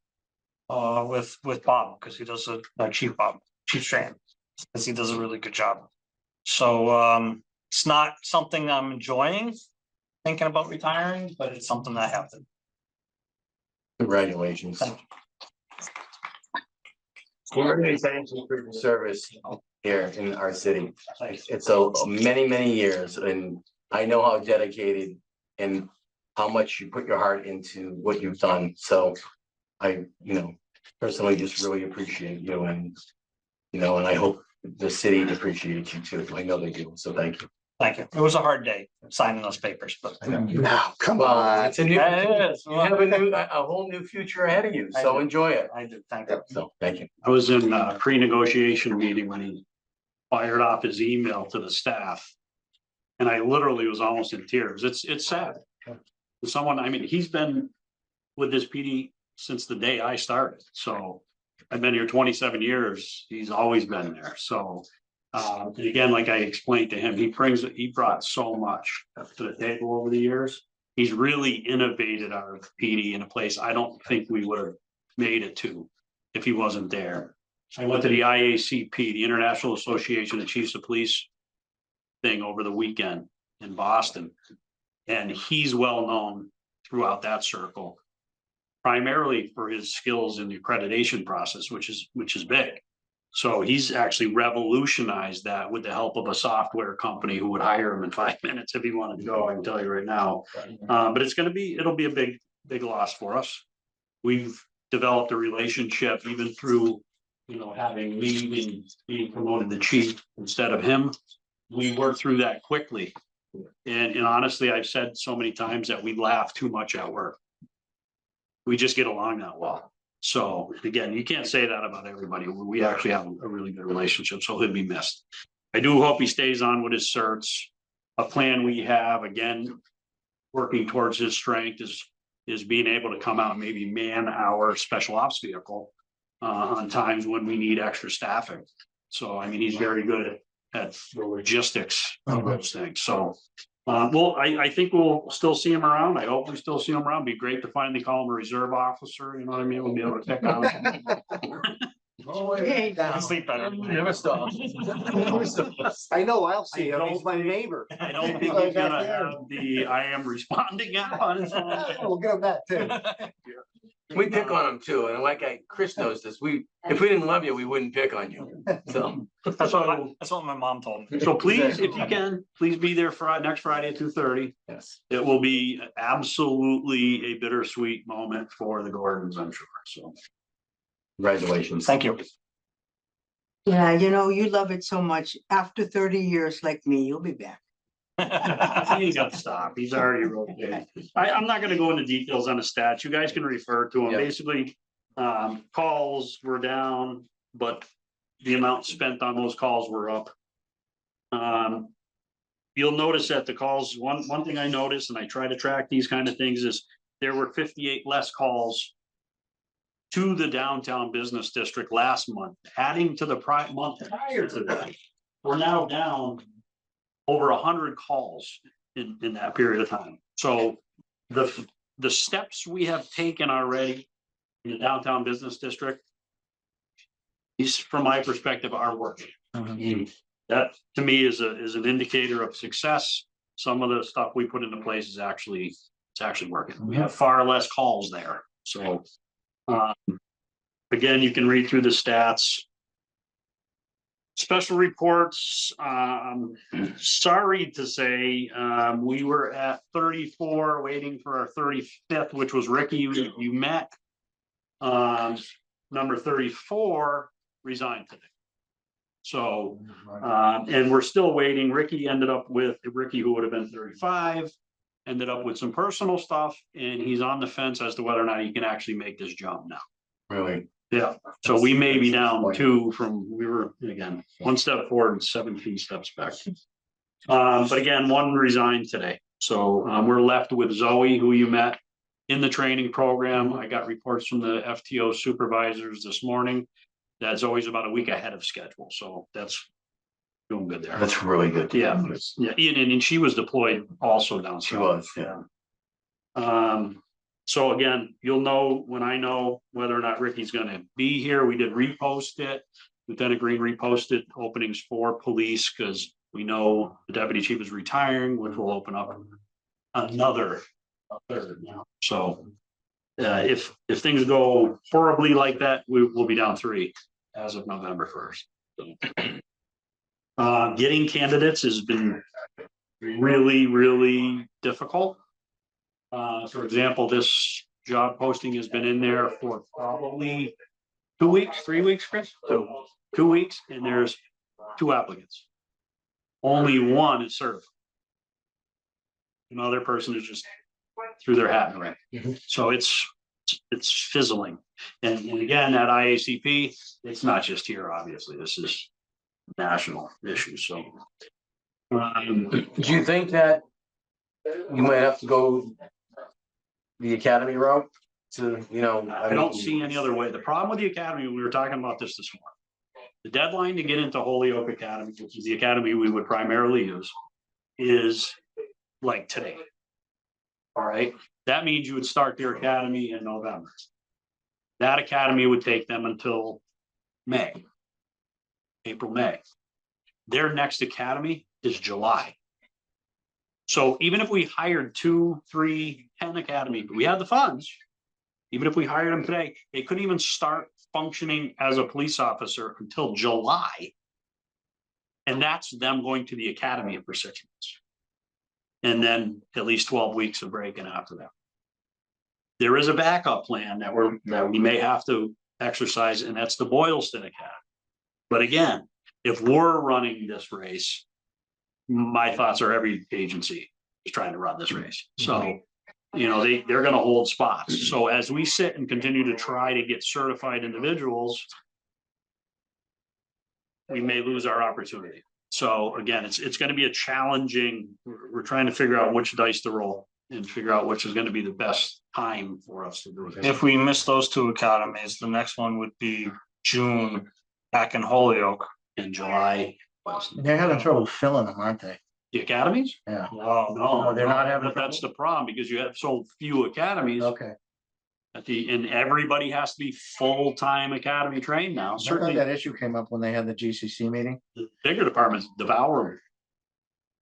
with Bob, because he does Chief Strand, because he does a really good job. So it's not something I'm enjoying thinking about retiring, but it's something that happened. Congratulations. Thank you. Emergency service here in our city. It's a many years, and I know how dedicated and how much you put your heart into what you've done. So I, personally just really appreciate you, and and I hope the city appreciates you too. I know they do. So thank you. Thank you. It was a hard day signing those papers, but Now, come Well, on. it's a new, you have a whole new future ahead of you. So enjoy it. I did. Thank you. So thank you. I was in a pre-negotiation meeting when he fired off his email to the staff. And I literally was almost in tears. It's sad. Someone, he's been with this PD since the day I started. So I've been here 27 years. He's always been there. So and again, like I explained to him, he brought so much to the table over the years. He's really innovated our PD in a place I don't think we would have made it to if he wasn't there. I went to the IACP, the International Association of Chiefs of Police thing over the weekend in Boston. And he's well known throughout that circle, primarily for his skills in the accreditation process, which is big. So he's actually revolutionized that with the help of a software company who would hire him in 5 minutes if he wanted to go. I can tell you right now. But it'll be a big loss for us. We've developed a relationship even through, having me being promoted to chief instead of him. We worked through that quickly. And honestly, I've said so many times that we laugh too much at work. We just get along that well. So again, you can't say that about everybody. We actually have a really good relationship, so he'll be missed. I do hope he stays on with his certs. A plan we have, again, working towards his strength is being able to come out and maybe man our special ops vehicle on times when we need extra staffing. So, he's very good at the logistics of those things. So, I think we'll still see him around. I hope we still see him around. It'd be great to finally call him a reserve officer. You know what I mean? We'll be able to pick on him. Sleep better. Never stops. I know, I'll see I him. don't He's my neighbor. I don't think he's gonna have the I am responding app on his phone. We'll get him that too. We pick on them too, and Chris knows this, if we didn't love you, we wouldn't pick on you, so. That's what my mom told me. So please, if you can, please be there next Friday at 2:30. Yes. It will be absolutely a bittersweet moment for the Gordons, I'm sure, so. Congratulations. Thank you. Yeah, you love it so much. After 30 years like me, you'll be back. He got to stop. He's already wrote it. I'm not gonna go into details on the stats. You guys can refer to them. Yeah. Basically, calls were down, but the amount spent on those calls were up. You'll notice that the calls, one thing I noticed, and I try to track these kind of things, is there were 58 less calls to the downtown business district last month, adding to the month prior to that. We're now down over 100 calls in that period of time. So the steps we have taken already in the downtown business district, these, from my perspective, are working. That to me is an indicator of success. Some of the stuff we put into place is actually working. We have far less calls there. So again, you can read through the stats. Special reports, sorry to say, we were at 34, waiting for our 35th, which was Ricky, you met. Number 34 resigned today. So, and we're still waiting. Ricky, who would have been 35, ended up with some personal stuff, and he's on the fence as to whether or not he can actually make this jump now. Really? Yeah, so we may be down two we were, again, one step forward and 17 steps back. But again, one resigned today. So we're left with Zoe, who you met in the training program. I got reports from the FTO supervisors this morning that Zoe's about a week ahead of schedule. So that's doing good there. That's really good. Yeah, yeah, and she was deployed also down. She was, yeah. So again, you'll know when I know whether or not Ricky's gonna be here. We did repost it. Lieutenant Green reposted openings for police because we know the deputy chief is retiring, which will open up a third now. So if things go horribly like that, we'll be down 3 as of November 1st. So, getting candidates has been really, really difficult. For example, this job posting has been in there for probably 2 weeks, 3 weeks, Chris? 2 weeks, and there's 2 applicants. Only one is certified. Another person is just threw their hat in the ring. So it's fizzling. And again, that IACP, it's not just here, obviously. This is national issue. So Do you think that you might have to go the academy route to, I don't see any other way. The problem with the academy, we were talking about this morning. The deadline to get into Holyoke Academy, which is the academy we would primarily use, is like today. All right, that means you would start their academy in November. That academy would take them until April, May. Their next academy is July. So even if we hired 2, 3, 10 academy, we have the funds. Even if we hired them today, they couldn't even start functioning as a police officer until July. And that's them going to the academy for 6 months. And then at least 12 weeks of break and after that. There is a backup plan that we may have to exercise, and that's the Boylston Academy. But again, if we're running this race, my thoughts are every agency is trying to run this race. So, they're going to hold spots. So as we sit and continue to try to get certified individuals, we may lose our opportunity. So again, it's going to be a challenging, we're trying to figure out which dice to roll and figure out which is going to be the best time for us to do it. If we miss those 2 academies, the next one would be June back in Holyoke. In July. They're having trouble filling them, aren't they? The academies? Yeah. Oh, no, they're not having That's the problem because you have so few academies. Okay. And everybody has to be full-time academy trained now. I thought Certainly that issue came up when they had the GCC meeting. the bigger departments devour them.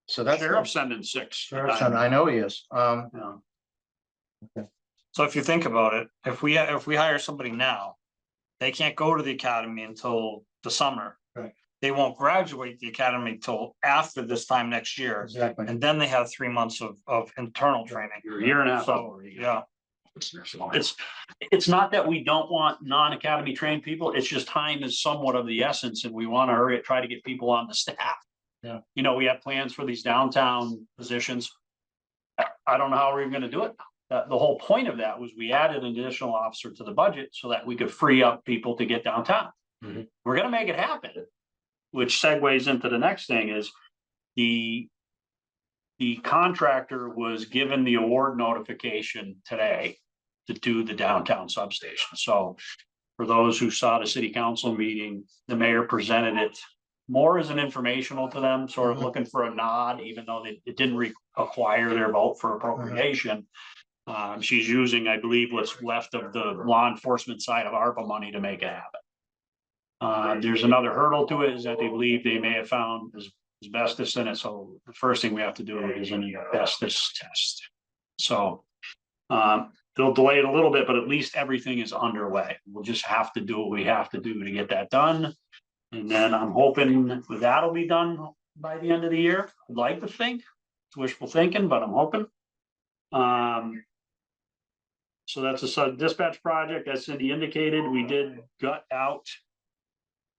So that's. Sheriff's sending 6. Sheriff's son, I know he is. Yeah. So if you think about it, if we hire somebody now, they can't go to the academy until the summer. Right. They won't graduate the academy till after this time next year. Exactly. And then they have 3 months of internal training. A year and a half. So, yeah. It's not that we don't want non-academy trained people. It's just time is somewhat of the essence and we want to hurry, try to get people on the staff. Yeah. You know, we have plans for these downtown positions. I don't know how we're even gonna do it. The whole point of that was we added an additional officer to the budget so that we could free up people to get downtown. Mhm. We're gonna make it happen. Which segues into the next thing is the contractor was given the award notification today to do the downtown substation. So for those who saw the city council meeting, the mayor presented it more as an informational to them, sort of looking for a nod, even though it didn't require their vote for appropriation. She's using, I believe, what's left of the law enforcement side of ARPA money to make it happen. There's another hurdle to it is that they believe they may have found asbestos in it. So the first thing we have to do is an asbestos test. So they'll delay it a little bit, but at least everything is underway. We'll just have to do what we have to do to get that done. And then I'm hoping that'll be done by the end of the year. I'd like to think it's wishful thinking, but I'm hoping. So that's a dispatch project, as Cindy indicated. We did gut out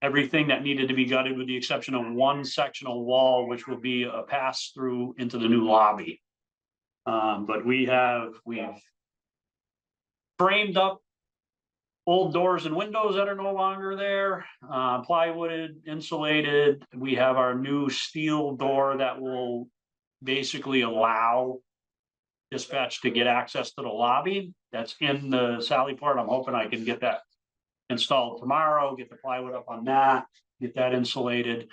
everything that needed to be gutted with the exception of one sectional wall, which will be a pass through into the new lobby. But we've framed up old doors and windows that are no longer there, plywooded, insulated. We have our new steel door that will basically allow dispatch to get access to the lobby. That's in the Sally Port. I'm hoping I can get that installed tomorrow, get the plywood up on that, get that insulated.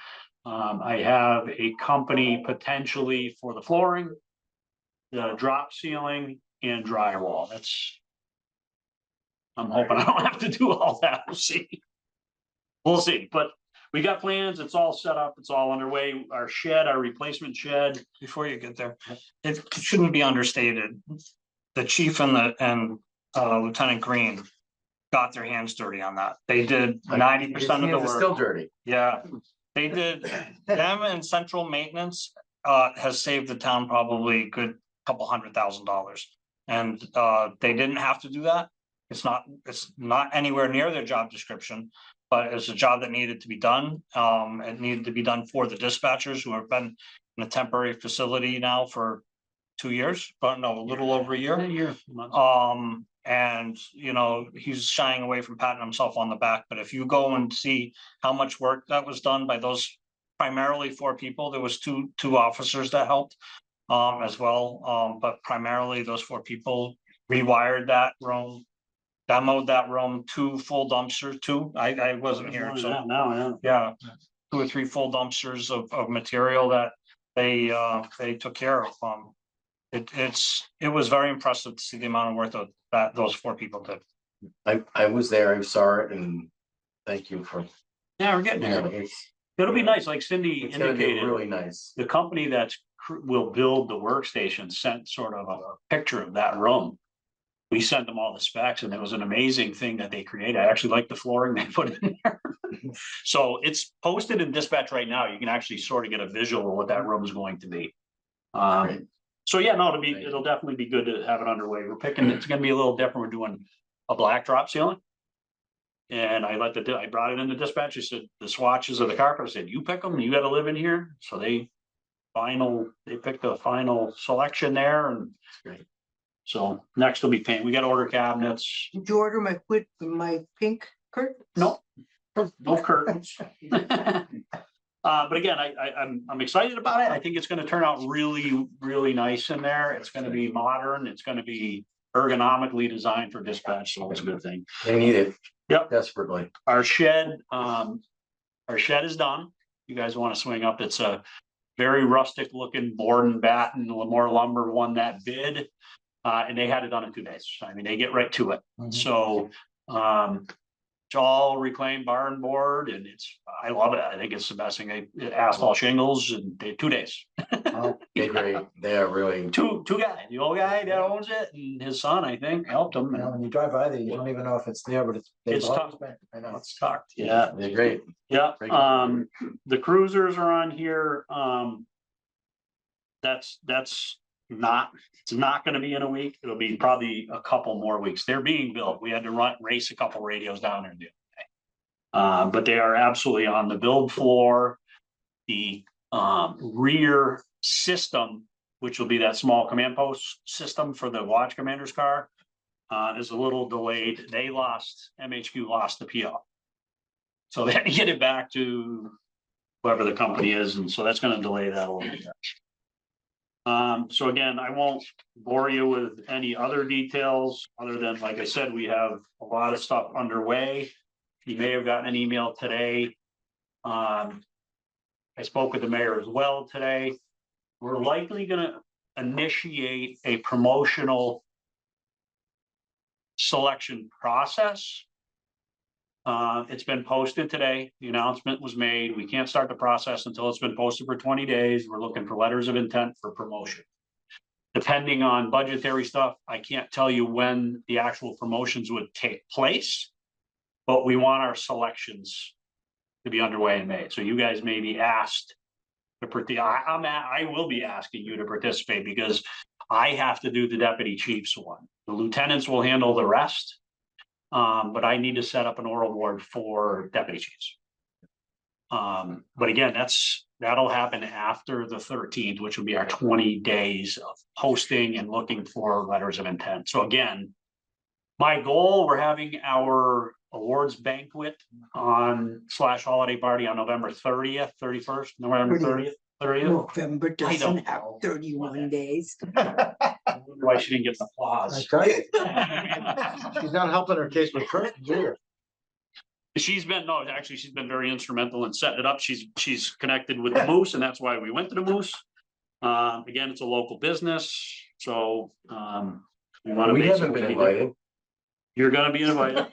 I have a company potentially for the flooring, the drop ceiling and drywall. I'm hoping I don't have to do all that. We'll see, but we got plans. It's all set up. It's all underway. Our shed, our replacement shed, before you get there, it shouldn't be understated. The chief and Lieutenant Green got their hands dirty on that. They did 90% of the work. Still dirty. Yeah, they did. Them and central maintenance has saved the town probably a good couple $100,000. And they didn't have to do that. It's not anywhere near their job description, but it's a job that needed to be done. It needed to be done for the dispatchers who have been in a temporary facility now for 2 years, but no, a little over a year. And you know, he's shying away from patting himself on the back. But if you go and see how much work that was done by those primarily 4 people, there was two officers that helped as well. But primarily those 4 people rewired that room, demoed that room, 2 full dumpsters, 2. I wasn't here, so yeah, 2 or 3 full dumpsters of material that they took care of. It was very impressive to see the amount of work that those 4 people did. I was there, I saw it, and thank you for. Yeah, we're getting there. It'll be nice, like Cindy It's gonna be indicated. really nice. The company that will build the workstation sent sort of a picture of that room. We sent them all the specs and it was an amazing thing that they created. I actually like the flooring they put in there. So it's posted in dispatch right now. You can actually sort of get a visual of what that room is going to be. So yeah, no, it'll definitely be good to have it underway. It's gonna be a little different. We're doing a black drop ceiling. And I brought it into dispatch. I said, the swatches of the carpet, I said, you pick them, you gotta live in here. So they picked the final selection there and so next will be paint. We gotta order cabinets. Did you order my pink curtains? No curtains. But again, I'm excited about it. I think it's gonna turn out really, really nice in there. It's gonna be modern. It's gonna be ergonomically designed for dispatch, so it's a good thing. They need it. Yep. Desperately. Our shed is done. You guys want to swing up? It's a very rustic looking board and batten, Lamore Lumber won that bid. And they had it done in 2 days. I mean, they get right to it. So, it's all reclaimed barn board and I love it. I think it's the best thing. Asphalt shingles in 2 days. They're great. They are really. Two guys, the old guy that owns it and his son, I think, helped him. You know, when you drive by there, you don't even know if it's there, but It's tough. I know. It's tucked. Yeah, They're great. yeah. Very good. The cruisers are on here. That's it's not gonna be in a week. It'll be probably a couple more weeks. They're being built. We had to race a couple radios down there the other day. But they are absolutely on the build floor. The rear system, which will be that small command post system for the watch commander's car, is a little delayed. MHQ lost the PO. So they had to get it back to whoever the company is, and so that's gonna delay that a little bit. So again, I won't bore you with any other details, other than, like I said, we have a lot of stuff underway. You may have gotten an email today. I spoke with the mayor as well today. We're likely gonna initiate a promotional selection process. It's been posted today. The announcement was made. We can't start the process until it's been posted for 20 days. We're looking for letters of intent for promotion. Depending on budgetary stuff, I can't tell you when the actual promotions would take place, but we want our selections to be underway in May. So you guys may be asked to participate. I will be asking you to participate because I have to do the deputy chief's one. The lieutenants will handle the rest. But I need to set up an oral board for deputy chiefs. But again, that'll happen after the 13th, which will be our 20 days of posting and looking for letters of intent. So again, my goal, we're having our awards banquet /holiday party on November 30th, 31st, November 30th. November I don't doesn't have know. 31 days. Why she didn't get the applause. She's not helping her case with Kurt either. She's been very instrumental in setting it up. She's connected with the Moose, and that's why we went to the Moose. Again, it's a local business, so We haven't been invited. You're gonna be invited.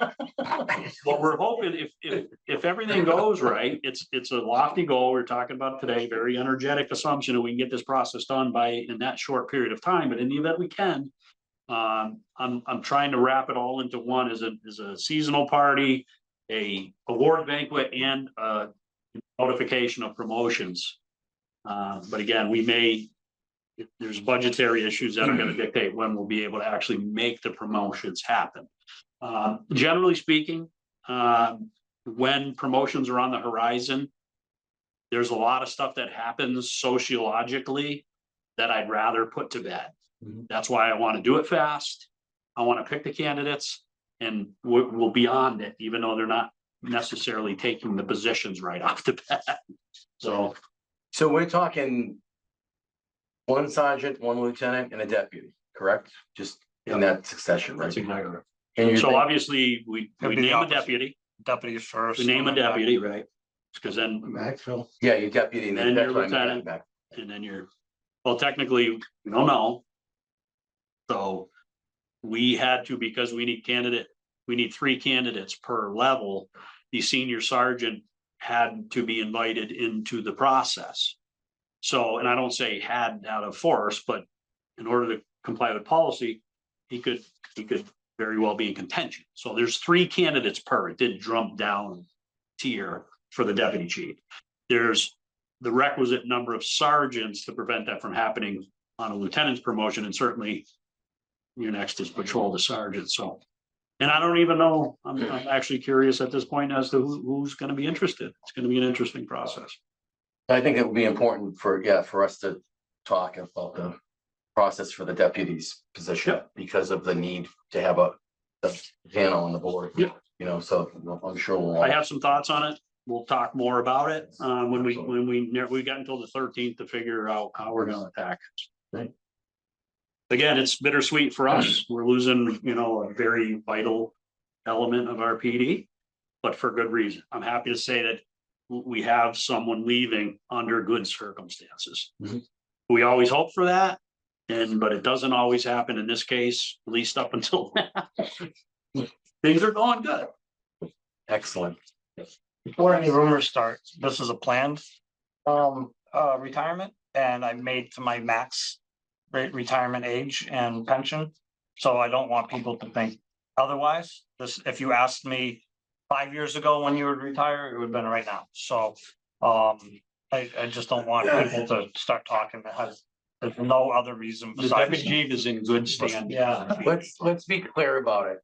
What we're hoping, if everything goes right, it's a lofty goal. We're talking about today, very energetic assumption that we can get this process done in that short period of time, but in the event we can. I'm trying to wrap it all into one as a seasonal party, a award banquet, and a notification of promotions. But again, there's budgetary issues that are gonna dictate when we'll be able to actually make the promotions happen. Generally speaking, when promotions are on the horizon, there's a lot of stuff that happens sociologically that I'd rather put to bed. That's why I want to do it fast. I want to pick the candidates, and we'll be on it, even though they're not necessarily taking the positions right off the bat. So we're talking one sergeant, one lieutenant, and a deputy, correct? Just in that succession, right? that's exactly right. And So obviously, we name a deputy. Deputies first. We name a deputy, right? Because then, Maxville. yeah, your deputy, and Then that's your what I meant lieutenant. back. and then well, technically, we don't know. So we had to, because we need 3 candidates per level. The senior sergeant had to be invited into the process. So, and I don't say had out of force, but in order to comply with policy, he could very well be in contention. So there's 3 candidates per. It did jump down tier for the deputy chief. There's the requisite number of sergeants to prevent that from happening on a lieutenant's promotion, and certainly your next is patrol to sergeant. So, and I don't even know, I'm actually curious at this point as to who's going to be interested. It's going to be an interesting process. I think it would be important for us to talk about the process for the deputies position. Yep. Because of the need to have a panel on the board. Yep. You know, so I'm sure we'll. I have some thoughts on it. We'll talk more about it when we got until the 13th to figure out how we're going to attack it. Right. Again, it's bittersweet for us. We're losing, a very vital element of our PD, but for good reason. I'm happy to say that we have someone leaving under good circumstances. Mhm. We always hope for that. But it doesn't always happen in this case, at least up until now. Things are going good. Excellent. Before any rumors start, this is a planned retirement, and I made to my max retirement age and pension. So I don't want people to think otherwise. This, if you asked me 5 years ago when you would retire, it would have been right now. So I just don't want people to start talking that has, there's no other reason The besides. WG is in good stand. Yeah. Let's be clear about it.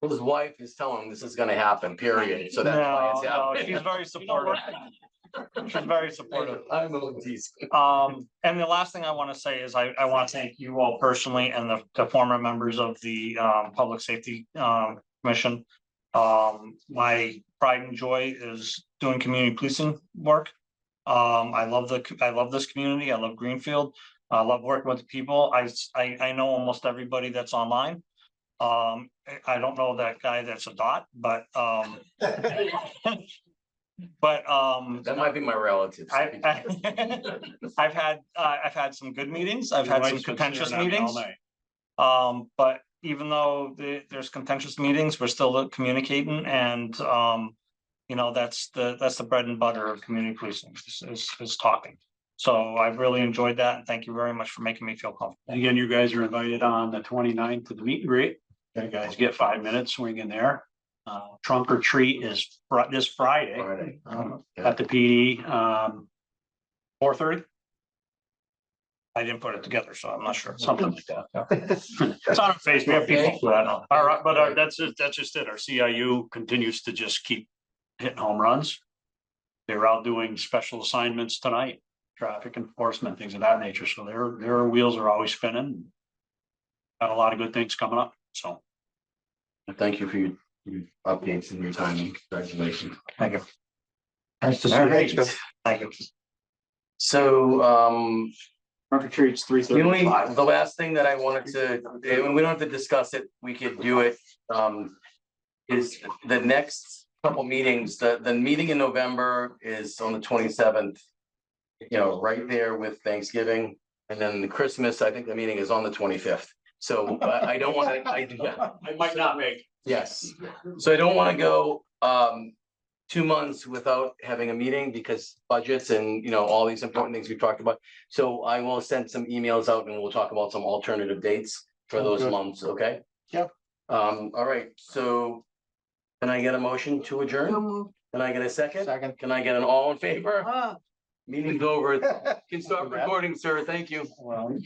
His wife is telling him this is gonna happen, period. So that's why it's No, happening. she's very supportive. She's very supportive. I'm a tease. And the last thing I want to say is I want to thank you all personally and the former members of the Public Safety Commission. My pride and joy is doing community policing work. I love this community. I love Greenfield. I love working with the people. I know almost everybody that's online. I don't know that guy that's a dot, but That might be my relatives. I've had some good meetings. I've had some contentious meetings. But even though there's contentious meetings, we're still communicating, and you know, that's the bread and butter of community policing is talking. So I've really enjoyed that, and thank you very much for making me feel comfortable. Again, you guys are invited on the 29th to the meet and greet. You guys get 5 minutes, swing in there. Trunk or treat is this Friday at the PD, 4:30. I didn't put it together, so I'm not sure, something like that. It's on our face, we have people for that. All right, but that's just it. Our CIU continues to just keep hitting home runs. They're out doing special assignments tonight, traffic enforcement, things of that nature. So their wheels are always spinning. Got a lot of good things coming up, so. Thank you for your updates and your timing. Congratulations. Thank you. Nice to see All you. right. Thank you. So, Trunk or treat's the 3:35. last thing that I wanted to, and we don't have to discuss it, we could do it, is the next couple meetings, the meeting in November is on the 27th. You know, right there with Thanksgiving, and then the Christmas, I think the meeting is on the 25th. So I don't want to, I might not make. yes, so I don't want to go 2 months without having a meeting because budgets and, you know, all these important things we talked about. So I will send some emails out and we'll talk about some alternative dates for those months, okay? Yep. All right, so can I get a motion to adjourn? Can I get a second? Second. Can I get an all in favor? Meeting's over. Can start recording, sir. Thank you. Well,